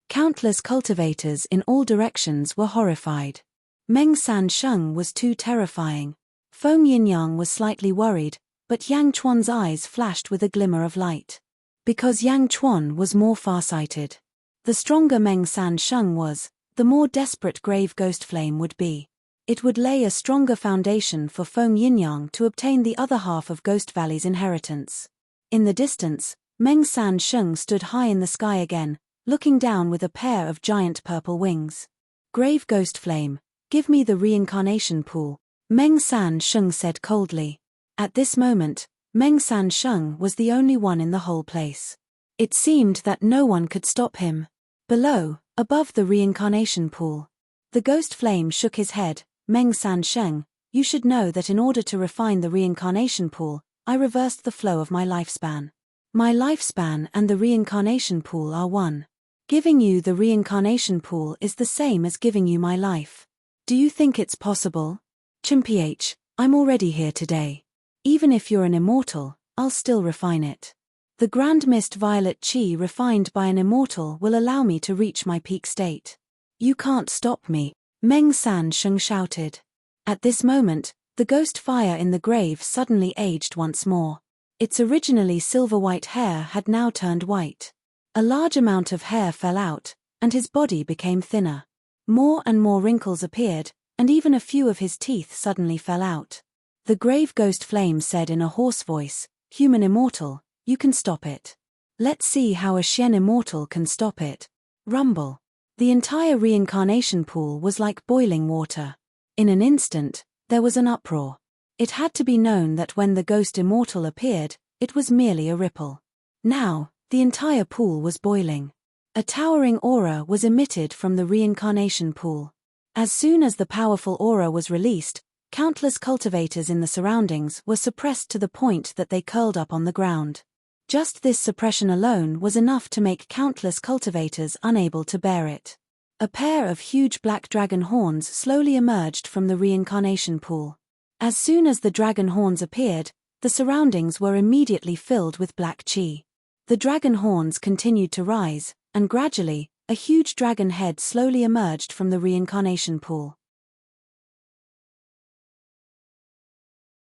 Countless cultivators in all directions were horrified. Meng San Sheng was too terrifying. Feng Yinyang was slightly worried, but Yang Chuan's eyes flashed with a glimmer of light. Because Yang Chuan was more farsighted. The stronger Meng San Sheng was, the more desperate Grave Ghost Flame would be. It would lay a stronger foundation for Feng Yinyang to obtain the other half of Ghost Valley's inheritance. In the distance, Meng San Sheng stood high in the sky again, looking down with a pair of giant purple wings. Grave Ghost Flame, give me the reincarnation pool, Meng San Sheng said coldly. At this moment, Meng San Sheng was the only one in the whole place. It seemed that no one could stop him. Below, above the reincarnation pool, the ghost flame shook his head. Meng San Sheng, you should know that in order to refine the reincarnation pool, I reversed the flow of my lifespan. My lifespan and the reincarnation pool are one. Giving you the reincarnation pool is the same as giving you my life. Do you think it's possible? Chimph, I'm already here today. Even if you're an immortal, I'll still refine it. The Grand Mist Violet Qi refined by an immortal will allow me to reach my peak state. You can't stop me, Meng San Sheng shouted. At this moment, the ghost fire in the grave suddenly aged once more. Its originally silver-white hair had now turned white. A large amount of hair fell out, and his body became thinner. More and more wrinkles appeared, and even a few of his teeth suddenly fell out. The grave ghost flame said in a hoarse voice, "Human immortal, you can stop it. Let's see how a Xian immortal can stop it." Rumble. The entire reincarnation pool was like boiling water. In an instant, there was an uproar. It had to be known that when the ghost immortal appeared, it was merely a ripple. Now, the entire pool was boiling. A towering aura was emitted from the reincarnation pool. As soon as the powerful aura was released, countless cultivators in the surroundings were suppressed to the point that they curled up on the ground. Just this suppression alone was enough to make countless cultivators unable to bear it. A pair of huge black dragon horns slowly emerged from the reincarnation pool. As soon as the dragon horns appeared, the surroundings were immediately filled with black chi. The dragon horns continued to rise, and gradually, a huge dragon head slowly emerged from the reincarnation pool.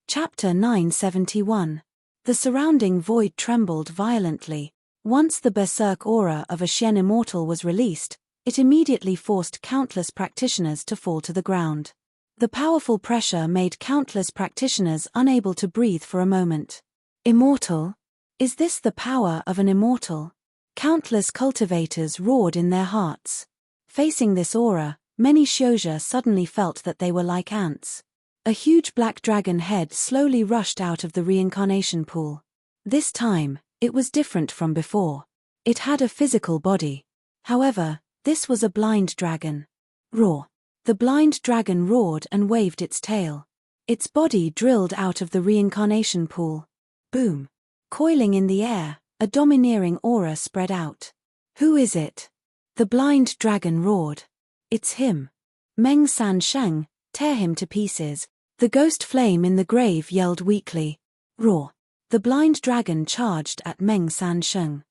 Chapter 971. The surrounding void trembled violently. Once the berserk aura of a Xian Immortal was released, it immediately forced countless practitioners to fall to the ground. The powerful pressure made countless practitioners unable to breathe for a moment. Immortal? Is this the power of an immortal? Countless cultivators roared in their hearts. Facing this aura, many Xiozhi suddenly felt that they were like ants. A huge black dragon head slowly rushed out of the reincarnation pool. This time, it was different from before. It had a physical body. However, this was a blind dragon. Roar! The blind dragon roared and waved its tail. Its body drilled out of the reincarnation pool. Boom! Coiling in the air, a domineering aura spread out. Who is it? The blind dragon roared. It's him. Meng San Sheng, tear him to pieces. The ghost flame in the grave yelled weakly. Roar. The blind dragon charged at Meng San Sheng.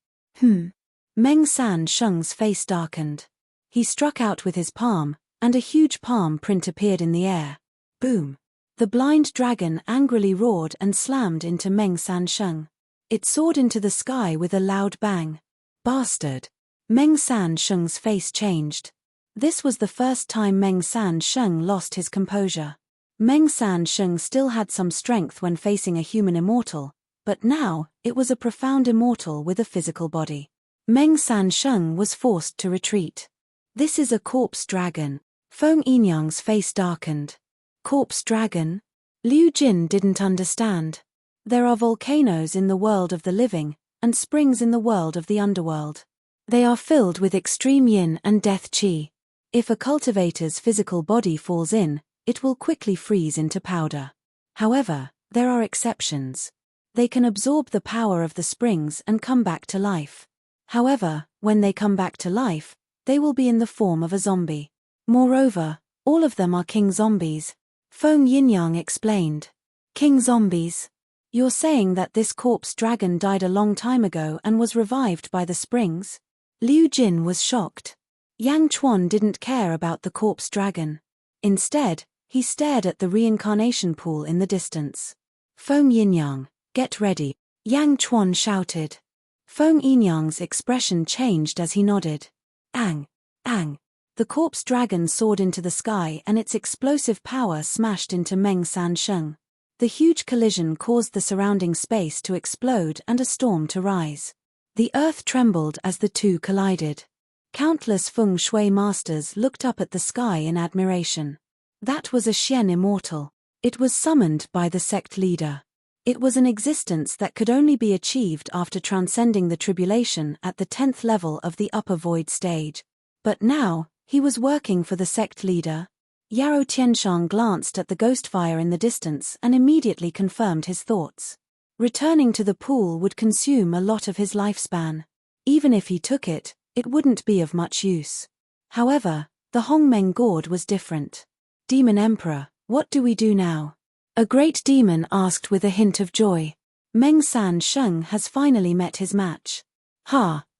Meng San Sheng's face darkened. He struck out with his palm, and a huge palm print appeared in the air. Boom. The blind dragon angrily roared and slammed into Meng San Sheng. It soared into the sky with a loud bang. Bastard! Meng San Sheng's face changed. This was the first time Meng San Sheng lost his composure. Meng San Sheng still had some strength when facing a human immortal, but now, it was a profound immortal with a physical body. Meng San Sheng was forced to retreat. This is a corpse dragon. Feng Yinyang's face darkened. Corpse dragon? Liu Jin didn't understand. There are volcanoes in the world of the living, and springs in the world of the underworld. They are filled with extreme yin and death qi. If a cultivator's physical body falls in, it will quickly freeze into powder. However, there are exceptions. They can absorb the power of the springs and come back to life. However, when they come back to life, they will be in the form of a zombie. Moreover, all of them are king zombies. Feng Yinyang explained. King zombies? You're saying that this corpse dragon died a long time ago and was revived by the springs? Liu Jin was shocked. Yang Chuan didn't care about the corpse dragon. Instead, he stared at the reincarnation pool in the distance. Feng Yinyang, get ready, Yang Chuan shouted. Feng Yinyang's expression changed as he nodded. Ang! Ang! The corpse dragon soared into the sky and its explosive power smashed into Meng San Sheng. The huge collision caused the surrounding space to explode and a storm to rise. The earth trembled as the two collided. Countless feng shui masters looked up at the sky in admiration. That was a Xian Immortal. It was summoned by the sect leader. It was an existence that could only be achieved after transcending the tribulation at the 10th level of the upper void stage. But now, he was working for the sect leader. Yarrow Tianshang glanced at the ghost fire in the distance and immediately confirmed his thoughts. Returning to the pool would consume a lot of his lifespan. Even if he took it, it wouldn't be of much use. However, the Hongmeng gourd was different. Demon Emperor, what do we do now? A great demon asked with a hint of joy. Meng San Sheng has finally met his match.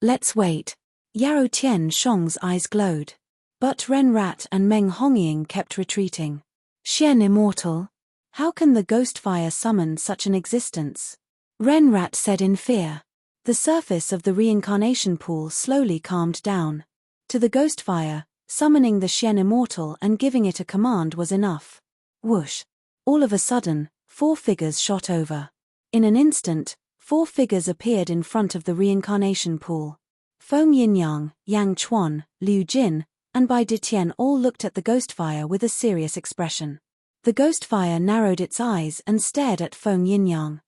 Let's wait. Yarrow Tianshang's eyes glowed. But Ren Rat and Meng Hongying kept retreating. Xian Immortal? How can the ghost fire summon such an existence? Ren Rat said in fear. The surface of the reincarnation pool slowly calmed down. To the ghost fire, summoning the Xian Immortal and giving it a command was enough. Whoosh! All of a sudden, 4 figures shot over. In an instant, 4 figures appeared in front of the reincarnation pool. Feng Yinyang, Yang Chuan, Liu Jin, and Bai Ditian all looked at the ghost fire with a serious expression. The ghost fire narrowed its eyes and stared at Feng Yinyang.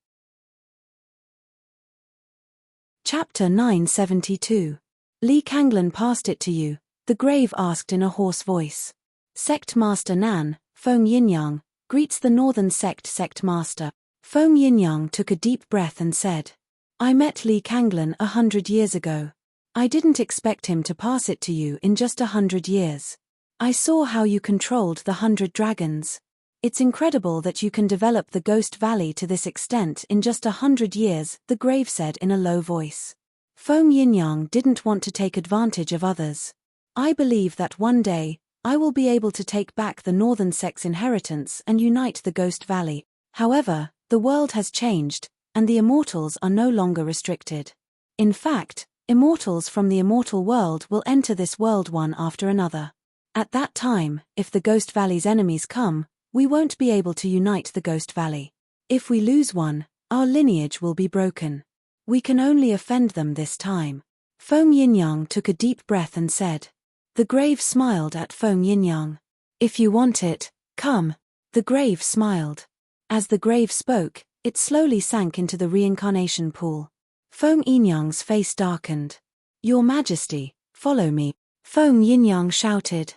Chapter 972. Li Kanglan passed it to you, the grave asked in a hoarse voice. Sect Master Nan, Feng Yinyang, greets the Northern Sect Master. Feng Yinyang took a deep breath and said, I met Li Kanglan 100 years ago. I didn't expect him to pass it to you in just 100 years. I saw how you controlled the 100 dragons. It's incredible that you can develop the Ghost Valley to this extent in just 100 years, the grave said in a low voice. Feng Yinyang didn't want to take advantage of others. I believe that one day, I will be able to take back the Northern Sect's inheritance and unite the Ghost Valley. However, the world has changed, and the Immortals are no longer restricted. In fact, Immortals from the Immortal world will enter this world one after another. At that time, if the Ghost Valley's enemies come, we won't be able to unite the Ghost Valley. If we lose one, our lineage will be broken. We can only offend them this time. Feng Yinyang took a deep breath and said. The grave smiled at Feng Yinyang. If you want it, come. The grave smiled. As the grave spoke, it slowly sank into the reincarnation pool. Feng Yinyang's face darkened. Your Majesty, follow me. Feng Yinyang shouted.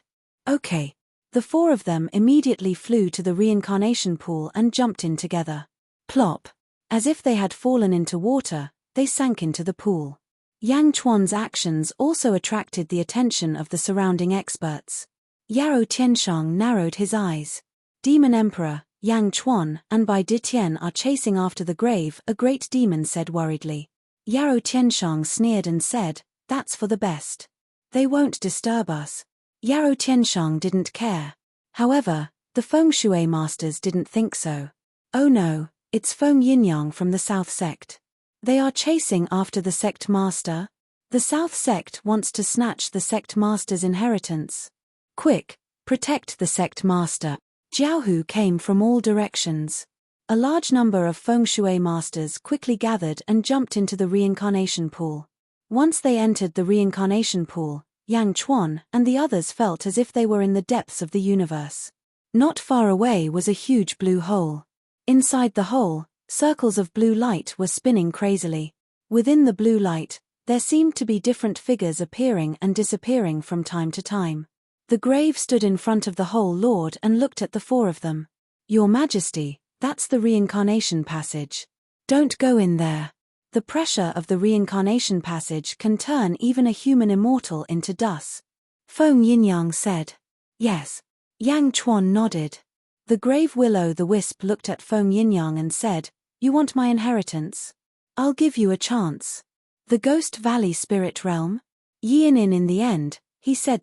Okay. The four of them immediately flew to the reincarnation pool and jumped in together. Plop. As if they had fallen into water, they sank into the pool. Yang Chuan's actions also attracted the attention of the surrounding experts. Yaro Tianshang narrowed his eyes. Demon Emperor, Yang Chuan, and Bai Ditien are chasing after the grave, a great demon said worriedly. Yaro Tianshang sneered and said, that's for the best. They won't disturb us. Yaro Tianshang didn't care. However, the Feng Shui masters didn't think so. Oh no, it's Feng Yinyang from the South Sect. They are chasing after the Sect Master. The South Sect wants to snatch the Sect Master's inheritance. Quick, protect the Sect Master. Jiaohu came from all directions. A large number of Feng Shui masters quickly gathered and jumped into the reincarnation pool. Once they entered the reincarnation pool, Yang Chuan and the others felt as if they were in the depths of the universe. Not far away was a huge blue hole. Inside the hole, circles of blue light were spinning crazily. Within the blue light, there seemed to be different figures appearing and disappearing from time to time. The grave stood in front of the whole lord and looked at the four of them. Your Majesty, that's the reincarnation passage. Don't go in there. The pressure of the reincarnation passage can turn even a human immortal into dust. Feng Yinyang said. Yes. Yang Chuan nodded. The grave will-o'-the-wisp looked at Feng Yinyang and said, you want my inheritance? I'll give you a chance. The Ghost Valley Spirit Realm? Yinin in the end, he said.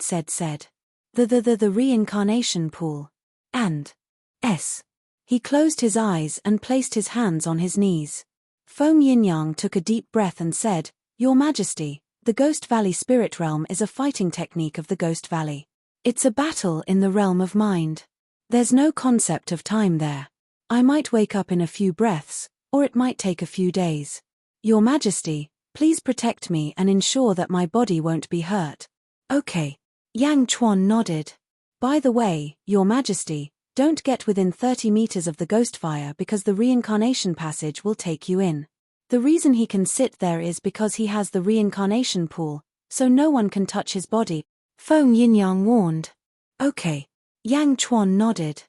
The reincarnation pool. And. S. He closed his eyes and placed his hands on his knees. Feng Yinyang took a deep breath and said, Your Majesty, the Ghost Valley Spirit Realm is a fighting technique of the Ghost Valley. It's a battle in the realm of mind. There's no concept of time there. I might wake up in a few breaths, or it might take a few days. Your Majesty, please protect me and ensure that my body won't be hurt. Okay. Yang Chuan nodded. By the way, Your Majesty, don't get within 30 meters of the ghost fire because the reincarnation passage will take you in. The reason he can sit there is because he has the reincarnation pool, so no one can touch his body. Feng Yinyang warned. Okay. Yang Chuan nodded.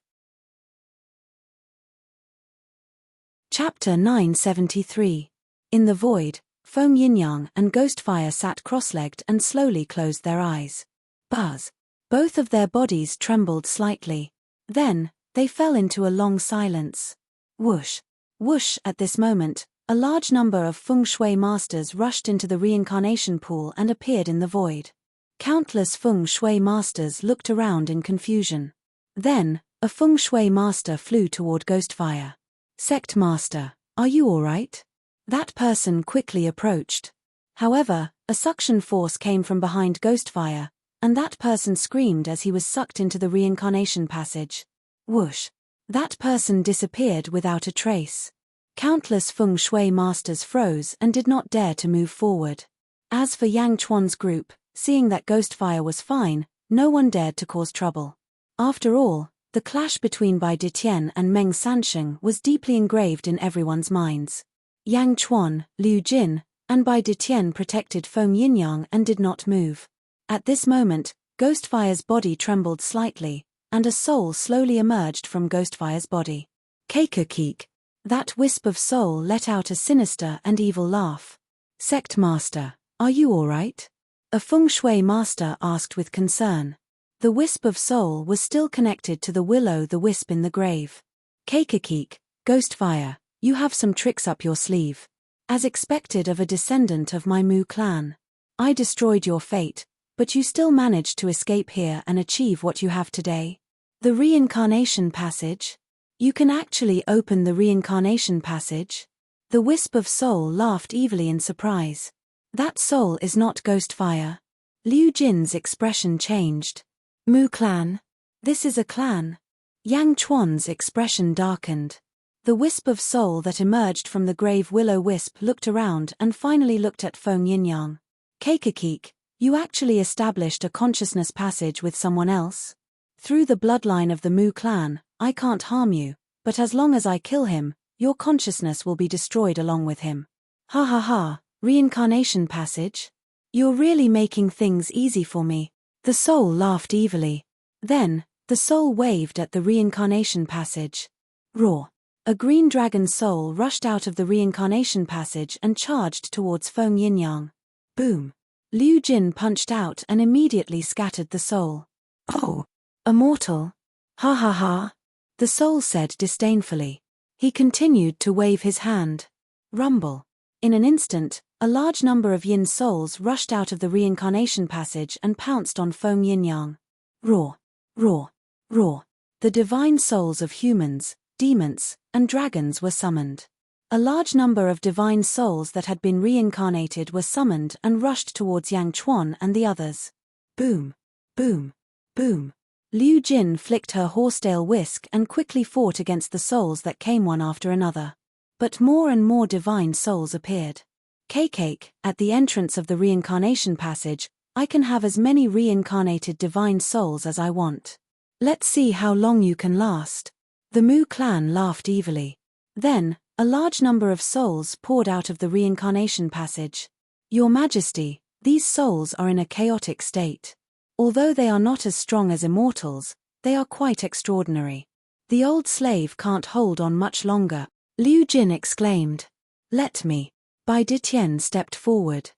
Chapter 973. In the void, Feng Yinyang and Ghostfire sat cross-legged and slowly closed their eyes. Buzz. Both of their bodies trembled slightly. Then, they fell into a long silence. Whoosh. Whoosh. At this moment, a large number of Feng Shui masters rushed into the reincarnation pool and appeared in the void. Countless Feng Shui masters looked around in confusion. Then, a Feng Shui master flew toward Ghostfire. Sect Master, are you alright? That person quickly approached. However, a suction force came from behind Ghostfire, and that person screamed as he was sucked into the reincarnation passage. Whoosh. That person disappeared without a trace. Countless Feng Shui masters froze and did not dare to move forward. As for Yang Chuan's group, seeing that Ghostfire was fine, no one dared to cause trouble. After all, the clash between Bai Ditien and Meng Sansheng was deeply engraved in everyone's minds. Yang Chuan, Liu Jin, and Bai Ditian protected Feng Yinyang and did not move. At this moment, Ghostfire's body trembled slightly, and a soul slowly emerged from Ghostfire's body. Keik. That wisp of soul let out a sinister and evil laugh. Sect Master, are you all right? A Feng Shui master asked with concern. The wisp of soul was still connected to the will-o'-the-wisp in the grave. Keik, Ghostfire, you have some tricks up your sleeve. As expected of a descendant of my Mu clan. I destroyed your fate, but you still managed to escape here and achieve what you have today. The reincarnation passage? You can actually open the reincarnation passage? The wisp of soul laughed evilly in surprise. That soul is not Ghostfire. Liu Jin's expression changed. Mu clan? This is a clan. Yang Chuan's expression darkened. The wisp of soul that emerged from the grave will-o'-wisp looked around and finally looked at Feng Yinyang. Keik, you actually established a consciousness passage with someone else? Through the bloodline of the Mu clan, I can't harm you, but as long as I kill him, your consciousness will be destroyed along with him. Ha ha ha, reincarnation passage? You're really making things easy for me. The soul laughed evilly. Then, the soul waved at the reincarnation passage. Roar. A green dragon soul rushed out of the reincarnation passage and charged towards Feng Yinyang. Boom. Liu Jin punched out and immediately scattered the soul. Oh! Immortal? Ha ha ha! The soul said disdainfully. He continued to wave his hand. Rumble. In an instant, a large number of yin souls rushed out of the reincarnation passage and pounced on Feng Yinyang. Roar. Roar. Roar. The divine souls of humans, demons, and dragons were summoned. A large number of divine souls that had been reincarnated were summoned and rushed towards Yang Chuan and the others. Boom. Boom. Boom. Liu Jin flicked her horsetail whisk and quickly fought against the souls that came one after another. But more and more divine souls appeared. Keik, at the entrance of the reincarnation passage, I can have as many reincarnated divine souls as I want. Let's see how long you can last. The Mu clan laughed evilly. Then, a large number of souls poured out of the reincarnation passage. Your Majesty, these souls are in a chaotic state. Although they are not as strong as immortals, they are quite extraordinary. The old slave can't hold on much longer, Liu Jin exclaimed. Let me. Bai Ditian stepped forward.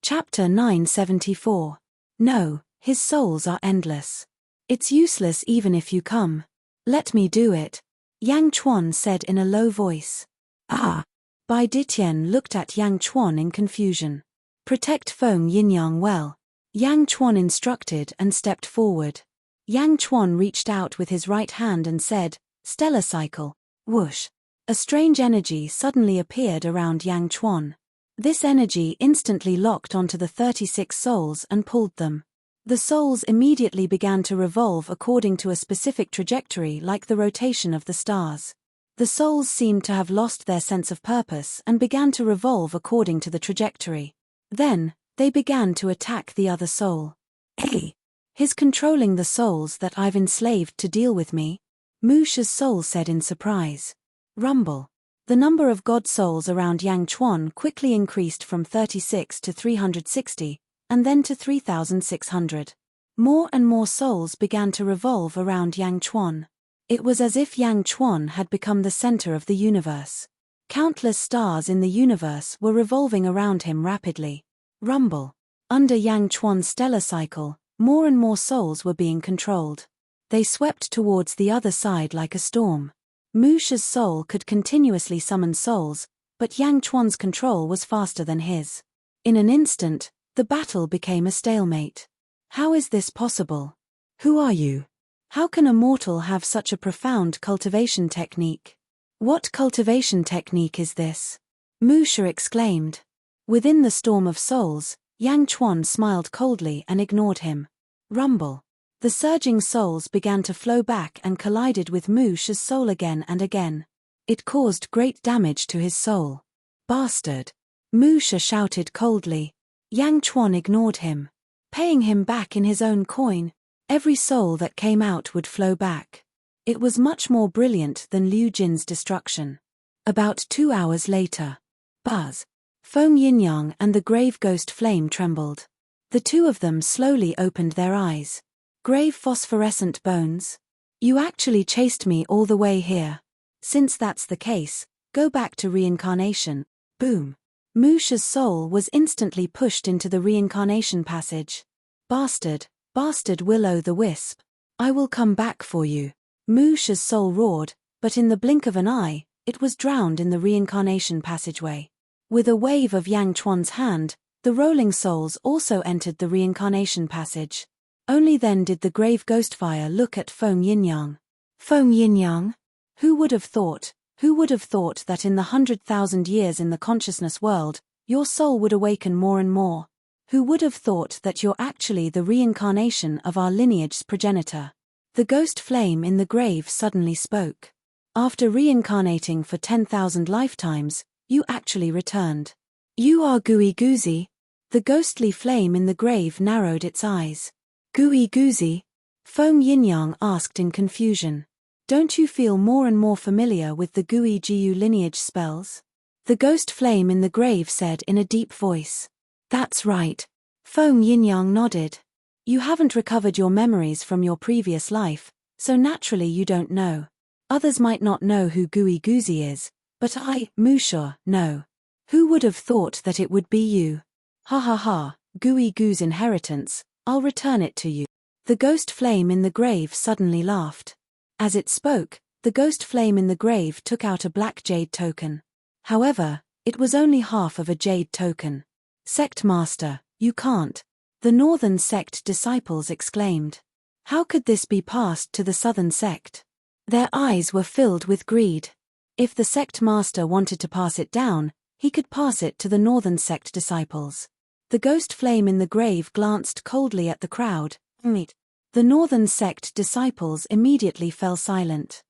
Chapter 974. No, his souls are endless. It's useless even if you come. Let me do it, Yang Chuan said in a low voice. Ah! Bai Ditian looked at Yang Chuan in confusion. Protect Feng Yinyang well, Yang Chuan instructed and stepped forward. Yang Chuan reached out with his right hand and said, Stellar cycle, whoosh. A strange energy suddenly appeared around Yang Chuan. This energy instantly locked onto the 36 souls and pulled them. The souls immediately began to revolve according to a specific trajectory like the rotation of the stars. The souls seemed to have lost their sense of purpose and began to revolve according to the trajectory. Then, they began to attack the other soul. Hey! He's controlling the souls that I've enslaved to deal with me, Musha's soul said in surprise. Rumble. The number of god souls around Yang Chuan quickly increased from 36 to 360, and then to 3,600. More and more souls began to revolve around Yang Chuan. It was as if Yang Chuan had become the center of the universe. Countless stars in the universe were revolving around him rapidly. Rumble. Under Yang Chuan's stellar cycle, more and more souls were being controlled. They swept towards the other side like a storm. Musha's soul could continuously summon souls, but Yang Chuan's control was faster than his. In an instant, the battle became a stalemate. How is this possible? Who are you? How can a mortal have such a profound cultivation technique? What cultivation technique is this? Musha exclaimed. Within the storm of souls, Yang Chuan smiled coldly and ignored him. Rumble. The surging souls began to flow back and collided with Musha's soul again and again. It caused great damage to his soul. Bastard! Musha shouted coldly. Yang Chuan ignored him. Paying him back in his own coin, every soul that came out would flow back. It was much more brilliant than Liu Jin's destruction. About 2 hours later. Buzz. Feng Yinyang and the grave ghost flame trembled. The two of them slowly opened their eyes. Grave phosphorescent bones? You actually chased me all the way here. Since that's the case, go back to reincarnation. Boom. Musha's soul was instantly pushed into the reincarnation passage. Bastard, bastard will-o'-the-wisp. I will come back for you. Musha's soul roared, but in the blink of an eye, it was drowned in the reincarnation passageway. With a wave of Yang Chuan's hand, the rolling souls also entered the reincarnation passage. Only then did the grave ghostfire look at Feng Yinyang. Feng Yinyang? Who would have thought that in the 100,000 years in the consciousness world, your soul would awaken more and more? Who would have thought that you're actually the reincarnation of our lineage's progenitor? The ghost flame in the grave suddenly spoke. After reincarnating for 10,000 lifetimes, you actually returned. You are Gui Guzi? The ghostly flame in the grave narrowed its eyes. Gui Guzi? Feng Yinyang asked in confusion. Don't you feel more and more familiar with the Gui Jiu lineage spells? The ghost flame in the grave said in a deep voice. That's right. Feng Yinyang nodded. You haven't recovered your memories from your previous life, so naturally you don't know. Others might not know who Gui Guzi is, but I, Musha, know. Who would have thought that it would be you? Ha ha ha, Gui Gu's inheritance, I'll return it to you. The ghost flame in the grave suddenly laughed. As it spoke, the ghost flame in the grave took out a black jade token. However, it was only half of a jade token. Sect Master, you can't. The Northern Sect disciples exclaimed. How could this be passed to the Southern Sect? Their eyes were filled with greed. If the Sect Master wanted to pass it down, he could pass it to the Northern Sect disciples. The ghost flame in the grave glanced coldly at the crowd. The Northern Sect disciples immediately fell silent.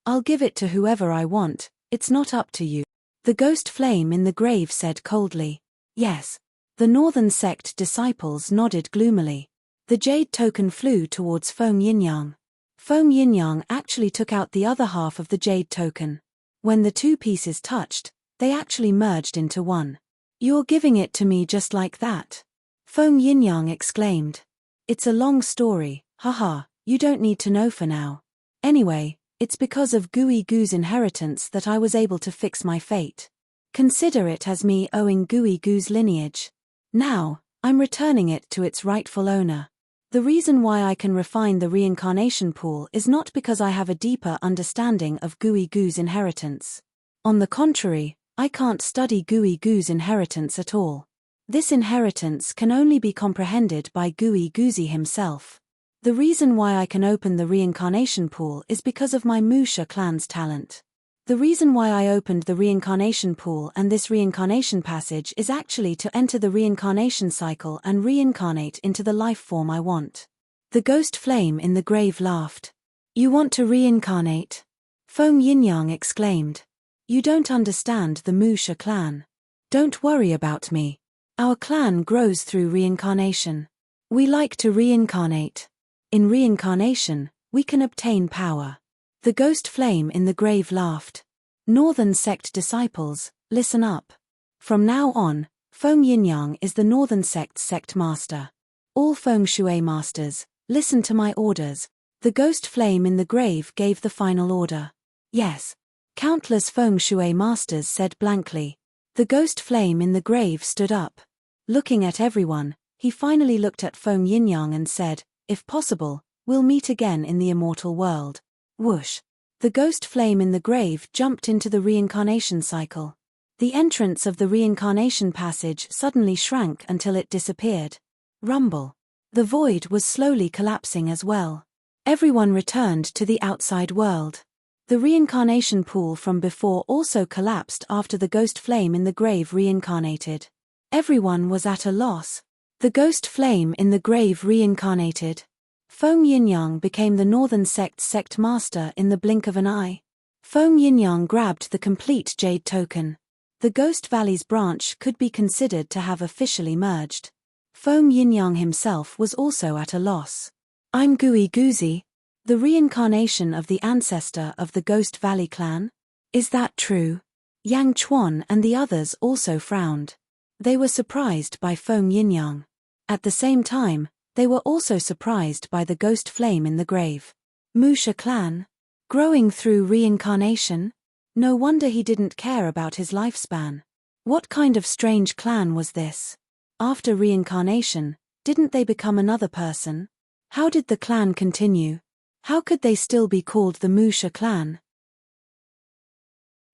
I'll give it to whoever I want, it's not up to you. The ghost flame in the grave said coldly. Yes. The Northern Sect disciples nodded gloomily. The jade token flew towards Feng Yinyang. Feng Yinyang actually took out the other half of the jade token. When the two pieces touched, they actually merged into one. You're giving it to me just like that? Feng Yinyang exclaimed. It's a long story, haha, you don't need to know for now. Anyway, it's because of Gui Gu's inheritance that I was able to fix my fate. Consider it as me owing Gui Gu's lineage. Now, I'm returning it to its rightful owner. The reason why I can refine the reincarnation pool is not because I have a deeper understanding of Gui Gu's inheritance. On the contrary, I can't study Gui Gu's inheritance at all. This inheritance can only be comprehended by Gui Guzi himself. The reason why I can open the reincarnation pool is because of my Musha clan's talent. The reason why I opened the reincarnation pool and this reincarnation passage is actually to enter the reincarnation cycle and reincarnate into the life form I want. The ghost flame in the grave laughed. You want to reincarnate? Feng Yinyang exclaimed. You don't understand the Musha clan. Don't worry about me. Our clan grows through reincarnation. We like to reincarnate. In reincarnation, we can obtain power. The ghost flame in the grave laughed. Northern Sect disciples, listen up. From now on, Feng Yinyang is the Northern Sect's Sect Master. All Feng Shui Masters, listen to my orders. The ghost flame in the grave gave the final order. Yes. Countless Feng Shui Masters said blankly. The ghost flame in the grave stood up. Looking at everyone, he finally looked at Feng Yinyang and said, if possible, we'll meet again in the immortal world. Whoosh. The ghost flame in the grave jumped into the reincarnation cycle. The entrance of the reincarnation passage suddenly shrank until it disappeared. Rumble. The void was slowly collapsing as well. Everyone returned to the outside world. The reincarnation pool from before also collapsed after the ghost flame in the grave reincarnated. Everyone was at a loss. The ghost flame in the grave reincarnated. Feng Yinyang became the Northern Sect's Sect Master in the blink of an eye. Feng Yinyang grabbed the complete jade token. The Ghost Valley's branch could be considered to have officially merged. Feng Yinyang himself was also at a loss. I'm Gui Guzi, the reincarnation of the ancestor of the Ghost Valley clan? Is that true? Yang Chuan and the others also frowned. They were surprised by Feng Yinyang. At the same time, they were also surprised by the ghost flame in the grave. Musha clan? Growing through reincarnation? No wonder he didn't care about his lifespan. What kind of strange clan was this? After reincarnation, didn't they become another person? How did the clan continue? How could they still be called the Musha clan?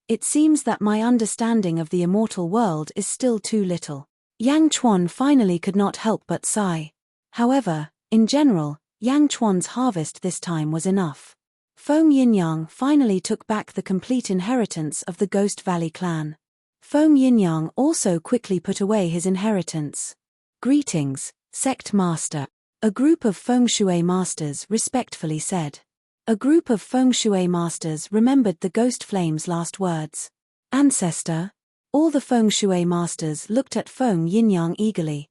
It seems that my understanding of the immortal world is still too little. Yang Chuan finally could not help but sigh. However, in general, Yang Chuan's harvest this time was enough. Feng Yinyang finally took back the complete inheritance of the Ghost Valley clan. Feng Yinyang also quickly put away his inheritance. Greetings, Sect Master. A group of Feng Shui masters respectfully said. A group of Feng Shui masters remembered the ghost flame's last words. Ancestor? All the Feng Shui masters looked at Feng Yinyang eagerly.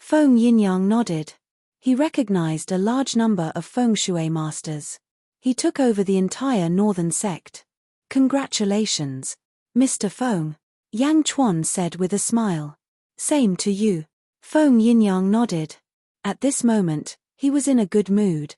Feng Yinyang nodded. He recognized a large number of Feng Shui masters. He took over the entire northern sect. Congratulations, Mr. Feng, Yang Chuan said with a smile. Same to you. Feng Yinyang nodded. At this moment, he was in a good mood.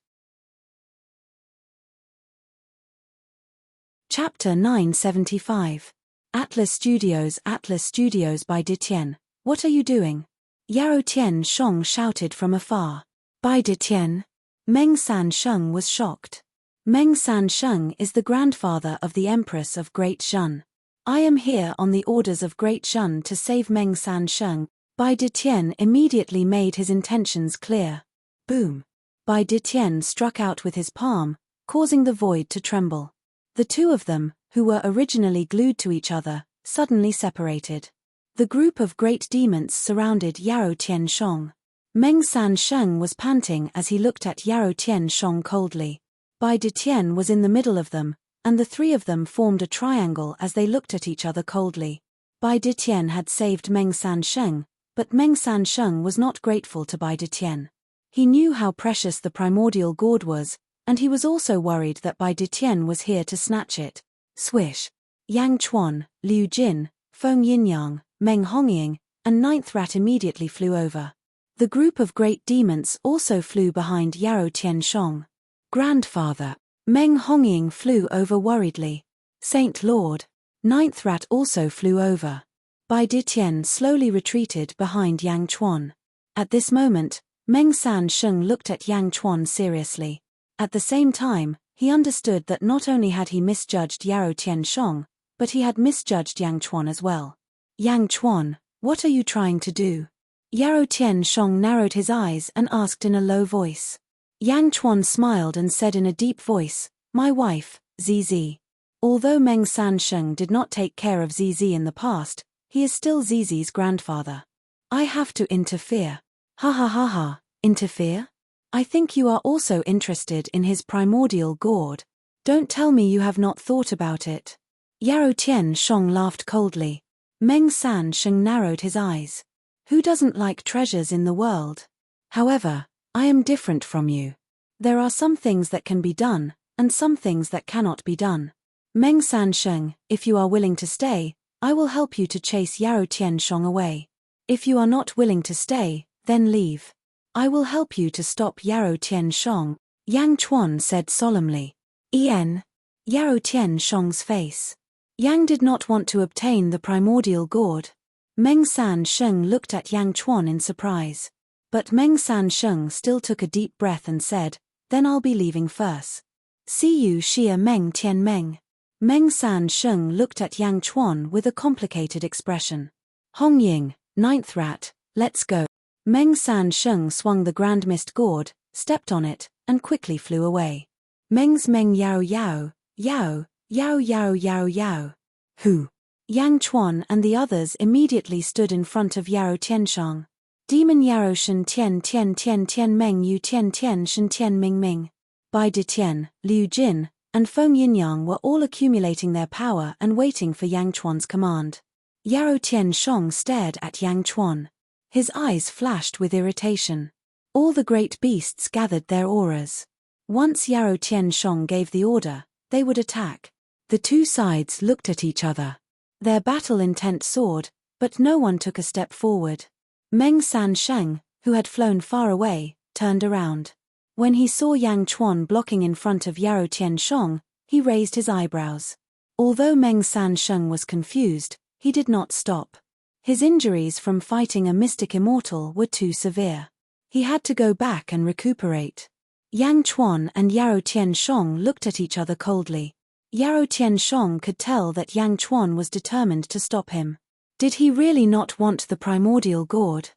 Chapter 975. Atlas Studios by Ditien. What are you doing? Yaro Tian Shong shouted from afar. By Ditien? Meng San Sheng was shocked. Meng San Sheng is the grandfather of the Empress of Great Zhen. I am here on the orders of Great Zhen to save Meng San Sheng. Bai Ditien immediately made his intentions clear. Boom. Bai Ditien struck out with his palm, causing the void to tremble. The two of them, who were originally glued to each other, suddenly separated. The group of great demons surrounded Yaro Tian Shong. Meng San Sheng was panting as he looked at Yaro Tian Shong coldly. Bai Ditien was in the middle of them, and the three of them formed a triangle as they looked at each other coldly. Bai Ditien had saved Meng San Sheng, but Meng San Sheng was not grateful to Bai Ditien. He knew how precious the primordial gourd was, and he was also worried that Bai Ditien was here to snatch it. Swish. Yang Chuan, Liu Jin, Feng Yinyang, Meng Hongying, and Ninth Rat immediately flew over. The group of great demons also flew behind Yaro Tian Shong. Grandfather. Meng Hongying flew over worriedly. Saint Lord. Ninth Rat also flew over. Bai Ditien slowly retreated behind Yang Chuan. At this moment, Meng San Sheng looked at Yang Chuan seriously. At the same time, he understood that not only had he misjudged Yaro Tian Shong, but he had misjudged Yang Chuan as well. Yang Chuan, what are you trying to do? Yaro Tian Shong narrowed his eyes and asked in a low voice. Yang Chuan smiled and said in a deep voice, my wife, ZZ. Although Meng San Sheng did not take care of ZZ in the past, he is still ZZ's grandfather. I have to interfere. Ha ha ha ha, interfere? I think you are also interested in his primordial gourd. Don't tell me you have not thought about it. Yaro Tian Shong laughed coldly. Meng San Sheng narrowed his eyes. Who doesn't like treasures in the world? However, I am different from you. There are some things that can be done, and some things that cannot be done. Meng San Sheng, if you are willing to stay, I will help you to chase Yaro Tian Shong away. If you are not willing to stay, then leave. I will help you to stop Yaro Tian Shong, Yang Chuan said solemnly. Yaro Tian Shong's face. Yang did not want to obtain the primordial gourd. Meng San Sheng looked at Yang Chuan in surprise. But Meng San Sheng still took a deep breath and said, then I'll be leaving first. See you Xia Meng Tian Meng. Meng San Sheng looked at Yang Chuan with a complicated expression. Hongying, Ninth Rat, let's go. Meng San Sheng swung the Grand Mist Gourd, stepped on it, and quickly flew away. Meng's Meng Yao Yao, Yao, Yao Yao Yao Yao. Who? Yang Chuan and the others immediately stood in front of Yaro Tianshang. Demon Yaro Shen Tian Tian Tian Tian Meng Yu Tian Tian Shen Tian Ming Ming. Bai Ditien, Liu Jin, and Feng Yinyang were all accumulating their power and waiting for Yang Chuan's command. Yaro Tian Shong stared at Yang Chuan. His eyes flashed with irritation. All the great beasts gathered their auras. Once Yaro Tian Shong gave the order, they would attack. The two sides looked at each other. Their battle intent soared, but no one took a step forward. Meng Sansheng, who had flown far away, turned around. When he saw Yang Chuan blocking in front of Yarou Tianshong, he raised his eyebrows. Although Meng Sansheng was confused, he did not stop. His injuries from fighting a mystic immortal were too severe. He had to go back and recuperate. Yang Chuan and Yarou Tianshong looked at each other coldly. Yarou Tianshong could tell that Yang Chuan was determined to stop him. Did he really not want the primordial gourd?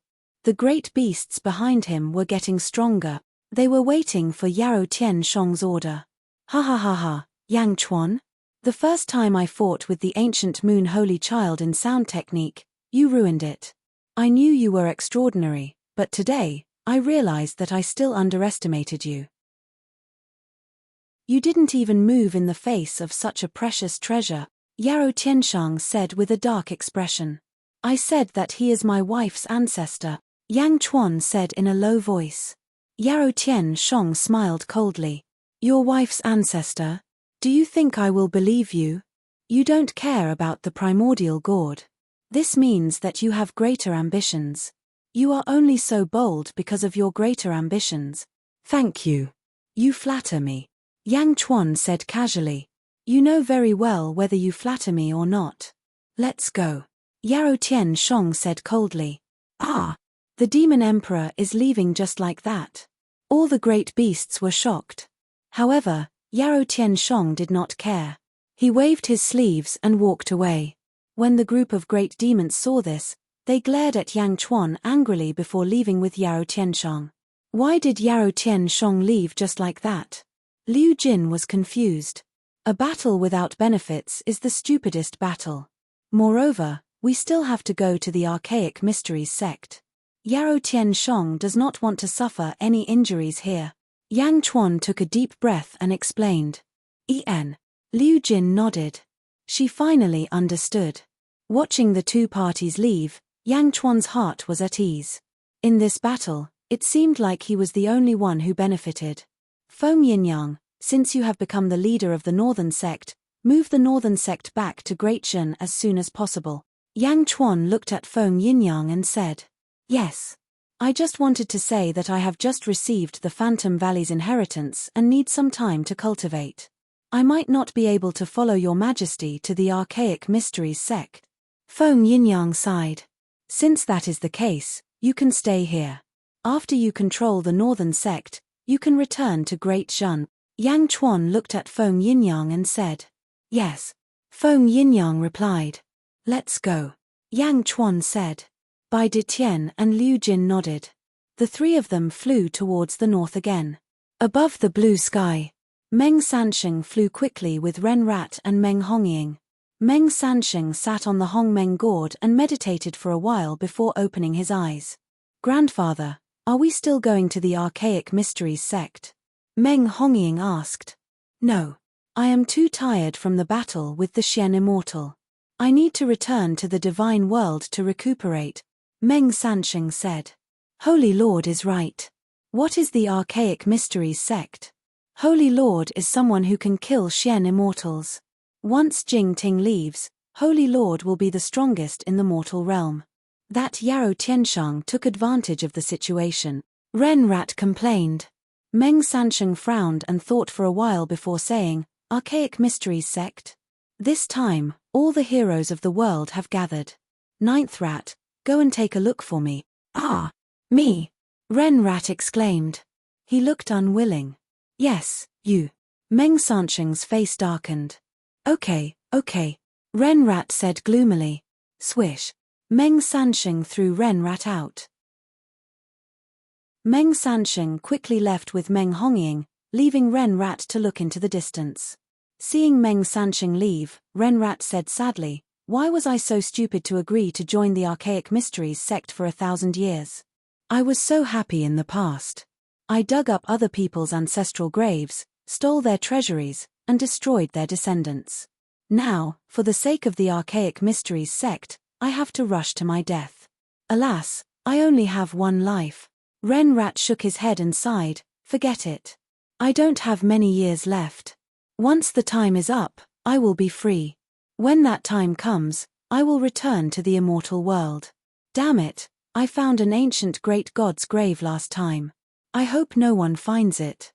The great beasts behind him were getting stronger. They were waiting for Yarou Tianshong's order. Ha ha ha ha, Yang Chuan? The first time I fought with the ancient moon holy child in sound technique, you ruined it. I knew you were extraordinary, but today, I realized that I still underestimated you. You didn't even move in the face of such a precious treasure, Yarou Tianshong said with a dark expression. I said that he is my wife's ancestor, Yang Chuan said in a low voice. Yarou Tianshong smiled coldly. Your wife's ancestor? Do you think I will believe you? You don't care about the primordial gourd. This means that you have greater ambitions. You are only so bold because of your greater ambitions. Thank you. You flatter me. Yang Chuan said casually. You know very well whether you flatter me or not. Let's go. Yarou Tianshong said coldly. Ah! The demon emperor is leaving just like that. All the great beasts were shocked. However, Yarou Tianshong did not care. He waved his sleeves and walked away. When the group of great demons saw this, they glared at Yang Chuan angrily before leaving with Yarou Tianshong. Why did Yarou Tianshong leave just like that? Liu Jin was confused. A battle without benefits is the stupidest battle. Moreover, we still have to go to the Archaic Mysteries sect. Yarou Tianshong does not want to suffer any injuries here. Yang Chuan took a deep breath and explained. Liu Jin nodded. She finally understood. Watching the two parties leave, Yang Chuan's heart was at ease. In this battle, it seemed like he was the only one who benefited. Feng Yinyang, since you have become the leader of the Northern Sect, move the Northern Sect back to Great Shen as soon as possible. Yang Chuan looked at Feng Yinyang and said. Yes. I just wanted to say that I have just received the Phantom Valley's inheritance and need some time to cultivate. I might not be able to follow your majesty to the Archaic Mysteries sect. Feng Yinyang sighed. Since that is the case, you can stay here. After you control the Northern Sect, you can return to Great Shen. Yang Chuan looked at Feng Yinyang and said. Yes. Feng Yinyang replied. Let's go. Yang Chuan said. Bai Ditian and Liu Jin nodded. The three of them flew towards the north again. Above the blue sky, Meng Sansheng flew quickly with Ren Rat and Meng Hongying. Meng Sansheng sat on the Hongmeng gourd and meditated for a while before opening his eyes. Grandfather, are we still going to the Archaic Mysteries sect? Meng Hongying asked. No. I am too tired from the battle with the Xian Immortal. I need to return to the divine world to recuperate, Meng Sansheng said. Holy Lord is right. What is the Archaic Mysteries sect? Holy Lord is someone who can kill Xian immortals. Once Jing Ting leaves, Holy Lord will be the strongest in the mortal realm. That Yarou Tianshong took advantage of the situation. Ren Rat complained. Meng Sansheng frowned and thought for a while before saying, Archaic Mysteries sect? This time, all the heroes of the world have gathered. Ninth Rat, go and take a look for me. Ah, me! Ren Rat exclaimed. He looked unwilling. Yes, you. Meng Sansheng's face darkened. Okay. Ren Rat said gloomily. Swish. Meng Sansheng threw Ren Rat out. Meng Sansheng quickly left with Meng Hongying, leaving Ren Rat to look into the distance. Seeing Meng Sansheng leave, Ren Rat said sadly, why was I so stupid to agree to join the Archaic Mysteries sect for 1,000 years? I was so happy in the past. I dug up other people's ancestral graves, stole their treasuries, and destroyed their descendants. Now, for the sake of the Archaic Mysteries sect, I have to rush to my death. Alas, I only have one life. Ren Rat shook his head and sighed, forget it. I don't have many years left. Once the time is up, I will be free. When that time comes, I will return to the immortal world. Damn it, I found an ancient great god's grave last time. I hope no one finds it.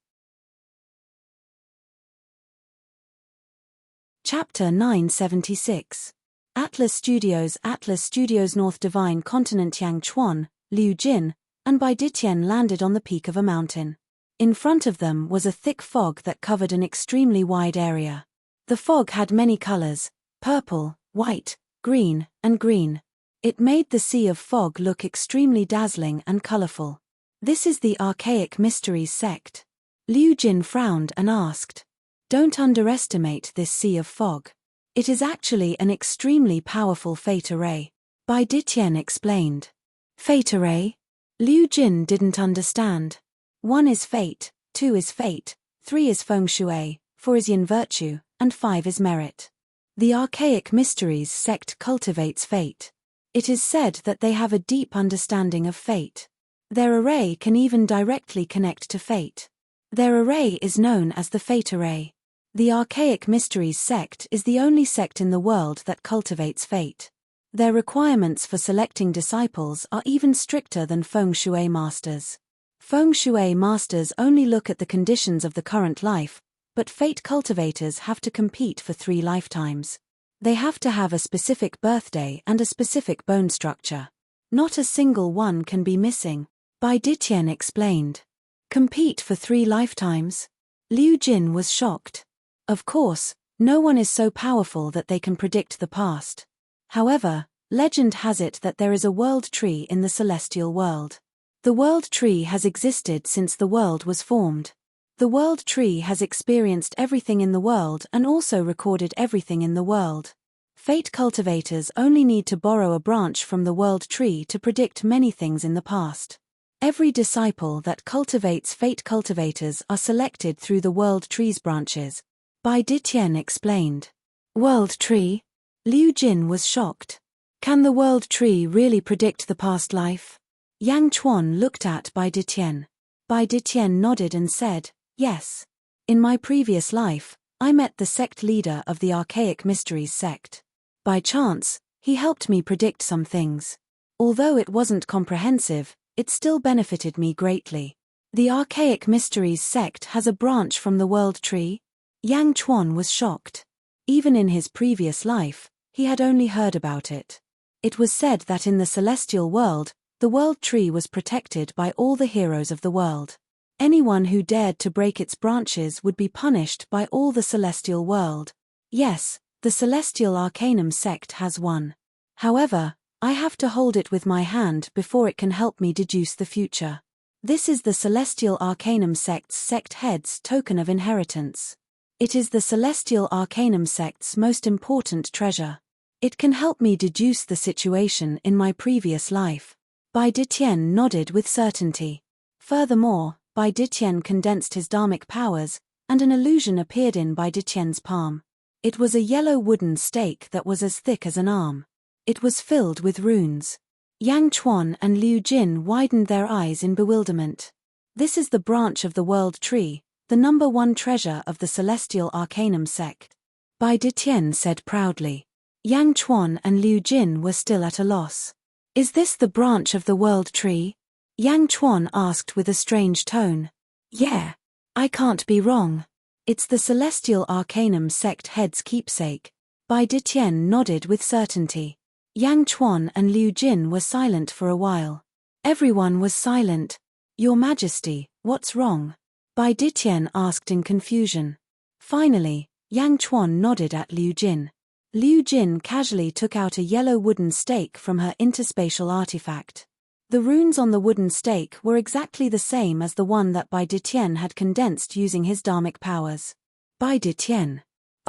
Chapter 976. Atlas Studios North Divine Continent. Yang Chuan, Liu Jin, and Bai Ditian landed on the peak of a mountain. In front of them was a thick fog that covered an extremely wide area. The fog had many colors: purple, white, green, and green. It made the sea of fog look extremely dazzling and colorful. This is the Archaic Mysteries sect. Liu Jin frowned and asked, "Don't underestimate this sea of fog. It is actually an extremely powerful fate array." Bai Ditian explained. Fate array? Liu Jin didn't understand. 1 is fate, 2 is fate, 3 is feng shui, 4 is yin virtue, and 5 is merit. The Archaic Mysteries sect cultivates fate. It is said that they have a deep understanding of fate. Their array can even directly connect to fate. Their array is known as the Fate Array. The Archaic Mysteries sect is the only sect in the world that cultivates fate. Their requirements for selecting disciples are even stricter than feng shui masters. Feng shui masters only look at the conditions of the current life, but fate cultivators have to compete for 3 lifetimes. They have to have a specific birthday and a specific bone structure. Not a single one can be missing. Bai Ditian explained. Compete for 3 lifetimes? Liu Jin was shocked. Of course, no one is so powerful that they can predict the past. However, legend has it that there is a world tree in the celestial world. The world tree has existed since the world was formed. The world tree has experienced everything in the world and also recorded everything in the world. Fate cultivators only need to borrow a branch from the world tree to predict many things in the past. Every disciple that cultivates fate cultivators are selected through the world tree's branches. Bai Ditian explained. World tree? Liu Jin was shocked. Can the world tree really predict the past life? Yang Chuan looked at Bai Ditian. Bai Ditian nodded and said, yes. In my previous life, I met the sect leader of the Archaic Mysteries sect. By chance, he helped me predict some things. Although it wasn't comprehensive, it still benefited me greatly. The Archaic Mysteries sect has a branch from the world tree? Yang Chuan was shocked. Even in his previous life, he had only heard about it. It was said that in the celestial world, the world tree was protected by all the heroes of the world. Anyone who dared to break its branches would be punished by all the celestial world. Yes, the Celestial Arcanum sect has one. However, I have to hold it with my hand before it can help me deduce the future. This is the Celestial Arcanum sect's sect head's token of inheritance. It is the Celestial Arcanum sect's most important treasure. It can help me deduce the situation in my previous life. Bai Ditian nodded with certainty. Furthermore, Bai Ditian condensed his dharmic powers, and an illusion appeared in Bai Ditian's palm. It was a yellow wooden stake that was as thick as an arm. It was filled with runes. Yang Chuan and Liu Jin widened their eyes in bewilderment. This is the branch of the world tree, the number 1 treasure of the Celestial Arcanum sect. Bai Ditian said proudly. Yang Chuan and Liu Jin were still at a loss. Is this the branch of the world tree? Yang Chuan asked with a strange tone. Yeah. I can't be wrong. It's the Celestial Arcanum sect head's keepsake. Bai Ditian nodded with certainty. Yang Chuan and Liu Jin were silent for a while. Everyone was silent. Your Majesty, what's wrong? Bai Ditian asked in confusion. Finally, Yang Chuan nodded at Liu Jin. Liu Jin casually took out a yellow wooden stake from her interspatial artifact. The runes on the wooden stake were exactly the same as the one that Bai Ditian had condensed using his dharmic powers. Bai Ditian.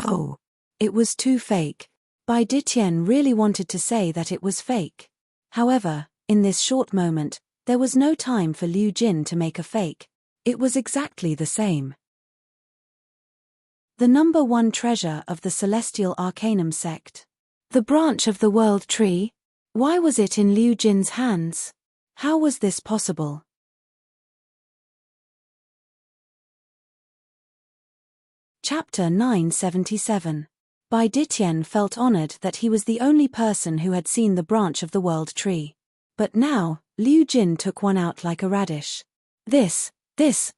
Oh. It was too fake. Bai Ditian really wanted to say that it was fake. However, in this short moment, there was no time for Liu Jin to make a fake. It was exactly the same. The number 1 treasure of the Celestial Arcanum sect. The branch of the world tree? Why was it in Liu Jin's hands? How was this possible? Chapter 977. Bai Ditian felt honored that he was the only person who had seen the branch of the world tree. But now, Liu Jin took one out like a radish. This,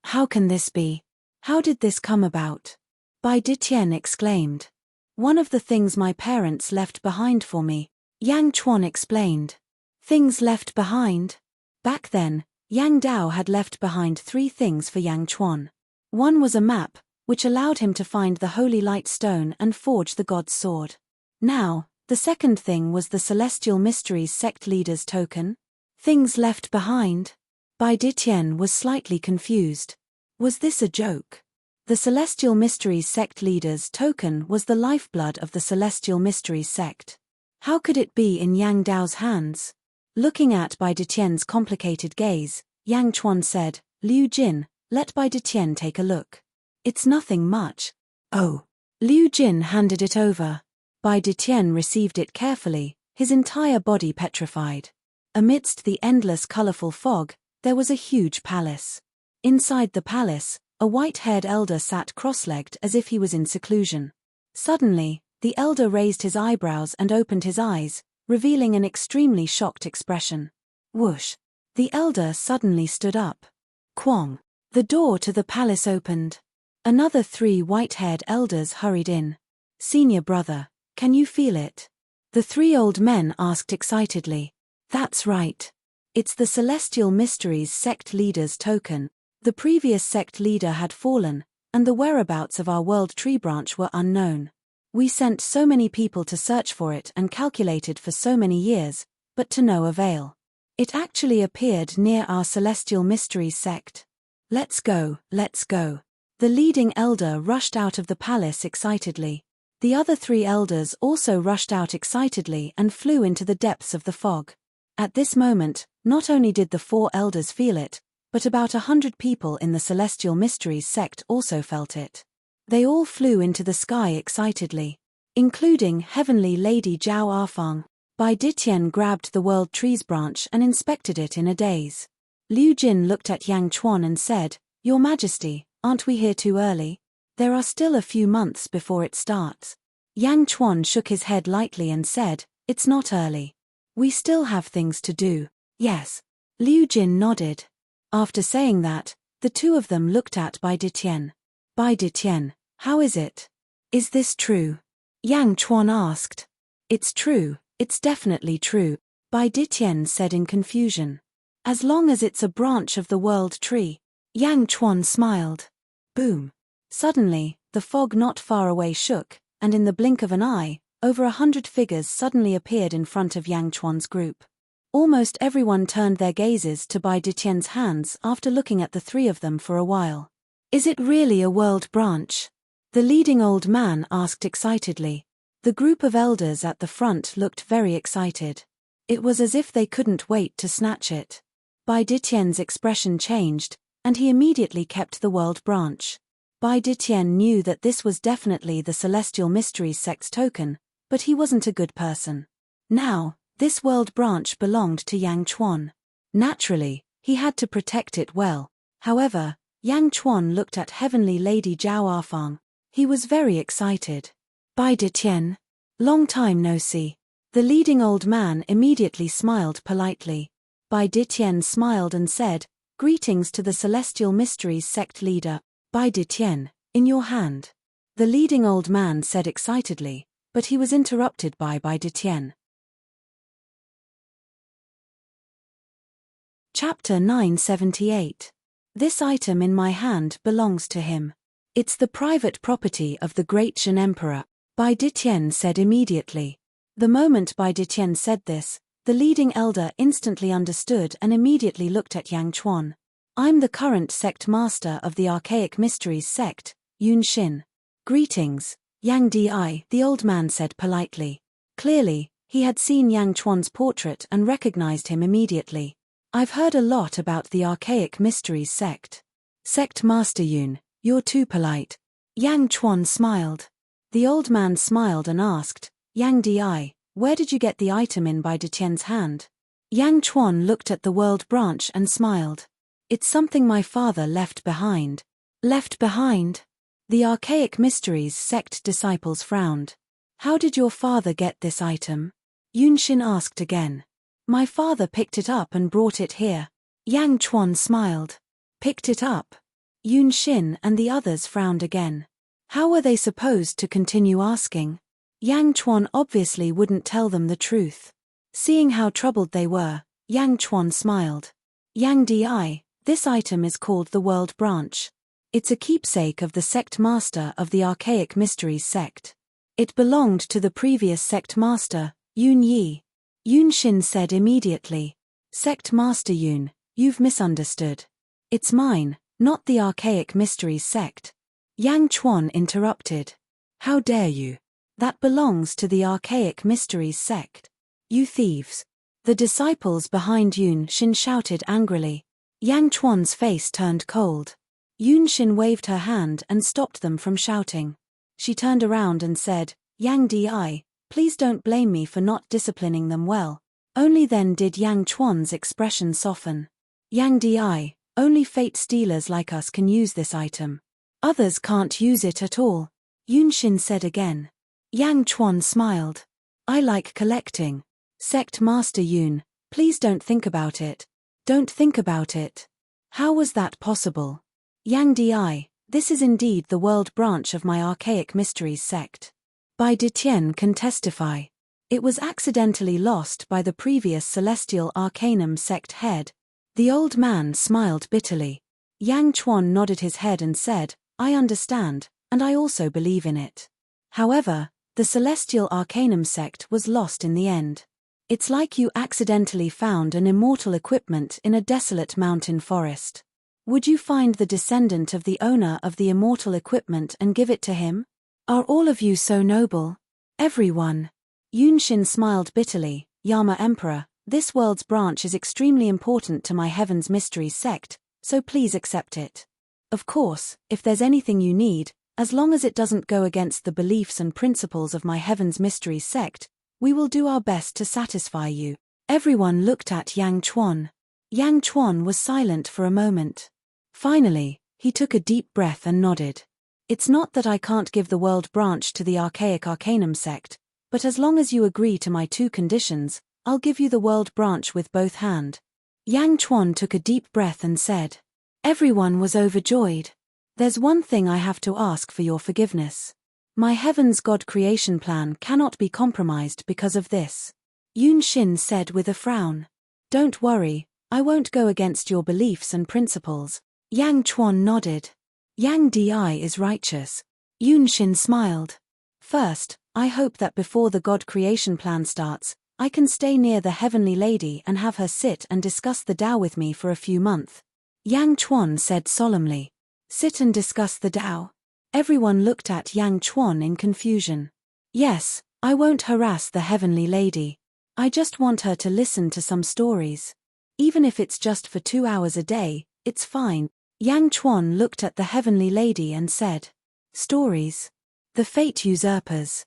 how can this be? How did this come about? Bai Ditian exclaimed. One of the things my parents left behind for me, Yang Chuan explained. Things left behind? Back then, Yang Dao had left behind 3 things for Yang Chuan. One was a map, which allowed him to find the holy light stone and forge the god's sword. Now, the second thing was the Celestial Mysteries sect leader's token. Things left behind? Bai Ditian was slightly confused. Was this a joke? The Celestial Mysteries sect leader's token was the lifeblood of the Celestial Mysteries sect. How could it be in Yang Dao's hands? Looking at Bai Ditian's complicated gaze, Yang Chuan said, Liu Jin, let Bai Ditian take a look. It's nothing much. Oh. Liu Jin handed it over. Bai Ditian received it carefully, his entire body petrified. Amidst the endless colorful fog, there was a huge palace. Inside the palace, a white-haired elder sat cross-legged as if he was in seclusion. Suddenly, the elder raised his eyebrows and opened his eyes, revealing an extremely shocked expression. Whoosh! The elder suddenly stood up. Quong! The door to the palace opened. Another 3 white-haired elders hurried in. Senior brother, can you feel it? The 3 old men asked excitedly. That's right. It's the Celestial Mysteries sect leader's token. The previous sect leader had fallen, and the whereabouts of our World Tree branch were unknown. We sent so many people to search for it and calculated for so many years, but to no avail. It actually appeared near our Celestial Mysteries sect. Let's go, let's go. The leading elder rushed out of the palace excitedly. The other 3 elders also rushed out excitedly and flew into the depths of the fog. At this moment, not only did the 4 elders feel it, but about 100 people in the Celestial Mysteries sect also felt it. They all flew into the sky excitedly, including Heavenly Lady Zhao Arfang. Bai Ditian grabbed the World Trees branch and inspected it in a daze. Liu Jin looked at Yang Chuan and said, Your Majesty, aren't we here too early? There are still a few months before it starts. Yang Chuan shook his head lightly and said, It's not early. We still have things to do. Yes. Liu Jin nodded. After saying that, the 2 of them looked at Bai Ditian. Bai Ditian, how is it? Is this true? Yang Chuan asked. It's true, it's definitely true, Bai Ditian said in confusion. As long as it's a branch of the world tree. Yang Chuan smiled. Boom. Suddenly, the fog not far away shook, and in the blink of an eye, over 100 figures suddenly appeared in front of Yang Chuan's group. Almost everyone turned their gazes to Bai Ditian's hands after looking at the 3 of them for a while. Is it really a world branch? The leading old man asked excitedly. The group of elders at the front looked very excited. It was as if they couldn't wait to snatch it. Bai Ditian's expression changed, and he immediately kept the world branch. Bai Ditian knew that this was definitely the Celestial Mysteries sect's token, but he wasn't a good person. Now, this world branch belonged to Yang Chuan. Naturally, he had to protect it well. However, Yang Chuan looked at Heavenly Lady Zhao Arfang. He was very excited. Bai Ditian. Long time no see. The leading old man immediately smiled politely. Bai Ditian smiled and said, Greetings to the Celestial Mysteries sect leader. Bai Ditian, in your hand. The leading old man said excitedly, but he was interrupted by Bai Ditian. Chapter 978. This item in my hand belongs to him. It's the private property of the great Zhen Emperor, Bai Ditian said immediately. The moment Bai Ditian said this, the leading elder instantly understood and immediately looked at Yang Chuan. I'm the current sect master of the Archaic Mysteries sect, Yun Xin. Greetings, Yang Di, the old man said politely. Clearly, he had seen Yang Chuan's portrait and recognized him immediately. I've heard a lot about the Archaic Mysteries sect. Sect Master Yun, you're too polite. Yang Chuan smiled. The old man smiled and asked, Yang Di, where did you get the item in Bai Ditian's hand? Yang Chuan looked at the world branch and smiled. It's something my father left behind. Left behind? The Archaic Mysteries sect disciples frowned. How did your father get this item? Yunshin asked again. My father picked it up and brought it here. Yang Chuan smiled. Picked it up? Yunshin and the others frowned again. How were they supposed to continue asking? Yang Chuan obviously wouldn't tell them the truth. Seeing how troubled they were, Yang Chuan smiled. Yang Di, this item is called the World Branch. It's a keepsake of the sect master of the Archaic Mysteries sect. It belonged to the previous sect master, Yun Yi. Yunshin said immediately. Sect master Yun, you've misunderstood. It's mine, not the Archaic Mysteries sect. Yang Chuan interrupted. How dare you? That belongs to the Archaic Mysteries sect. You thieves. The disciples behind Yunshin shouted angrily. Yang Chuan's face turned cold. Yunshin waved her hand and stopped them from shouting. She turned around and said, Yang Di, please don't blame me for not disciplining them well. Only then did Yang Chuan's expression soften. Yang Di, only fate stealers like us can use this item. Others can't use it at all. Yunshin said again. Yang Chuan smiled. I like collecting. Sect Master Yun, please don't think about it. Don't think about it. How was that possible? Yang Di, this is indeed the world branch of my Archaic Mysteries sect. Bai Ditien can testify. It was accidentally lost by the previous Celestial Arcanum sect head. The old man smiled bitterly. Yang Chuan nodded his head and said, I understand, and I also believe in it. However, the Celestial Arcanum sect was lost in the end. It's like you accidentally found an immortal equipment in a desolate mountain forest. Would you find the descendant of the owner of the immortal equipment and give it to him? Are all of you so noble? Everyone. Yunshin smiled bitterly. Yama Emperor, this world's branch is extremely important to my Heaven's Mysteries sect, so please accept it. Of course, if there's anything you need, as long as it doesn't go against the beliefs and principles of my Heaven's Mysteries sect, we will do our best to satisfy you. Everyone looked at Yang Chuan. Yang Chuan was silent for a moment. Finally, he took a deep breath and nodded. It's not that I can't give the world branch to the Archaic Arcanum sect, but as long as you agree to my 2 conditions, I'll give you the world branch with both hands. Yang Chuan took a deep breath and said. Everyone was overjoyed. There's one thing I have to ask for your forgiveness. My Heaven's God creation plan cannot be compromised because of this. Yunshin said with a frown. Don't worry, I won't go against your beliefs and principles. Yang Chuan nodded. Yang Di is righteous. Yunshin smiled. First, I hope that before the God creation plan starts, I can stay near the Heavenly Lady and have her sit and discuss the Tao with me for a few months. Yang Chuan said solemnly. Sit and discuss the Tao. Everyone looked at Yang Chuan in confusion. Yes, I won't harass the Heavenly Lady. I just want her to listen to some stories. Even if it's just for 2 hours a day, it's fine. Yang Chuan looked at the Heavenly Lady and said. Stories. The Fate Usurpers.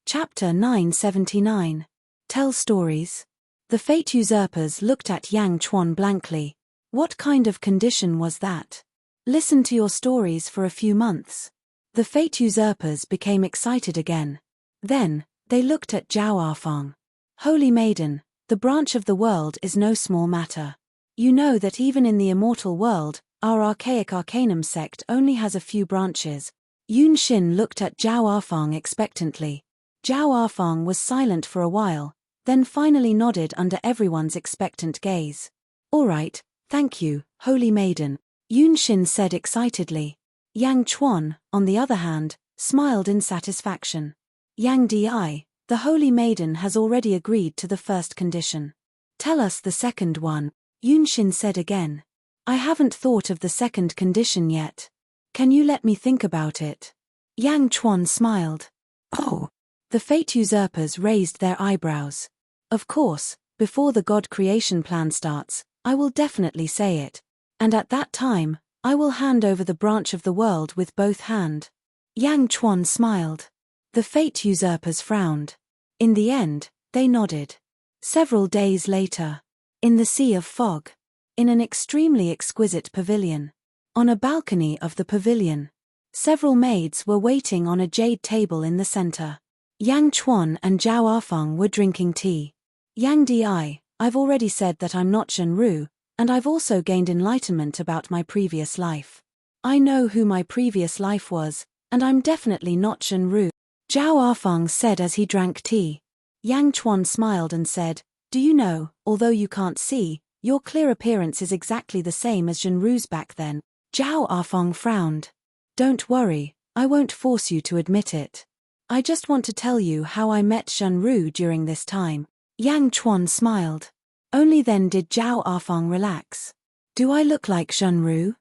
Chapter 979. Tell stories. The Fate Usurpers looked at Yang Chuan blankly. What kind of condition was that? Listen to your stories for a few months. The Fate Usurpers became excited again. Then, they looked at Zhao Arfang. Holy Maiden, the branch of the world is no small matter. You know that even in the immortal world, our Archaic Arcanum sect only has a few branches. Yunshin looked at Zhao Arfang expectantly. Zhao Arfang was silent for a while, then finally nodded under everyone's expectant gaze. All right, thank you, Holy Maiden, Yunshin said excitedly. Yang Chuan, on the other hand, smiled in satisfaction. Yang Di, the Holy Maiden has already agreed to the first condition. Tell us the second one, Yunshin said again. I haven't thought of the second condition yet. Can you let me think about it? Yang Chuan smiled. Oh. The Fate Usurpers raised their eyebrows. Of course, before the God creation plan starts, I will definitely say it. And at that time, I will hand over the branch of the world with both hands. Yang Chuan smiled. The Fate Usurpers frowned. In the end, they nodded. Several days later, in the Sea of Fog, in an extremely exquisite pavilion. On a balcony of the pavilion, Several maids were waiting on a jade table in the center. Yang Chuan and Zhao Afeng were drinking tea. Yang Di, I've already said that I'm not Zhenru, and I've also gained enlightenment about my previous life. I know who my previous life was, and I'm definitely not Zhenru, Zhao Afeng said as he drank tea. Yang Chuan smiled and said, do you know, although you can't see, your clear appearance is exactly the same as Zhenru's back then. Zhao Afeng frowned. Don't worry, I won't force you to admit it. I just want to tell you how I met Zhenru during this time. Yang Chuan smiled. Only then did Zhao Afeng relax. Do I look like Zhenru?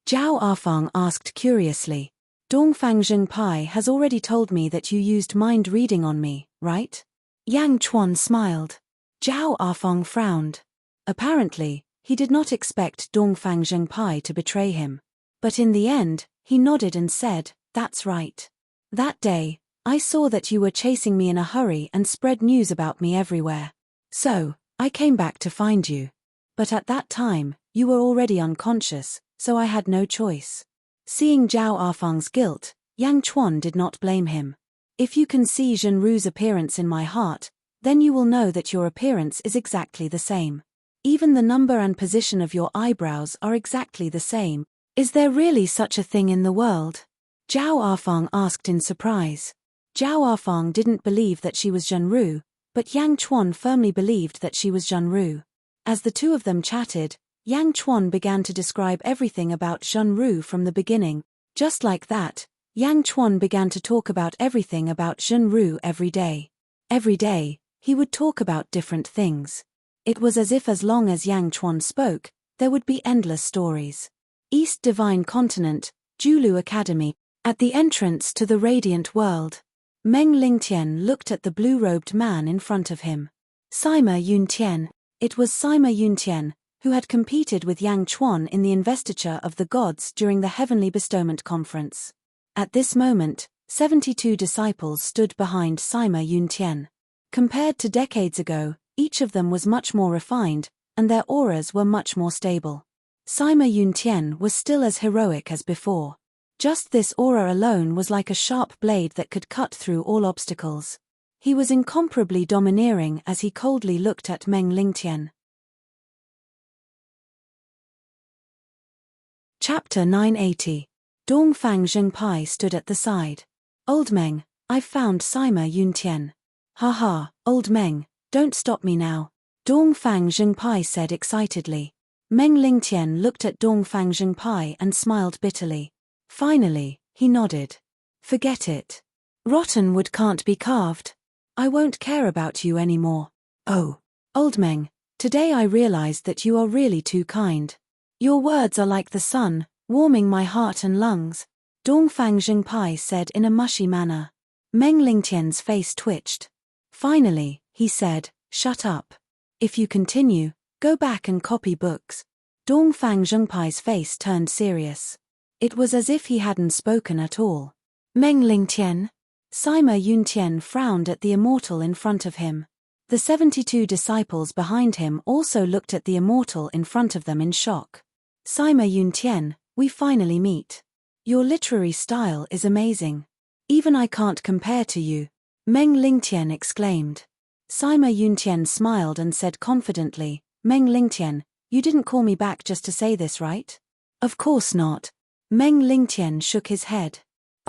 Zhao Afeng asked curiously. Dongfang Zhengpai has already told me that you used mind reading on me, right? Yang Chuan smiled. Zhao Afeng frowned. Apparently, he did not expect Dongfang Zhengpai to betray him. But in the end, he nodded and said, that's right. That day, I saw that you were chasing me in a hurry and spread news about me everywhere. So, I came back to find you. But at that time, you were already unconscious, so I had no choice. Seeing Zhao Afeng's guilt, Yang Chuan did not blame him. If you can see Zhenru's appearance in my heart, then you will know that your appearance is exactly the same. Even the number and position of your eyebrows are exactly the same. Is there really such a thing in the world? Zhao Afeng asked in surprise. Zhao Afeng didn't believe that she was Zhenru, but Yang Chuan firmly believed that she was Zhenru. As the two of them chatted, Yang Chuan began to describe everything about Zhenru from the beginning. Just like that, Yang Chuan began to talk about everything about Zhenru every day. Every day, he would talk about different things. It was as if as long as Yang Chuan spoke, there would be endless stories. East Divine Continent, Julu Academy. At the entrance to the radiant world, Meng Lingtian looked at the blue-robed man in front of him. Sima Yuntian. It was Sima Yuntian, who had competed with Yang Chuan in the investiture of the gods during the Heavenly Bestowment Conference. At this moment, 72 disciples stood behind Sima Yuntian. Compared to decades ago, each of them was much more refined, and their auras were much more stable. Sima Yuntian was still as heroic as before. Just this aura alone was like a sharp blade that could cut through all obstacles. He was incomparably domineering as he coldly looked at Meng Lingtian. Chapter 980. Dongfang Zhengpai stood at the side. Old Meng, I've found Sima Yuntian. Haha, Old Meng, don't stop me now. Dongfang Zhengpai said excitedly. Meng Lingtian looked at Dongfang Zhengpai and smiled bitterly. Finally, he nodded. Forget it. Rotten wood can't be carved. I won't care about you anymore. Oh, Old Meng, today I realized that you are really too kind. Your words are like the sun, warming my heart and lungs, Dongfang Zhengpai said in a mushy manner. Meng Lingtian's face twitched. Finally, he said, shut up. If you continue, go back and copy books. Dongfang Zhengpai's face turned serious. It was as if he hadn't spoken at all. Meng Lingtian? Sima Yuntian frowned at the Immortal in front of him. The 72 disciples behind him also looked at the Immortal in front of them in shock. Sima Yuntian, we finally meet. Your literary style is amazing. Even I can't compare to you, Meng Lingtian exclaimed. Sima Yuntian smiled and said confidently, Meng Lingtian, you didn't call me back just to say this, right? Of course not. Meng Lingtian shook his head.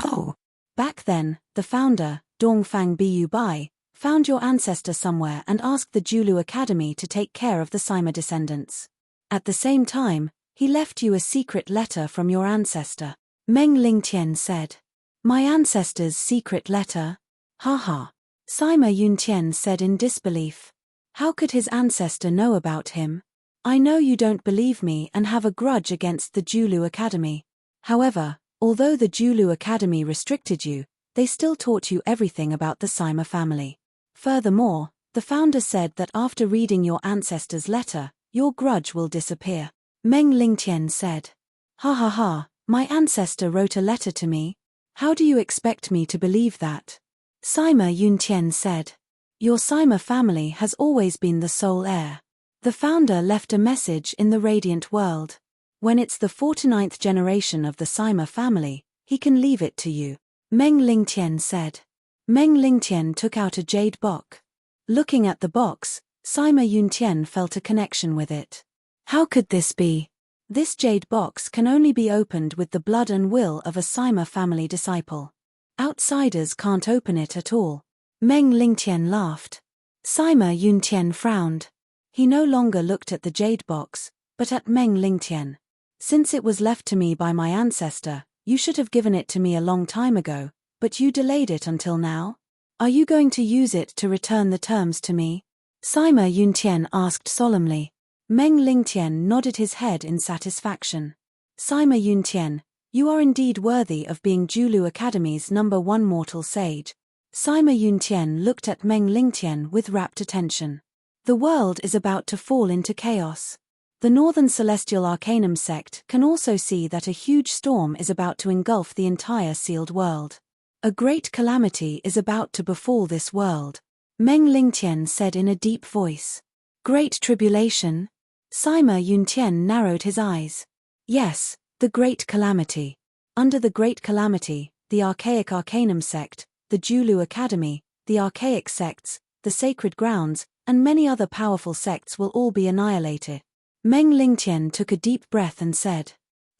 Oh. Back then, the founder, Dongfang Bu Bai, found your ancestor somewhere and asked the Julu Academy to take care of the Sima descendants. At the same time, he left you a secret letter from your ancestor, Meng Lingtian said. My ancestor's secret letter? Haha. Sima Yuntian said in disbelief. How could his ancestor know about him? I know you don't believe me and have a grudge against the Julu Academy. However, although the Julu Academy restricted you, they still taught you everything about the Sima family. Furthermore, the founder said that after reading your ancestor's letter, your grudge will disappear. Meng Lingtian said. Ha ha ha, my ancestor wrote a letter to me? How do you expect me to believe that? Sima Yuntian said. Your Sima family has always been the sole heir. The founder left a message in the radiant world. When it's the 49th generation of the Sima family, He can leave it to you, Meng Lingtian said. Meng Lingtian took out a jade box. Looking at the box, Sima Yuntian felt a connection with it. How could this be? This jade box can only be opened with the blood and will of a Sima family disciple. Outsiders can't open it at all. Meng Lingtian laughed. Sima Yuntian frowned. He no longer looked at the jade box, but at Meng Lingtian. Since it was left to me by my ancestor, you should have given it to me a long time ago, but you delayed it until now? Are you going to use it to return the terms to me? Sima Yuntian asked solemnly. Meng Lingtian nodded his head in satisfaction. Sima Yuntian, you are indeed worthy of being Julu Academy's #1 mortal sage. Sima Yuntian looked at Meng Lingtian with rapt attention. The world is about to fall into chaos. The Northern Celestial Arcanum sect can also see that a huge storm is about to engulf the entire sealed world. A great calamity is about to befall this world, Meng Lingtian said in a deep voice. Great tribulation? Sima Yuntian narrowed his eyes. Yes, the great calamity. Under the great calamity, the archaic Arcanum sect, the Julu Academy, the archaic sects, the sacred grounds, and many other powerful sects will all be annihilated. Meng Lingtian took a deep breath and said,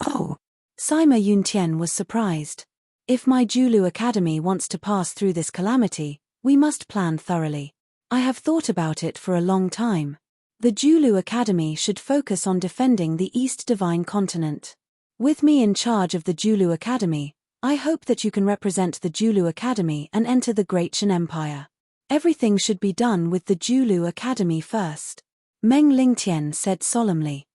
"Oh." Sima Yuntian was surprised. If my Julu Academy wants to pass through this calamity, we must plan thoroughly. I have thought about it for a long time. The Julu Academy should focus on defending the East Divine Continent. With me in charge of the Julu Academy, I hope that you can represent the Julu Academy and enter the Great Shan Empire. Everything should be done with the Julu Academy first, Meng Lingtian said solemnly.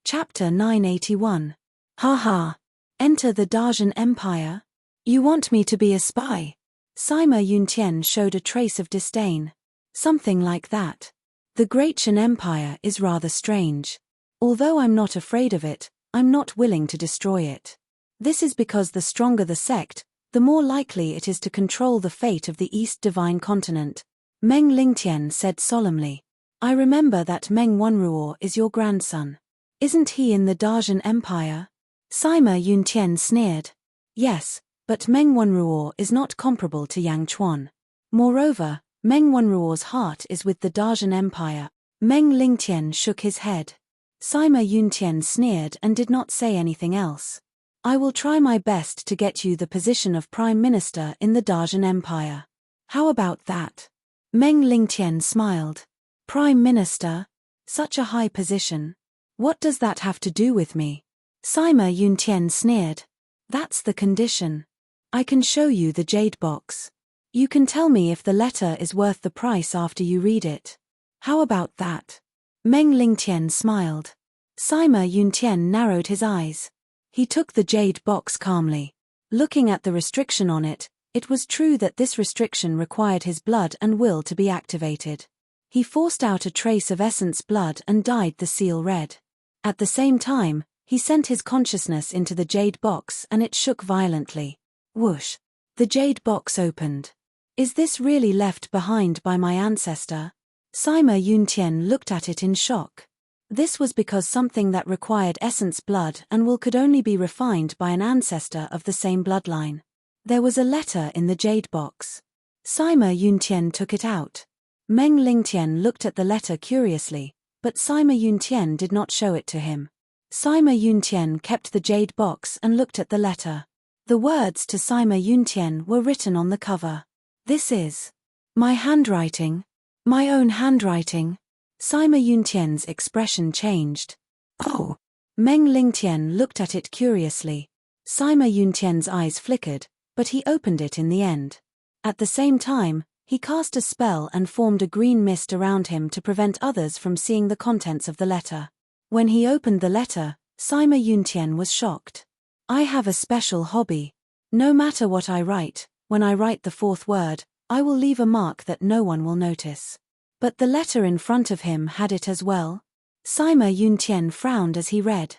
Chapter 981. Haha. Enter the Darshan Empire? You want me to be a spy? Sima Yuntian showed a trace of disdain. Something like that. The Great Shan Empire is rather strange. Although I'm not afraid of it, I'm not willing to destroy it. This is because the stronger the sect, the more likely it is to control the fate of the East Divine Continent, Meng Lingtian said solemnly. I remember that Meng Wanruo is your grandson. Isn't he in the Darshan Empire? Sima Yuntian sneered. Yes, but Meng Wanruo is not comparable to Yang Chuan. Moreover, Meng Wanruo's heart is with the Darshan Empire. Meng Lingtian shook his head. Sima Yuntian sneered and did not say anything else. I will try my best to get you the position of Prime Minister in the Darshan Empire. How about that? Meng Lingtian smiled. Prime Minister? Such a high position. What does that have to do with me? Sima Yuntian sneered. That's the condition. I can show you the jade box. You can tell me if the letter is worth the price after you read it. How about that? Meng Lingtian smiled. Sima Yuntian narrowed his eyes. He took the jade box calmly. Looking at the restriction on it, it was true that this restriction required his blood and will to be activated. He forced out a trace of essence blood and dyed the seal red. At the same time, he sent his consciousness into the jade box and it shook violently. Whoosh! The jade box opened. Is this really left behind by my ancestor? Sima Yuntian looked at it in shock. This was because something that required essence blood and will could only be refined by an ancestor of the same bloodline. There was a letter in the jade box. Sima Yuntian took it out. Meng Lingtian looked at the letter curiously, but Sima Yuntian did not show it to him. Sima Yuntian kept the jade box and looked at the letter. The words to Sima Yuntian were written on the cover. This is my handwriting. My own handwriting. Sima Yuntian's expression changed. Oh! Meng Lingtian looked at it curiously. Sima Yuntian's eyes flickered, but he opened it in the end. At the same time, he cast a spell and formed a green mist around him to prevent others from seeing the contents of the letter. When he opened the letter, Sima Yuntian was shocked. I have a special hobby. No matter what I write, when I write the fourth word, I will leave a mark that no one will notice. But the letter in front of him had it as well. Sima Yuntian frowned as he read.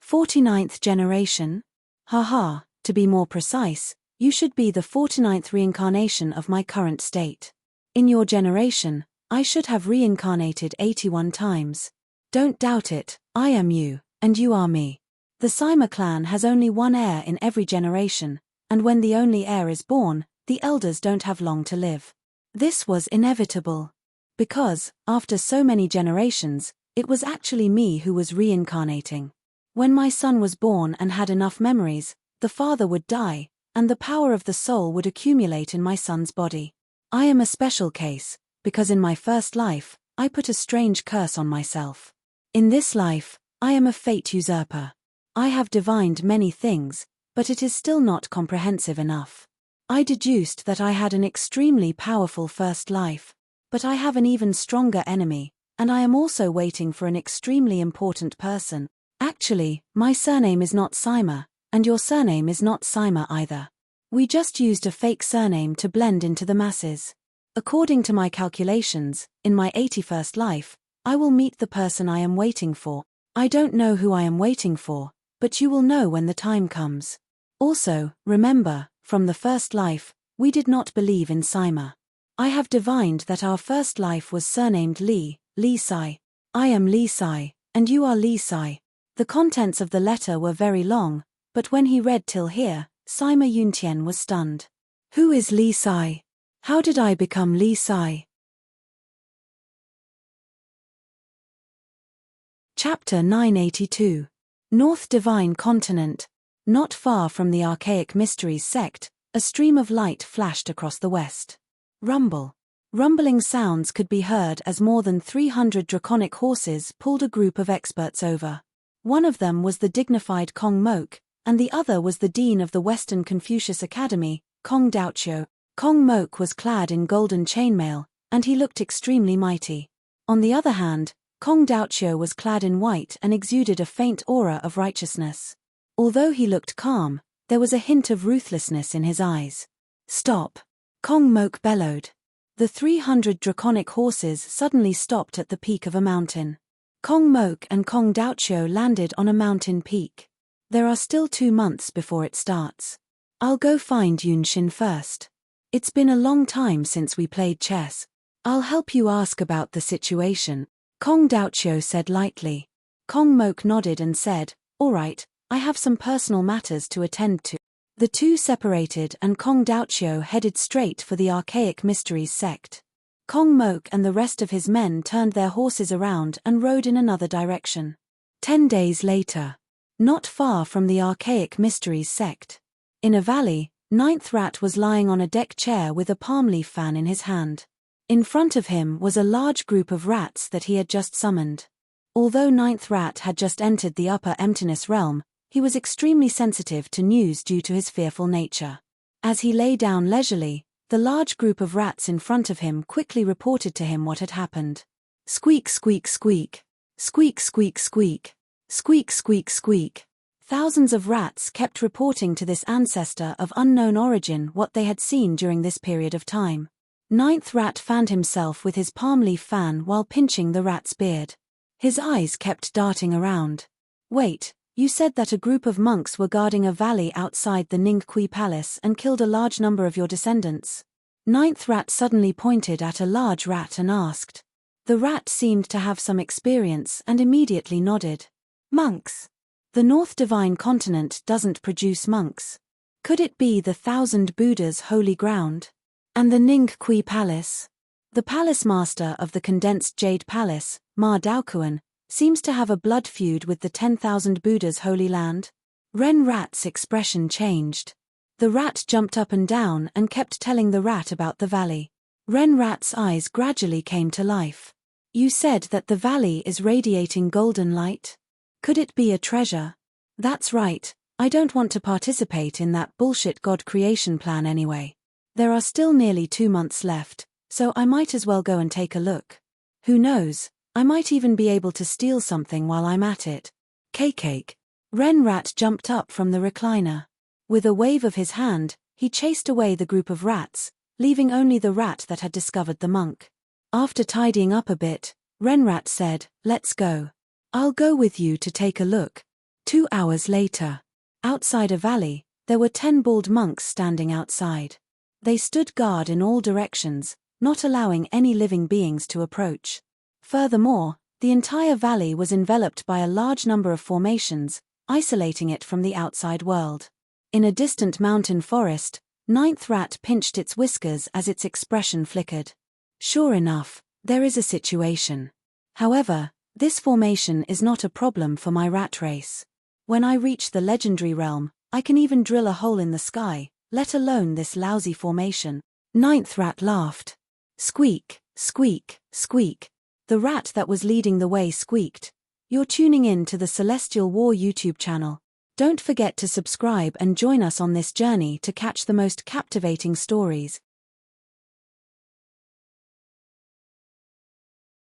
49th generation? Haha, to be more precise, you should be the 49th reincarnation of my current state. In your generation, I should have reincarnated 81 times. Don't doubt it, I am you, And you are me. The Sima clan has only one heir in every generation, and when the only heir is born, the elders don't have long to live. This was inevitable. Because, after so many generations, it was actually me who was reincarnating. When my son was born and had enough memories, the father would die, and the power of the soul would accumulate in my son's body. I am a special case, because in my first life, I put a strange curse on myself. In this life, I am a fate usurper. I have divined many things, but it is still not comprehensive enough. I deduced that I had an extremely powerful first life, but I have an even stronger enemy, and I am also waiting for an extremely important person. Actually, my surname is not Sima, and your surname is not Sima either. We just used a fake surname to blend into the masses. According to my calculations, in my 81st life, I will meet the person I am waiting for. I don't know who I am waiting for, but you will know when the time comes. Also, remember, from the first life, we did not believe in Sima. I have divined that our first life was surnamed Li Sai. I am Li Sai, and you are Li Sai. The contents of the letter were very long, but when he read till here, Sima Yuntian was stunned. Who is Li Sai? How did I become Li Sai? Chapter 982. North Divine Continent. Not far from the Archaic Mysteries sect, a stream of light flashed across the west. Rumble. Rumbling sounds could be heard as more than 300 draconic horses pulled a group of experts over. One of them was the dignified Kong Mok, and the other was the dean of the Western Confucius Academy, Kong Daoqiu. Kong Mok was clad in golden chainmail, and he looked extremely mighty. On the other hand, Kong Daoqiu was clad in white and exuded a faint aura of righteousness. Although he looked calm, there was a hint of ruthlessness in his eyes. Stop! Kong Mok bellowed. The 300 draconic horses suddenly stopped at the peak of a mountain. Kong Mok and Kong Daoqiu landed on a mountain peak. There are still 2 months before it starts. I'll go find Yunshin first. It's been a long time since we played chess. I'll help you ask about the situation, Kong Daoqiu said lightly. Kong Mok nodded and said, all right, I have some personal matters to attend to. The two separated and Kong Daoqiu headed straight for the Archaic Mysteries sect. Kong Mok and the rest of his men turned their horses around and rode in another direction. 10 days later. Not far from the Archaic Mysteries sect. In a valley, Ninth Rat was lying on a deck chair with a palm leaf fan in his hand. In front of him was a large group of rats that he had just summoned. Although Ninth Rat had just entered the upper emptiness realm, he was extremely sensitive to news due to his fearful nature. As he lay down leisurely, the large group of rats in front of him quickly reported to him what had happened. Squeak, squeak, squeak. Squeak, squeak, squeak. Squeak, squeak, squeak. Thousands of rats kept reporting to this ancestor of unknown origin what they had seen during this period of time. Ninth Rat fanned himself with his palm leaf fan while pinching the rat's beard. His eyes kept darting around. Wait, you said that a group of monks were guarding a valley outside the Ningqi Palace and killed a large number of your descendants. Ninth Rat suddenly pointed at a large rat and asked. The rat seemed to have some experience and immediately nodded. Monks. The North Divine Continent doesn't produce monks. Could it be the 1,000 Buddhas' holy ground? And the Ningqi Palace? The palace master of the condensed jade palace, Ma Daoquan, seems to have a blood feud with the 10,000 Buddhas' holy land. Ren Rat's expression changed. The rat jumped up and down and kept telling the rat about the valley. Ren Rat's eyes gradually came to life. You said that the valley is radiating golden light? Could it be a treasure? That's right, I don't want to participate in that bullshit God creation plan anyway. There are still nearly 2 months left, so I might as well go and take a look. Who knows, I might even be able to steal something while I'm at it. Cake. Ren Rat jumped up from the recliner. With a wave of his hand, he chased away the group of rats, leaving only the rat that had discovered the monk. After tidying up a bit, Ren Rat said, let's go. I'll go with you to take a look. 2 hours later. Outside a valley, there were 10 bald monks standing outside. They stood guard in all directions, not allowing any living beings to approach. Furthermore, The entire valley was enveloped by a large number of formations, isolating it from the outside world. In a distant mountain forest, Ninth Rat pinched its whiskers as its expression flickered. Sure enough, there is a situation. However, this formation is not a problem for my rat race. When I reach the legendary realm, I can even drill a hole in the sky, let alone this lousy formation. Ninth Rat laughed. Squeak, squeak, squeak. The rat that was leading the way squeaked. You're tuning in to the Celestial War YouTube channel. Don't forget to subscribe and join us on this journey to catch the most captivating stories.